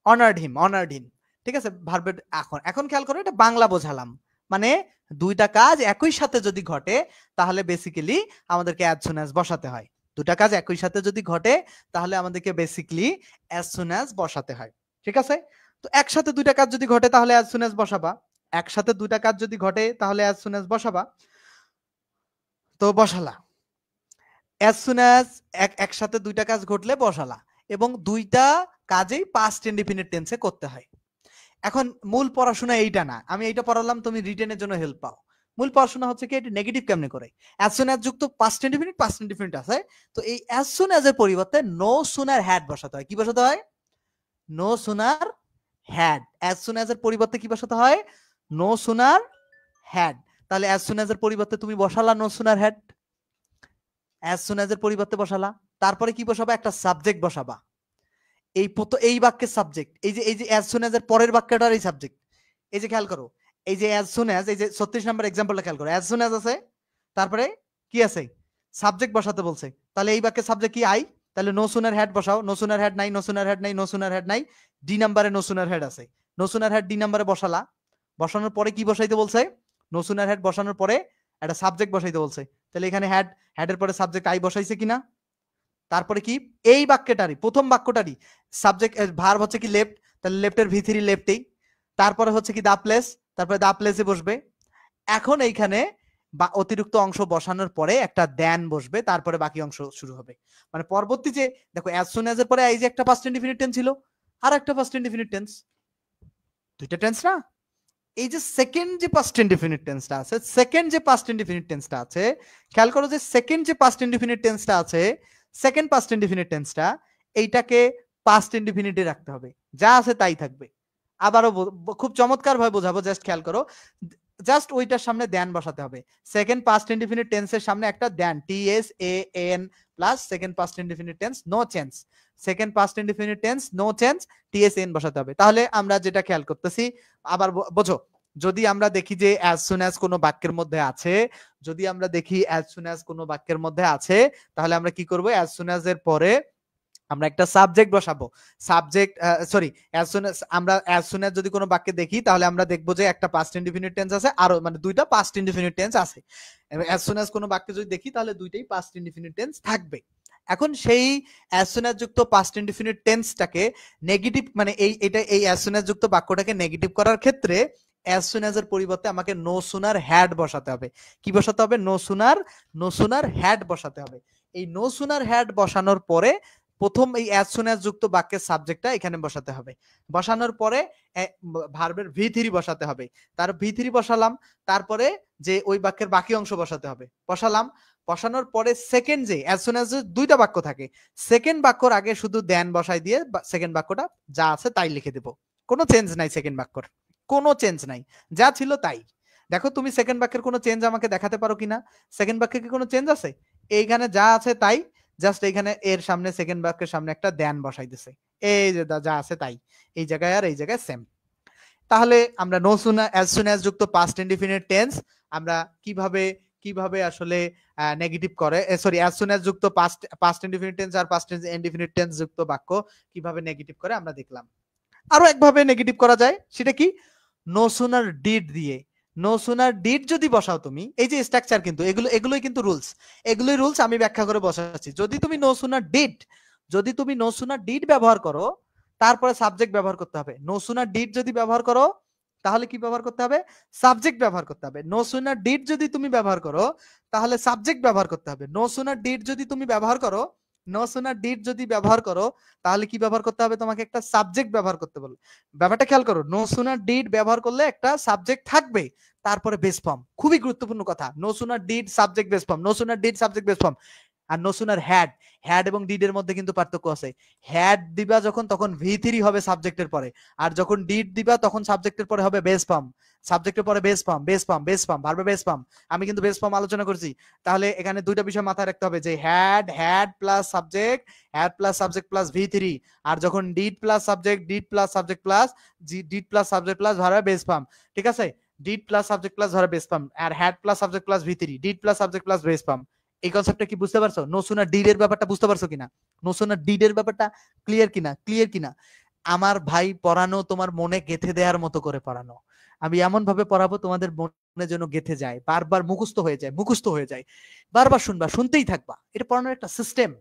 honored him, ঠিক আছে? ভার্বের এখন খেয়াল করো, এটা বাংলা বোঝালাম, মানে দুইটা কাজ একই সাথে যদি ঘটে তাহলে বেসিক্যালি আমাদেরকে as soon as বসাতে হয়। দুটা কাজ একই সাথে যদি ঘটে তাহলে আমাদেরকে বেসিক্যালি as soon as বসাতে হয়, ঠিক আছে? তো একসাথে দুইটা কাজ যদি ঘটে তাহলে as soon as বসাবা, একসাথে দুইটা কাজ যদি ঘটে তাহলে as soon as বসাবা, তো বসালা as soon as, একসাথে দুইটা কাজ ঘটলে বসালা, এবং দুইটা কাজেই পাস্ট ইনডিফিনিট টেন্সে করতে হয়। এখন মূল পড়াশোনা এইটা না, আমি এইটা পড়ালাম তুমি রিটেনের জন্য হেল্প পাও। মূল পড়াশোনা হচ্ছে কি এটা নেগেটিভ কেমনে করে, as soon as যুক্ত পাস্ট ইনডিফিনিট আছে, তো এই as soon as এর পরিবর্তে no sooner had বসাতে হয়। কি বসাতে হয়? no sooner had। as soon as এর পরিবর্তে কি বসাতে হয়? no sooner had। তাহলে as soon as এর পরিবর্তে তুমি বসালা no sooner had, as soon as এর পরিবর্তে বসালা, তারপরে কি বসাবা? একটা সাবজেক্ট বসাবা, এই বাক্যের সাবজেক্ট, এই যে as soon as এর পরের বাক্যটার এই সাবজেক্ট। এই যে খেয়াল করো, এই যে as soon as, এই যে 36 নম্বর एग्जांपलটা খেয়াল করো, as soon as আছে, তারপরে কি আছে? সাবজেক্ট বসাতে বলছে, তাহলে এই বাক্যের সাবজেক্ট কি? আই, তাহলে no sooner had বসাও, no sooner had নাই, no sooner had নাই, no sooner had নাই, ডি নম্বরে no sooner had আছে, no sooner had ডি নম্বরে বসালা, বসানোর পরে কি বসাইতে বলছে? নো সুনার হ্যাড বসানোর পরে একটা সাবজেক্ট বসাইতে বলছে। তাহলে এখানে হ্যাডের পরে সাবজেক্ট আই বসাইছে কিনা? তারপরে কি এই বাক্যটারই প্রথম বাক্যটারই সাবজেক্ট ভার্ব হচ্ছে কি লেফট, তাহলে লেফটের ভি3 লেফটেই। তারপরে হচ্ছে কি দা প্লেস, তারপরে দা প্লেসে বসবে। এখন এইখানে বা অতিরিক্ত অংশ বসানোর পরে একটা দেন বসবে, তারপরে বাকি অংশ শুরু হবে। মানে পরবর্তী যে দেখো অ্যাজ সুন অ্যাজ এর পরে এই যে একটা পাস্ট ইনডিফিনিট টেন্স ছিল আর একটা পাস্ট ইনডিফিনিট টেন্স, দুইটা টেন্স না? এই যে সেকেন্ড যে পাস্ট ইনডিফিনিট টেন্সটা আছে, সেকেন্ড যে পাস্ট ইনডিফিনিট টেন্সটা আছে, খেয়াল করো যে সেকেন্ড যে পাস্ট ইনডিফিনিট টেন্সটা আছে, সেকেন্ড পাস্ট ইনডিফিনিট টেন্সটা এইটাকে পাস্ট ইনডিফিনিটে রাখতে হবে, যা আছে তাই থাকবে। আবারও খুব চমৎকার ভাবে বোঝাবো, জাস্ট খেয়াল করো, জাস্ট ওইটার সামনে দেন বসাতে হবে। সেকেন্ড পাস্ট ইনডিফিনিট টেন্সের সামনে একটা দেন, TSAN plus second past indefinite tense no change, second past indefinite tense no change, TSAN বসাতে হবে। তাহলে আমরা যেটা খেয়াল করতেছি, আবার বোঝো, যদি আমরা দেখি যে অ্যাজ সুন অ্যাজ কোনো বাক্যের মধ্যে আছে, যদি আমরা দেখি অ্যাজ সুন অ্যাজ কোনো বাক্যের মধ্যে আছে, তাহলে আমরা কি করব? অ্যাজ সুন অ্যাজ এর পরে আমরা একটা সাবজেক্ট বসাবো। Subject sorry, as soon as আমরা অ্যাজ সুন অ্যাজ যদি কোনো বাক্যে দেখি, তাহলে আমরা দেখবো যে একটা পাস্ট ইনডিফিনিট টেন্স আছে, আরো মানে দুইটা পাস্ট ইনডিফিনিট টেন্স আছে। অ্যাজ সুন অ্যাজ কোনো বাক্যে যদি দেখি, তাহলে দুইটাই পাস্ট ইনডিফিনিট টেন্স থাকবে। এখন সেই অ্যাজ সুন অ্যাজ যুক্ত পাস্ট ইনডিফিনিট টেন্সটাকে নেগেটিভ, মানে এই অ্যাজ সুন অ্যাজ যুক্ত বাক্যটাকে নেগেটিভ করার ক্ষেত্রে অ্যাজ সুন অ্যাজ এর পরিবর্তে আমাকে নো সুনার হ্যাড বসাতে হবে। কি বসাতে হবে? নো সুনার হ্যাড বসাতে হবে। এই নো সুনার হ্যাড বসানোর পরে প্রথম এই অ্যাজ সুন অ্যাজ যুক্ত বাক্যের সাবজেক্টটা এখানে বসাতে হবে। বসানোর পরে ভার্বের ভি3 বসাতে হবে। তার ভি3 বসালাম, তারপরে যে ওই বাক্যের বাকি অংশ বসাতে হবে, বসালাম। বসানোর পরে সেকেন্ড যে অ্যাজ সুন অ্যাজ দুইটা বাক্য থাকে, সেকেন্ড বাক্যর আগে শুধু দেন বসাই দিয়ে সেকেন্ড বাক্যটা যা আছে তাই লিখে দেব। কোনো চেঞ্জ নাই সেকেন্ড বাক্যর, কোনো চেঞ্জ নাই, যা ছিল তাই। দেখো তুমি সেকেন্ড বাক্যের কোনো চেঞ্জ আমাকে দেখাতে পারো কিনা? সেকেন্ড বাক্যে কি কোনো চেঞ্জ আছে? এইখানে যা আছে তাই, জাস্ট এইখানে এর সামনে সেকেন্ড বাক্যের সামনে একটা দেন বসাই দিছে, এই যে যা আছে তাই, এই জায়গায় আর এই জায়গায় সেম। তাহলে আমরা no soon as soon as যুক্ত পাস্ট ইনডিফিনিট টেন্স আমরা কিভাবে আসলে নেগেটিভ করে, সরি, অ্যাজ সুন অ্যাজ যুক্ত পাস্ট ইনডিফিনিট টেন্স আর পাস্ট ইনডিফিনিট টেন্স যুক্ত বাক্য কিভাবে নেগেটিভ করে আমরা দেখলাম। আরো একভাবে নেগেটিভ করা যায়, সেটা কি? নো সুনার ডিড দিয়ে। নো সুনার ডিড যদি বসাও তুমি, এই যে স্ট্রাকচার, কিন্তু এগুলোই কিন্তু রুলস, এগুলোই রুলস আমি ব্যাখ্যা করে বসাচ্ছি। যদি তুমি নো সুনার ডিড ব্যবহার করো, তারপরে সাবজেক্ট ব্যবহার করতে হবে। নো সুনার ডিড যদি ব্যবহার করো, তাহলে কি ব্যবহার করতে হবে? সাবজেক্ট ব্যবহার করতে হবে। নো সুনার ডিড যদি তুমি ব্যবহার করো, তাহলে সাবজেক্ট ব্যবহার করতে হবে। নো সুনার ডিড যদি তুমি ব্যবহার করো, তাহলে কি ব্যবহার করতে হবে? তোমাকে একটা সাবজেক্ট ব্যবহার করতে বলবে। ব্যাপারটা খেয়াল করো, নো সুনার ডিড ব্যবহার করলে একটা সাবজেক্ট থাকবে, তারপরে বেস ফর্ম। খুবই গুরুত্বপূর্ণ কথা, no sooner did subject base form, no sooner did subject base form. আর নো সুনার হ্যাড এবং ডিড এর মধ্যে কিন্তু পার্থক্য আছে। হ্যাড দিবা যখন, তখন ভি3 হবে সাবজেক্টের পরে, আর যখন ডিড দিবা তখন সাবজেক্টের পরে হবে বেস ফর্ম, সাবজেক্টের পরে বেস ফর্ম ভার্বে বেস ফর্ম। আমি কিন্তু বেস ফর্ম আলোচনা করছি। তাহলে এখানে দুইটা বিষয় মাথায় রাখতে হবে, যে হ্যাড প্লাস সাবজেক্ট প্লাস ভি3, আর যখন ডিড প্লাস সাবজেক্ট প্লাস ভার্বে বেস ফর্ম। ঠিক আছে? ডিড প্লাস সাবজেক্ট প্লাস ভার্বে বেস ফর্ম, আর হ্যাড প্লাস সাবজেক্ট প্লাস ভি3, did plus subject plus base form. এই কনসেপ্টটা কি বুঝতে পারছো? নো সুনার ডিড এর ব্যাপারটা বুঝতে পারছো কিনা? নো সুনার ডিড এর ব্যাপারটা ক্লিয়ার কিনা? আমার ভাই, পড়ানো তোমার মনে গেঁথে দেওয়ার মতো করে পড়ানো। আমি এমন ভাবে পড়াবো তোমাদের মনে যেন গেঁথে যায়, বারবার মুখস্থ হয়ে যায়, বারবার শুনতেই থাকবা। এটা পড়ানোর একটা সিস্টেম,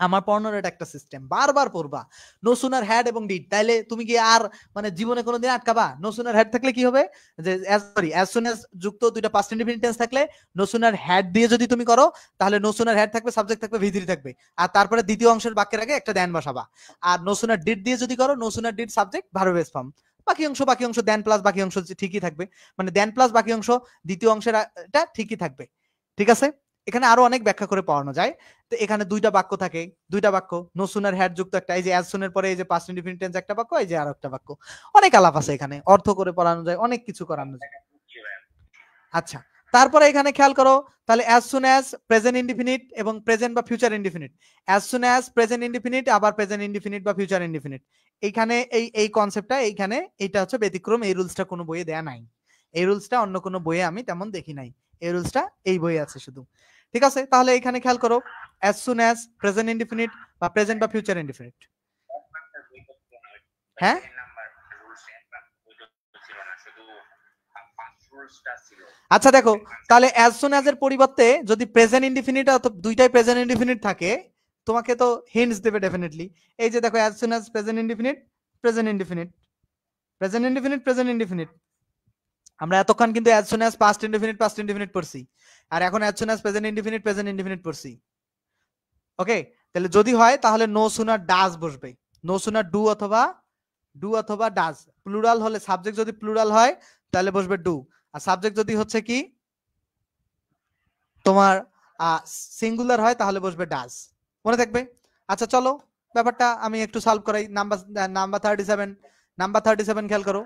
আমার পড়ানোর এটা একটা সিস্টেম, বারবার পড়বা। নো সুনার হ্যাড এবং ডিড, তাইলে তুমি কি আর মানে জীবনে কোনোদিন আটকাবা? নো সুনার হ্যাড থাকলে কি হবে? যে অ্যাজ সুন অ্যাজ যুক্ত দুইটা পাস্ট ইনডিফিনিট টেন্স থাকলে নো সুনার হ্যাড দিয়ে যদি তুমি করো, তাহলে নো সুনার হ্যাড থাকবে, সাবজেক্ট থাকবে, ভি3 থাকবে, আর তারপরে দ্বিতীয় অংশের বাক্যের আগে একটা দেন বসাবা। আর নো সুনার ডিড দিয়ে যদি করো, no sooner did subject verb base form, বাকি অংশ দেন প্লাস বাকি অংশ ঠিকই থাকবে, মানে দেন প্লাস বাকি অংশ দ্বিতীয় অংশের এটা ঠিকই থাকবে। ঠিক আছে? এখানে আরো অনেক ব্যাখ্যা করে পড়ানো যায়। তো এখানে দুইটা বাক্য থাকে, নো সুনার হ্যাড যুক্ত একটা, এই যে অ্যাজ সুনের পরে এই যে পাস্ট ইনডিফিনিট টেন্স একটা বাক্য, এই যে আরো একটা বাক্য। অনেক আলাপ আছে এখানে, অর্থ করে পড়ানো যায়, অনেক কিছু করানো যায়। আচ্ছা, তারপরে এখানে খেয়াল করো, তাহলে as soon as present indefinite এবং প্রেজেন্ট বা future indefinite, as soon as present indefinite, আবার প্রেজেন্ট ইনডিফিনিট বা ফিউচার ইনডিফিনিট। এইখানে এই কনসেপ্টটা এইখানে এটা হচ্ছে ব্যতিক্রম, এই রুলসটা কোনো বইয়ে দেয়া নাই, এই রুলসটা অন্য কোনো বইয়ে আমি তেমন দেখি নাই, এই রুলসটা এই বইয়ে আছে শুধু। ঠিক আছে? তাহলে এখানে খেয়াল করো, as soon as present indefinite বা প্রেজেন্ট বা ফিউচার ইনডিফিনিট। হ্যাঁ, রুলসটা ছিল। আচ্ছা দেখো তাহলে অ্যাজ সুন অ্যাজ এর পরিবর্তে যদি প্রেজেন্ট ইনডিফিনিট অথবা দুইটাই প্রেজেন্ট ইনডিফিনিট থাকে তোমাকে তো হিন্টস দেবে ডেফিনেটলি। এই যে দেখো as soon as present indefinite present indefinite present indefinite present indefinite. আমরা এতক্ষণ কিন্তু as soon as past indefinite পড়ছি, আর এখন as soon as present indefinite পড়ছি। ওকে, তাহলে যদি হয় তাহলে নো সুনার ডাজ বসবে, নো সুনার ডু অথবা ডাজ। প্লুরাল হলে সাবজেক্ট যদি প্লুরাল হয় তাহলে বসবে ডু, আর সাবজেক্ট যদি হচ্ছে কি তোমার সিঙ্গুলার হয় তাহলে বসবে ডাজ। মনে থাকবে? আচ্ছা চলো ব্যাপারটা আমি একটু সলভ করাই। নাম্বার 37 খেয়াল করো,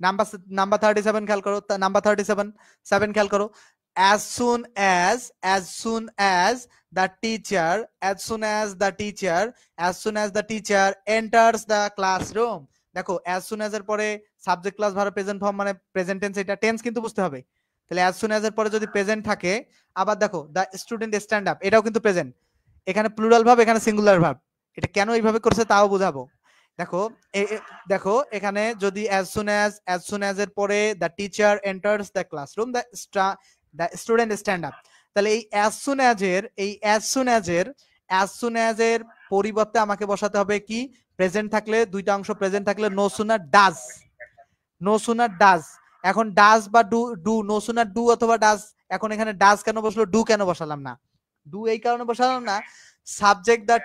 নাম্বার 37 খেয়াল করো, নাম্বার 37 খেয়াল করো। as soon as the teacher enters the classroom। দেখো as soon as এর পরে subject class verb present form মানে প্রেজেন্ট টেন্স, এটা টেন্স কিন্তু বুঝতে হবে। তাহলে as soon as এর পরে যদি প্রেজেন্ট থাকে, আবার দেখো the student stand up, এটাও কিন্তু প্রেজেন্ট, এখানে প্লুরাল ভার্ব এখানে সিঙ্গুলার ভার্ব। এটা কেন এইভাবে করছে তাও বোঝাবো। দেখো দেখো এখানে যদি as soon as এর পরে the teacher enters the classroom the student stand up, তাহলে এই as soon as এর পরিবর্তে আমাকে বসাতে হবে কি প্রেজেন্ট থাকলে, দুইটা অংশ প্রেজেন্ট থাকলে no sooner does। এখন ডাজ বা ডু নো সুনার ডু অথবা ডাজ, এখন এখানে ডাজ কেন বসলো, ডু কেন বসালাম না? ডু এই কারণে বসালাম না, সাবজেক্ট দ্য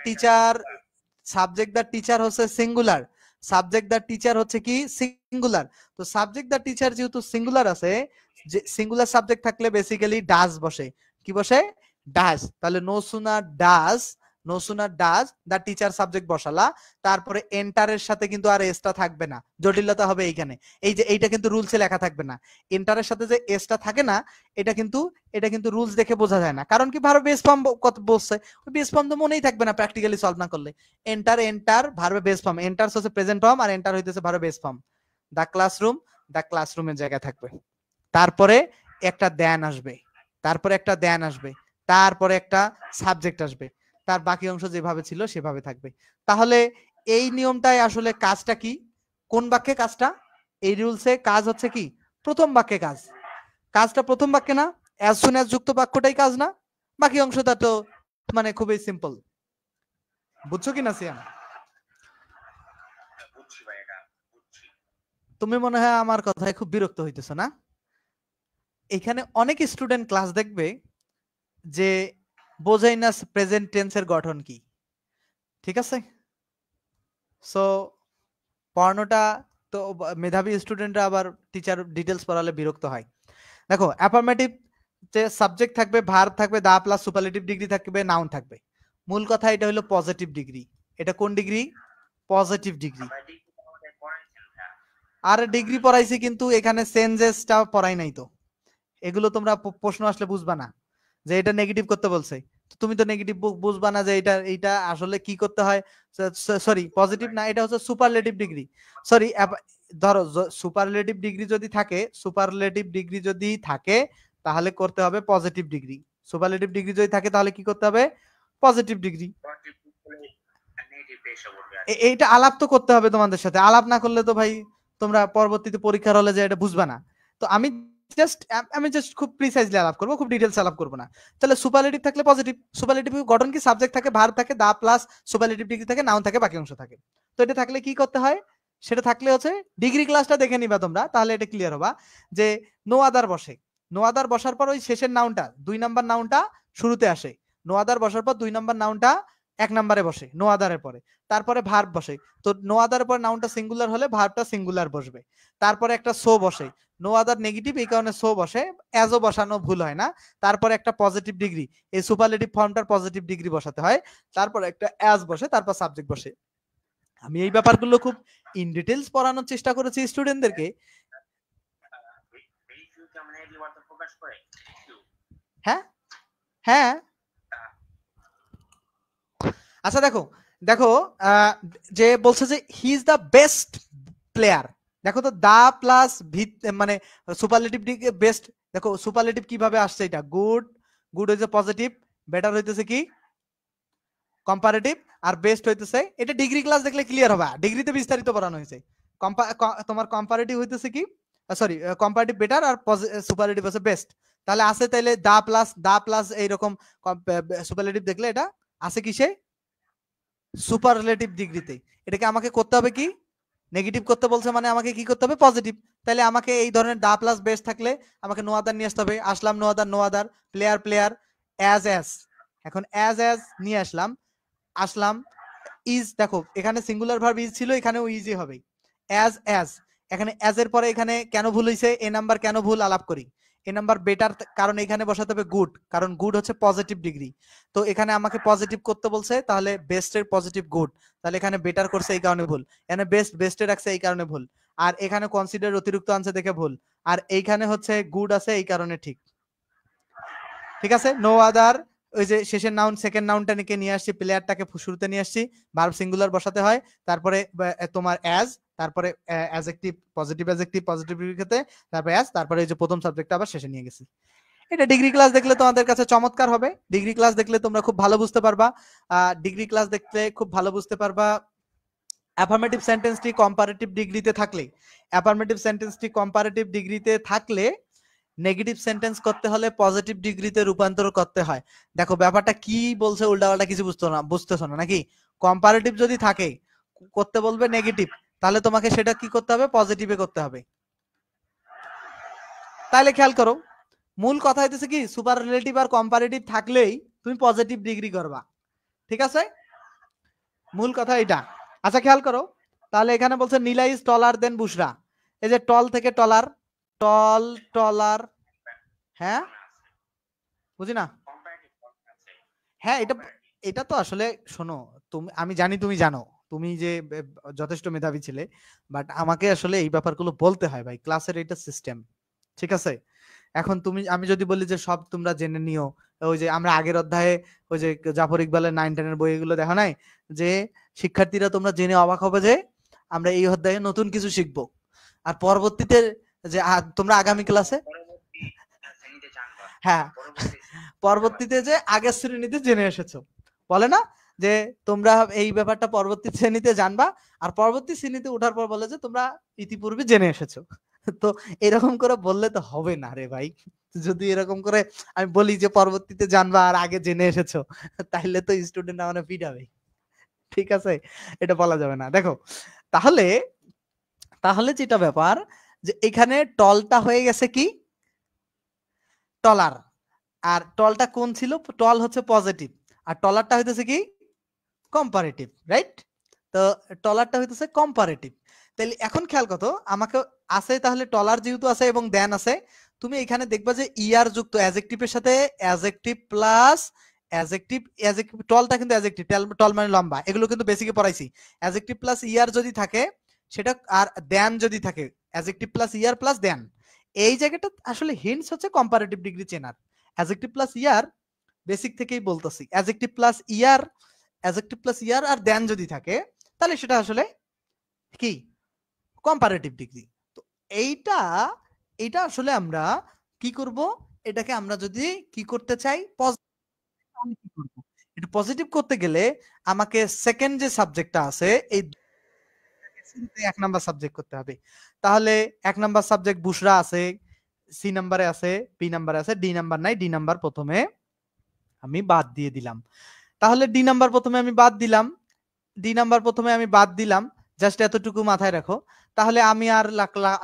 টিচার হচ্ছে সিঙ্গুলার, সাবজেক্ট দ্য টিচার হচ্ছে কি সিঙ্গুলার। তো সাবজেক্ট দ্য টিচার যেহেতু সিঙ্গুলার আছে, যে সিঙ্গুলার সাবজেক্ট থাকলে বেসিক্যালি ডাজ বসে, কি বসে ডাজ। তাহলে no sooner does the teacher subject বসালা, তারপরে এন্টারের সাথে কিন্তু আর এসটা থাকবে না, জটিলতা হবে এইখানে। এই যে এইটা কিন্তু রুলসে লেখা থাকবে না, এন্টারের সাথে যে এসটা থাকে না, এটা কিন্তু রুলস দেখে বোঝা যায় না। কারণ কি ভার্ব বেস ফর্ম কত বলছে, ওই বেস ফর্ম তো মনেই থাকবে না প্র্যাকটিক্যালি সলভ না করলে। এন্টার ভার্বে বেস ফর্ম, এন্টার হচ্ছে প্রেজেন্ট ফর্ম আর এন্টার হইতেছে ভার্বে বেস ফর্ম। দা ক্লাসরুমের জায়গায় থাকবে, তারপরে একটা দেন আসবে, তারপরে একটা সাবজেক্ট আসবে, তার বাকি অংশ যেভাবে ছিল সেভাবে থাকবে। তাহলে এই নিয়মটাই আসলে কাজটা কি, কোন বাক্যে কাজটা, এই রুলসে কাজ হচ্ছে কি প্রথম বাক্যে কাজটা প্রথম বাক্যে না, as soon as যুক্ত বাক্যটাই কাজ না, বাকি অংশটা তো মানে খুবই সিম্পল। বুঝছো কি না সিয়াম? তুমি মনে হয় আমার কথায় খুব বিরক্ত হইতেছো না? এখানে অনেক স্টুডেন্ট ক্লাস দেখবে যে বোঝাই না প্রেজেন্ট টেন্সের গঠন কি, ঠিক আছে? সো পড়ানোটা তো মেধাবী স্টুডেন্টরা আবার টিচার ডিটেলস পড়ালে বিরক্ত হয়। দেখো অ্যাফার্মেটিভ যে সাবজেক্ট থাকবে, ভার্ব থাকবে, দা প্লাস সুপারলেটিভ ডিগ্রি থাকবে, নাউন থাকবে। মূল কথা এটা হলো পজিটিভ ডিগ্রি। এটা কোন ডিগ্রি? Positive degree. আর ডিগ্রি পড়াইছি কিন্তু এখানে সেন্সেসটা পড়াই নাই তো। এগুলো তোমরা প্রশ্ন আসলে বুঝবা না যে এটা নেগেটিভ করতে বলছে, তুমি তো নেগেটিভ বুঝবা না যে এইটা আসলে কি করতে হয়। সরি পজিটিভ না, এটা হচ্ছে সুপারলেটিভ ডিগ্রি। সরি ধরো সুপারলেটিভ ডিগ্রি যদি থাকে তাহলে করতে হবে পজিটিভ ডিগ্রি। সুপারলেটিভ ডিগ্রি যদি থাকে তাহলে কি করতে হবে? Positive degree. এইটা আলাপ তো করতে হবে তোমাদের সাথে, আলাপ না করলে তো ভাই তোমরা পরবর্তীতে পরীক্ষার হলে যে এটা বুঝবা না। তো আমি জাস্ট খুব প্রিসাইজলি আলাপ করবো, খুব ডিটেইলস আলাপ করবো না। তাহলে সুপারলেটিভ থাকলে পজিটিভ, সুপারলেটিভ গঠন কি সাবজেক্ট থাকে, ভার্ব থাকে, দা প্লাস সুপারলেটিভ ডিগ্রি থাকে, নাউন থাকে, বাকি অংশ থাকে। তো এটা থাকলে কি করতে হয়, সেটা থাকলে হচ্ছে ডিগ্রি ক্লাসটা দেখে নিবা তোমরা, তাহলে এটা ক্লিয়ার হবা যে নো আদার বসে, নো আদার বসার পর ওই শেষের নাউনটা 2 নাম্বার নাউনটা শুরুতে আসে, নো আদার বসার পর 2 নাম্বার নাউনটা 1 নম্বরে বসে নো আদারের পরে, তারপরে ভার্ব বসে। তো নো আদারের পর নাউনটা সিঙ্গুলার হলে ভার্বটা সিঙ্গুলার বসবে, তারপরে একটা সো বসে, নো আদার নেগেটিভ এই কারণে সো বসে, অ্যাজও বসানো ভুল হয় না। তারপরে একটা পজিটিভ ডিগ্রি, এই সুপারলেটিভ ফর্মটার পজিটিভ ডিগ্রি বসাতে হয়, তারপরে একটা অ্যাজ বসে, তারপর সাবজেক্ট বসে। আমি এই ব্যাপারগুলো খুব ইন ডিটেইলস পড়ানোর চেষ্টা করেছি স্টুডেন্টদেরকে। হ্যাঁ হ্যাঁ আচ্ছা দেখো যে বলছে যে he is the best player. দেখো তো দা প্লাস মানে সুপারলেটিভ বেস্ট, দেখো সুপারলেটিভ কিভাবে আসছে, এটা গুড হইছে পজিটিভ, বেটার হইতেছে কি কম্পারেটিভ, আর বেস্ট হইতেছে, এটা ডিগ্রি ক্লাস দেখলে ক্লিয়ার হবে, ডিগ্রিতে বিস্তারিত পড়ানো হয়েছে। তোমার কম্পারেটিভ হইতেছে কি সরি কম্পারেটিভ বেটার আর সুপারলেটিভ হচ্ছে বেস্ট। তাহলে আছে তাইলে দা প্লাস এইরকম সুপারলেটিভ দেখলে এটা আছে কিসে? সুপারলেটিভ ডিগ্রিতে। এটাকে আমাকে করতে হবে কি? নেগেটিভ করতে বলছে মানে আমাকে কি করতে হবে? পজিটিভ। তাহলে আমাকে এই ধরনের দা প্লাস বেস্ট থাকলে আমাকে নো আদার নিয়ে আসতে হবে। আসলাম no other player player as এখন অ্যাজ নিয়ে আসলাম ইজ। দেখো এখানে সিঙ্গুলার ভার্ব ইজ ছিল, এখানেও ইজি হবে অ্যাজ। এখানে অ্যাজ এর পরে এখানে কেন ভুল হয়েছে? এ নাম্বার কেন ভুল আলাপ করি। এ নাম্বার বেটার, কারণ এখানে বসাতে হবে গুড, কারণ গুড হচ্ছে পজিটিভ ডিগ্রি। তো এখানে আমাকে পজিটিভ করতে বলছে, তাহলে বেস্টের পজিটিভ গুড, তাহলে এখানে বেটার করছে এই কারণে ভুল। এখানে বেস্টে রাখছে এই কারণে ভুল। আর এখানে কনসিডার অতিরিক্ত আনছে দেখে ভুল। আর এইখানে হচ্ছে গুড আছে এই কারণে ঠিক। ঠিক আছে, নো আদার ওই যে শেষের নাউন সেকেন্ড নাউনটা নিয়ে আসছি, প্লেয়ারটাকে শুরুতে নিয়ে আসছি, ভার্ব সিঙ্গুলার বসাতে হয়, তারপরে তোমার অ্যাজ, তারপরে অ্যাডজেক্টিভ পজিটিভ ক্ষেত্রে, তারপরে অ্যাজ, তারপরে এই যে প্রথম সাবজেক্টটা আবার শেষে নিয়ে গেছি। এটা ডিগ্রি ক্লাস দেখলে তোমাদের কাছে চমৎকার হবে। ডিগ্রি ক্লাস দেখলে তোমরা খুব ভালো বুঝতে পারবা। অ্যাফার্মেটিভ সেন্টেন্সটি কম্পারেটিভ ডিগ্রিতে থাকলে নেগেটিভ সেন্টেন্স করতে হলে পজিটিভ ডিগ্রিতে রূপান্তর করতে হয়। দেখো ব্যাপারটা কি বলছে, উল্টাপাল্টা কিছু বুঝতেছো না নাকি? কম্পারেটিভ যদি থাকে করতে বলবে নেগেটিভ, তাহলে তোমাকে সেটা কি করতে হবে? পজিটিভে করতে হবে। তাহলে খেয়াল করো, মূল কথা হইতেছে কি, সুপারলেটিভ আর কম্পারেটিভ থাকলেই তুমি পজিটিভ ডিগ্রি করবা। ঠিক আছে, মূল কথা এটা। আচ্ছা খেয়াল করো, তাহলে এখানে বলছে নীলা ইজ টলার দেন বুশরা। এই যে টল থেকে টলার, টলার, হ্যাঁ বুঝি না। হ্যাঁ এটা তো আসলে শোনো, আমি জানি তুমি জানো, তুমি যে যথেষ্ট মেধাবী ছিলে, বাট আমাকে আসলে এই ব্যাপারগুলো বলতে হয় ভাই, ক্লাসের এটা সিস্টেম। ঠিক আছে, এখন আমি যদি বলি যে সব তোমরা জেনে নিও, ওই যে আমরা আগের অধ্যায়ে ওই যে জাফর ইকবালের 9-10 বইগুলো দেখা নাই, যে শিক্ষার্থীরা তোমরা জেনে অবাক হবে যে আমরা এই অধ্যায়ে নতুন কিছু শিখবো, আর পরবর্তীতে যে তোমরা আগামী ক্লাসে, হ্যাঁ পরবর্তীতে যে আগের শ্রেণীতে জেনে এসেছো, বলে না যে তোমরা এই ব্যাপারটা পরবর্তী শ্রেণীতে জানবা, আর পরবর্তী শ্রেণীতে ওঠার পর বলে যে তোমরা ইতিপূর্বে জেনে এসেছো। তো এরকম করে বললে তো হবে না রে ভাই। যদি এরকম করে আমি বলি যে পরবর্তীতে জানবা আর আগে জেনে এসেছো, তাহলে তো স্টুডেন্ট আমার পিটাবে। ঠিক আছে, এটা বলা যাবে না। দেখো তাহলে তাহলে যেটা ব্যাপার, যে এখানে টলটা হয়ে গেছে কি? টলার। আর টলটা কোন ছিল? টল হচ্ছে পজিটিভ, আর টলারটা হইতেছে কি? Comparative, right? তো টলারটা হইতেছে কম্পারেটিভ। তাহলে এখন খেয়াল কত আমাকে আছে, তাহলে টলার যেহেতু আছে এবং দেন আছে, তুমি এখানে দেখবা যে ইয়ার যুক্ত অ্যাডজেক্টিভের সাথে অ্যাডজেক্টিভ প্লাস অ্যাডজেক্টিভ, টলটা কিন্তু অ্যাডজেক্টিভ, টল মানে লম্বা, এগুলো কিন্তু বেসিকে পড়াইছি। অ্যাডজেক্টিভ প্লাস ইয়ার যদি থাকে সেটা, আর দেন যদি থাকে, অ্যাডজেক্টিভ প্লাস ইয়ার প্লাস দেন, এই জায়গাটা আসলে হিন্টস হচ্ছে কম্পারেটিভ ডিগ্রি চেনার। অ্যাডজেক্টিভ প্লাস ইয়ার বেসিক থেকেই বলতেছি, অ্যাডজেক্টিভ প্লাস ইয়ার আর দেন যদি থাকে, তাহলে সেটা আসলে কি? Comparative degree. তো এইটা এইটা আসলে আমরা কি করব? এটাকে আমরা যদি কি করতে চাই, কি করব? এটা পজিটিভ করতে গেলে আমাকে সেকেন্ড যে সাবজেক্টটা আছে, এই 1 নাম্বার সাবজেক্ট করতে হবে। তাহলে 1 নাম্বার সাবজেক্ট বুশরা আছে, সি নাম্বারে আছে, বি নাম্বারে আছে, ডি নাম্বার নাই, ডি নাম্বার প্রথমে আমি বাদ দিয়ে দিলাম। তাহলে ডি নাম্বার প্রথমে আমি বাদ দিলাম, জাস্ট এতটুকু মাথায় রাখো। তাহলে আমি আর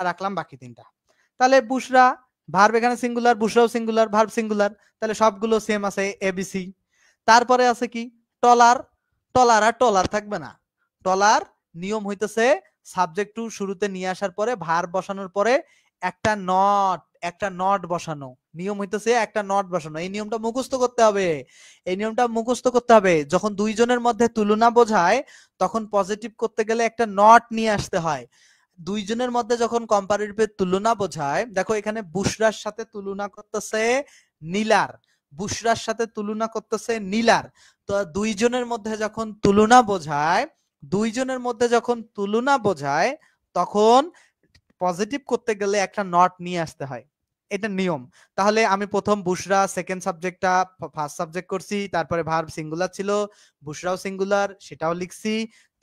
রাখলাম বাকি 3টা। তাহলে বুশরা, ভার্ব এখানে সিঙ্গুলার, বুশরাও সিঙ্গুলার, ভার্ব সিঙ্গুলার, তাহলে সবগুলো সেম আছে এবিসি। তারপরে আছে কি? টলার। আর টলার থাকবে না। টলার নিয়ম হইতেছে সাবজেক্ট টু শুরুতে নিয়ে আসার পরে ভার্ব বসানোর পরে একটা নট বসানো। নিয়ম হইতেছে একটা নট বসানো। এই নিয়মটা মুখস্থ করতে হবে। যখন দুইজনের মধ্যে তুলনা বোঝায়, তখন পজিটিভ করতে গেলে একটা নট নিয়ে আসতে হয়। দুইজনের মধ্যে যখন কম্পারেটিভের তুলনা বোঝায়, দেখো এখানে বুশরার সাথে তুলনা করতেছে নীলার। তো দুইজনের মধ্যে যখন তুলনা বোঝায় তখন পজিটিভ করতে গেলে একটা নট নিয়ে আসতে হয়, এটা নিয়ম। তাহলে আমি প্রথম বুশরা সেকেন্ড সাবজেক্টটা ফার্স্ট সাবজেক্ট করছি, তারপরে ভার্ব সিঙ্গুলার ছিল, বুশরাও সিঙ্গুলার, সেটাও লিখছি।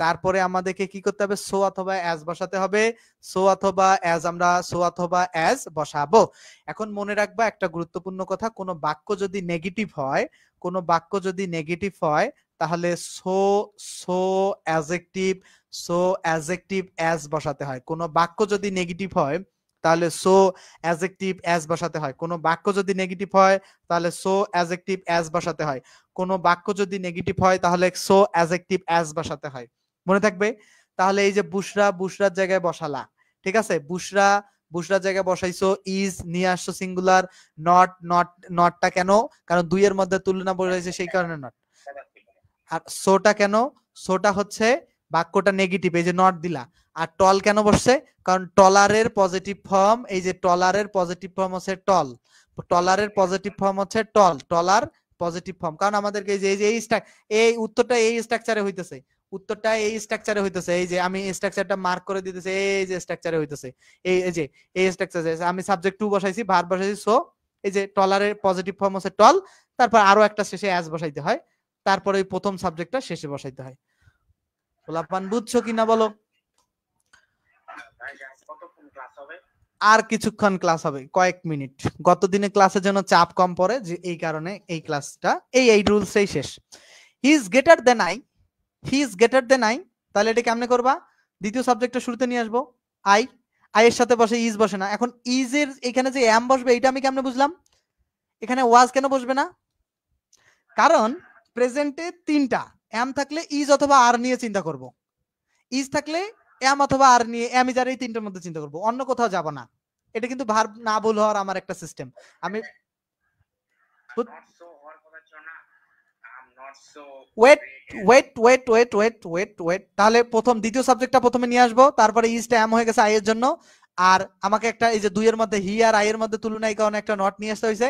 তারপরে আমাদেরকে কি করতে হবে, সো অথবা অ্যাজ বসাতে হবে। সো অথবা অ্যাজ আমরা সো অথবা অ্যাজ বসাবো। এখন মনে রাখবা একটা গুরুত্বপূর্ণ কথা, কোনো বাক্য যদি নেগেটিভ হয়, কোনো বাক্য যদি নেগেটিভ হয় তাহলে so, so adjective, so adjective as বসাতে হয়। কোনো বাক্য যদি নেগেটিভ হয় তাহলে সো অ্যাডজেক্টিভ অ্যাজ বসাতে হয়। কোনো বাক্য যদি নেগেটিভ হয় তাহলে সো অ্যাডজেক্টিভ অ্যাজ বসাতে হয়। কোনো বাক্য যদি নেগেটিভ হয় তাহলে সো অ্যাডজেক্টিভ অ্যাজ বসাতে হয়। মনে থাকবে? তাহলে এই যে বুশরা, বুশরার জায়গায় বসালা, ঠিক আছে? বুশরা, বুশরার জায়গায় বসাইছো, ইজ নিয়ে আসছো সিঙ্গুলার। নট, নট, নটটা কেন? কারণ দুইয়ের মধ্যে তুলনা বসাইছে সেই কারণে নট। আর সোটা কেন? সোটা হচ্ছে বাক্যটা নেগেটিভ, এই যে নট দিলা। আর টল কেন বসছে? কারণ টলারের পজিটিভ ফর্ম, এই যে টলারের পজিটিভ ফর্ম হচ্ছে টল, টলারের পজিটিভ ফর্ম হচ্ছে টল, টলার পজিটিভ ফর্ম। কারণ আমাদেরকে এই যে এই উত্তরটা এই স্ট্রাকচারে হইতেছে, উত্তরটা এই স্ট্রাকচারে হইতেছে। এই যে আমি স্ট্রাকচারটা মার্ক করে দিতেছি, এই যে স্ট্রাকচারে হইতেছে, এই যে এই স্ট্রাকচারে আমি সাবজেক্ট টু বসাইছি, ভার্ব বসাইছি সো, এই যে টলারের পজিটিভ ফর্ম হচ্ছে টল, তারপর আরো একটা শেষে অ্যাজ বসাইতে হয়, তারপরে ওই প্রথম সাবজেক্টটা শেষে বসাইতে হয়। গোলাপান বুঝছো কিনা বলো? আর কিছুক্ষণ ক্লাস হবে, কয়েক মিনিট। গত দিনে ক্লাসের জন্য চাপ কম পড়ে, যে এই কারণে এই ক্লাসটা এই রুলসেই শেষ। He is greater than I, he is greater than I, তাহলে এটা কেমনে করবা? দ্বিতীয় সাবজেক্টটা শুরুতে নিয়ে আসবো, আই, আই এর সাথে বসে ইজ বসে না। এখন ইজ এর এখানে যে এম বসবে এটা আমি কেমনে বুঝলাম? এখানে ওয়াজ কেন বসবে না? কারণ প্রেজেন্টে তিনটা, এম থাকলে ইজ অথবা আর নিয়ে চিন্তা করব, ইজ থাকলে এম অথবা আর নিয়ে, আমি যার এই তিনটার মধ্যে চিন্তা করব, অন্য কোথাও যাব না। এটা কিন্তু ভার্ব না ভুল হওয়ার আমার একটা সিস্টেম। আমি wait wait wait wait wait wait wait তাহলে প্রথম দ্বিতীয় সাবজেক্টটা প্রথমে নিয়ে আসবো, তারপরে ইজটা এম হয়ে গেছে আই এর জন্য, আর আমাকে একটা এই যে দুইয়ের মধ্যে হি আর আই এর মধ্যে তুলনা, এই কারণে একটা নট নিয়ে আসতে হয়েছে,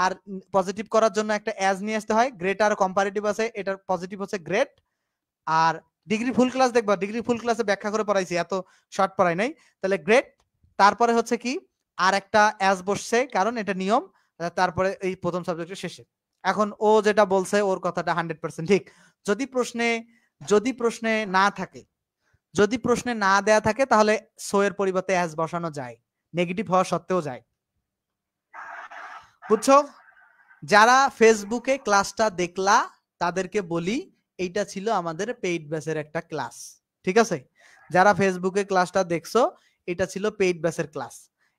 আর পজিটিভ করার জন্য একটা অ্যাজ নিয়ে আসতে হয়। গ্রেট আর কম্পারেটিভ আছে, এটার পজিটিভ হচ্ছে গ্রেট। আর ডিগ্রি ফুল ক্লাস দেখবা, ডিগ্রি ফুল ক্লাসে ব্যাখ্যা করে পড়াইছি, এত শর্ট পড়াই নাই। তাহলে গ্রেট, তারপরে হচ্ছে কি আর একটা অ্যাজ বসছে, কারণ এটা নিয়ম। তারপরে এই প্রথম সাবজেক্টের শেষে। এখন ও যেটা বলছে ওর কথাটা 100% ঠিক। যদি প্রশ্নে না থাকে, যদি প্রশ্নে না দেয়া থাকে তাহলে সো এর পরিবর্তে অ্যাজ বসানো যায়, নেগেটিভ হওয়া সত্ত্বেও যায়। বুঝছো? যারা ফেসবুকে ক্লাসটা দেখলা তাদেরকে বলি এইটা ছিল আমাদের পেইড ব্যাচের একটা ক্লাস, ঠিক আছে? যারা ফেসবুকে ক্লাসটা দেখছো এটা ছিল পেইড ব্যাচের ক্লাস।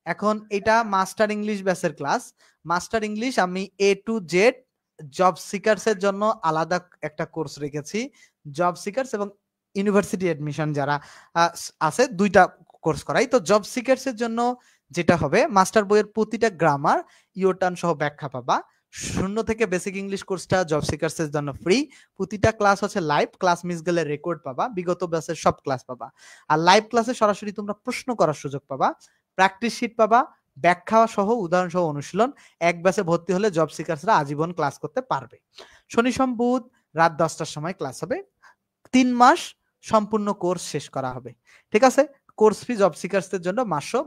এখন এটা মাস্টার ইংলিশ ব্যাচের ক্লাস। মাস্টার ইংলিশ আমি A to Z job seekers এর জন্য আলাদা একটা কোর্স রেখেছি, জব সিকার্স এবং ইউনিভার্সিটি অ্যাডমিশন যারা আছে দুইটা কোর্স করাই। তো জব সিকার্স এর জন্য যেটা হবে, মাস্টার বইয়ের প্রতিটা গ্রামার ইয়োটার্ন সহ ব্যাখ্যা পাবা। 0 থেকে বেসিক ইংলিশ কোর্সটা জব সিকার্স এর জন্য ফ্রি। প্রতিটা ক্লাস হচ্ছে লাইভ, ক্লাস মিস গেলে রেকর্ড পাবা, বিগত ব্যাচের সব ক্লাস পাবা। আর লাইভ ক্লাসে সরাসরি তোমরা প্রশ্ন করার সুযোগ পাবা, প্র্যাকটিস শিট পাবা, ব্যাখ্যা সহ উদাহরণ সহ অনুশীলন। এক ব্যাচে ভর্তি হলে জব সিকার্সরা আজীবন ক্লাস করতে পারবে। শনি সোম বুধ রাত 10টার সময় ক্লাস হবে। 3 মাস সম্পূর্ণ কোর্স শেষ করা হবে, ঠিক আছে? কোর্স ফি জব সিকার্সদের জন্য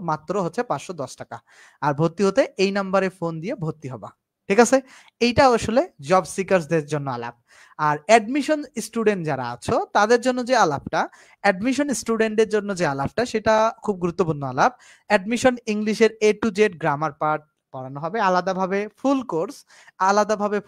মাত্র হচ্ছে 510 টাকা। আর ভর্তি হতে এই নাম্বারে ফোন দিয়ে ভর্তি হবা, ঠিক আছে? এইটা আসলে জব সিকার্সদের জন্য আলাপ। আর অ্যাডমিশন স্টুডেন্ট যারা আছো তাদের জন্য যে আলাপটা, অ্যাডমিশন স্টুডেন্টদের জন্য যে আলাপটা, সেটা খুব গুরুত্বপূর্ণ আলাপ। অ্যাডমিশন ইংলিশের A to Z grammar part পড়ানো হবে আলাদাভাবে,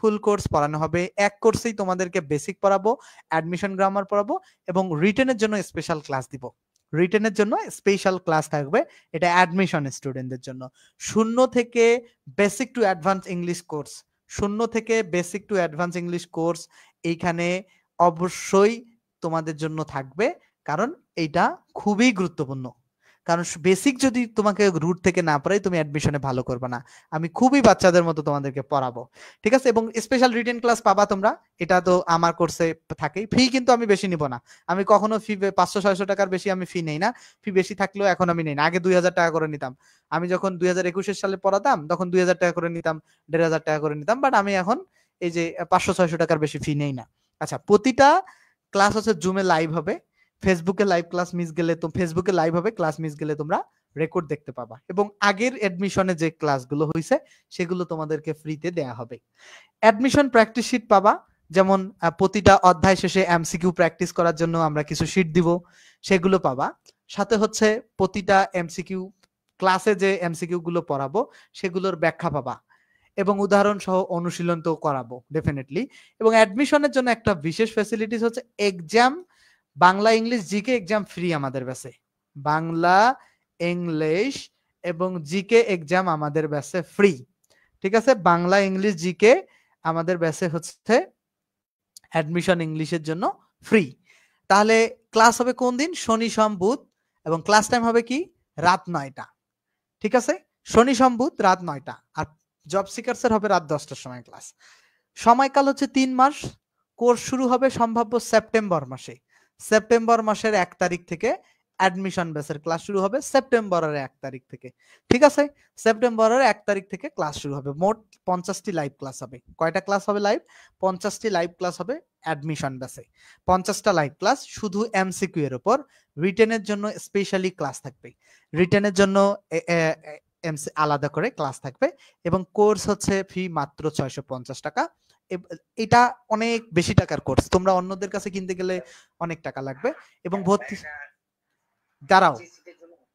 ফুল কোর্স পড়ানো হবে। এক কোর্সেই তোমাদেরকে বেসিক পড়াবো, অ্যাডমিশন গ্রামার পড়াবো এবং রিটেনের জন্য স্পেশাল ক্লাস দিব। রিটেনের জন্য স্পেশাল ক্লাস থাকবে, এটা অ্যাডমিশন স্টুডেন্টদের জন্য। 0 থেকে basic to advance English course, 0 থেকে basic to advance English course এইখানে অবশ্যই তোমাদের জন্য থাকবে, কারণ এইটা খুবই গুরুত্বপূর্ণ। কারণ বেসিক যদি তোমাকে রুট থেকে না পড়াই তুমি অ্যাডমিশনে ভালো করবে না। আমি খুবই বাচ্চাদের মতো তোমাদেরকে পড়াবো, ঠিক আছে? এবং স্পেশাল রিটেন ক্লাস পাবা তোমরা, এটা তো আমার কোর্সে থাকেই। ফি কিন্তু আমি বেশি নিব না, আমি কখনো ফি 500-600 টাকার বেশি আমি ফি নেই না। ফি বেশি থাকলেও এখন আমি নেই না, আগে 2000 টাকা করে নিতাম। আমি যখন 2021 সালে পড়াতাম তখন 2000 টাকা করে নিতাম, 1500 টাকা করে নিতাম, বাট আমি এখন এই যে 500-600 টাকার বেশি ফি নেই না। আচ্ছা, প্রতিটা ক্লাস হচ্ছে জুমে লাইভ হবে, ফেসবুকে লাইভ ক্লাস মিস গেলে তো ফেসবুকে লাইভ হবে, ক্লাস মিস গেলে তোমরা রেকর্ড দেখতে পাবা, এবং আগের এডমিশনে যে ক্লাসগুলো হয়েছে সেগুলো তোমাদেরকে ফ্রিতে দেয়া হবে। অ্যাডমিশন প্র্যাকটিস শিট পাবা, যেমন প্রতিটা অধ্যায় শেষে এমসিকিউ প্র্যাকটিস করার জন্য আমরা কিছু শিট দিব, সেগুলো পাবা। সাথে হচ্ছে প্রতিটা এমসিকিউ ক্লাসে যে এমসিকিউ গুলো পড়াবো সেগুলোর ব্যাখ্যা পাবা এবং উদাহরণ সহ অনুশীলন তো করাবো ডেফিনেটলি। এবং অ্যাডমিশনের জন্য একটা বিশেষ ফ্যাসিলিটিস হচ্ছে exam, Bangla English GK exam free আমাদের ব্যাচে। বাংলা ইংলিশ এবং জিকে এক্সাম আমাদের ব্যাচে ফ্রি, ঠিক আছে? বাংলা ইংলিশ জিকে আমাদের ব্যাচে হচ্ছে অ্যাডমিশন ইংলিশের জন্য ফ্রি। তাহলে ক্লাস হবে কোন দিন? শনি সোম বুধ, এবং ক্লাস টাইম হবে কি? রাত 9টা, ঠিক আছে? শনি সোম বুধ রাত 9টা। আর জব সিকার্সের হবে রাত 10টার সময় ক্লাস। সময়কাল হচ্ছে 3 মাস। কোর্স শুরু হবে সম্ভাব্য সেপ্টেম্বর মাসে। সেপ্টেম্বর মাসের 1 তারিখ থেকে অ্যাডমিশন বেসের ক্লাস শুরু হবে, সেপ্টেম্বরের 1 তারিখ থেকে, ঠিক আছে? সেপ্টেম্বরের 1 তারিখ থেকে ক্লাস শুরু হবে। মোট 50টি লাইভ ক্লাস হবে। কয়টা ক্লাস হবে লাইভ? 50টি লাইভ ক্লাস হবে অ্যাডমিশন বেসে। 50টা লাইভ ক্লাস শুধু এমসিকিউ এর উপর। রিটেনের জন্য স্পেশালি ক্লাস থাকবে। রিটেনের জন্য আলাদা করে ক্লাস থাকবে এবং কোর্স হচ্ছে ফি মাত্র 650 টাকা। এটা অনেক বেশি টাকার কোর্স, তোমরা অন্যদের কাছে কিনতে গেলে অনেক টাকা লাগবে। এবং ভর্তি, দাঁড়াও,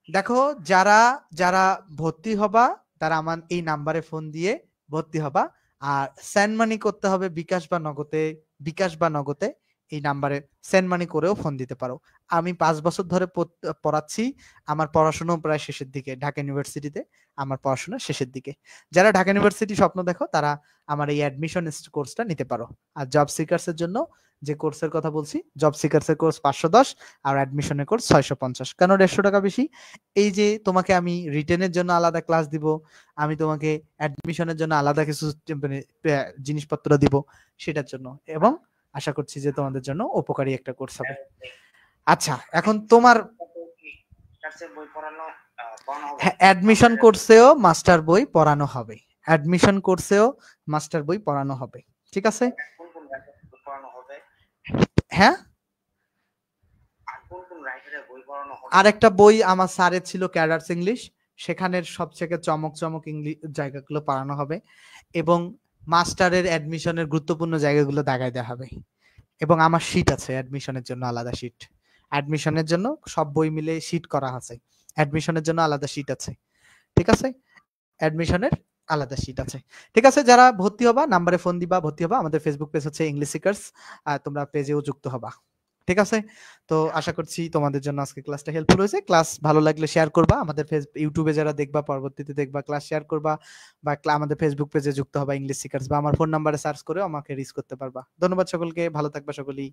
দেখো যারা যারা ভর্তি হবা তারা আমার এই নাম্বারে ফোন দিয়ে ভর্তি হবা। আর সেন্ড মানি করতে হবে বিকাশ বা নগদে। বিকাশ বা নগদে এই নাম্বারে সেন্ড মানি করেও ফোন দিতে পারো। আমি 5 বছর ধরে পড়াচ্ছি। আমার পড়াশোনা প্রায় শেষের দিকে। ঢাকা ইউনিভার্সিটিতে আমার পড়াশোনা শেষের দিকে। যারা ঢাকা ইউনিভার্সিটি স্বপ্ন দেখো তারা আমার এই অ্যাডমিশন কোর্সটা নিতে পারো। আর জব সিকার্সের জন্য যে কোর্সের কথা বলছি, জব সিকার্সের কোর্স 510 আর অ্যাডমিশনের কোর্স 650। কেন 150 টাকা বেশি? এই যে তোমাকে আমি রিটেনের জন্য আলাদা ক্লাস দিব, আমি তোমাকে অ্যাডমিশনের জন্য আলাদা কিছু জিনিসপত্র দিব সেটার জন্য, এবং আশা করছি যে তোমাদের জন্য উপকারী একটা কোর্স হবে। আচ্ছা, এখন তোমার অ্যাডমিশন কোর্সেও মাস্টার বই পড়ানো হবে। অ্যাডমিশন কোর্সেও মাস্টার বই পড়ানো হবে, ঠিক আছে? হ্যাঁ, আর একটা বই আমার স্যারের ছিল ক্যাডার্স ইংলিশ, সেখানের সবথেকে চমক চমক ইংলিশ জায়গাগুলো পড়ানো হবে এবং মাস্টারের অ্যাডমিশনের গুরুত্বপূর্ণ জায়গাগুলো দাগায় দেওয়া হবে। এবং আমার শীট আছে অ্যাডমিশনের জন্য আলাদা শীট। অ্যাডমিশনের জন্য সব বই মিলে শীট করা আছে, অ্যাডমিশনের জন্য আলাদা শীট আছে, ঠিক আছে? অ্যাডমিশনের আলাদা শীট আছে, ঠিক আছে? যারা ভর্তি হবা নাম্বারে ফোন দিবা, ভর্তি হবা। আমাদের ফেসবুক পেজ হচ্ছে ইংলিশ সিকার্স, তোমরা পেজেও যুক্ত হবা, ঠিক আছে? তো আশা করছি তোমাদের জন্য আজকে ক্লাসটা হেল্পফুল হয়েছে। ক্লাস ভালো লাগলে শেয়ার করবা, আমাদের ইউটিউবে যারা দেখবা পরবর্তীতে দেখবা ক্লাস শেয়ার করবা, বা আমাদের ফেসবুক পেজে যুক্ত হবা ইংলিশ সিকার্স, বা আমার ফোন নাম্বারে সার্চ করে আমাকে রিচ করতে পারবা। ধন্যবাদ সকলকে, ভালো থাকবা সকলেই।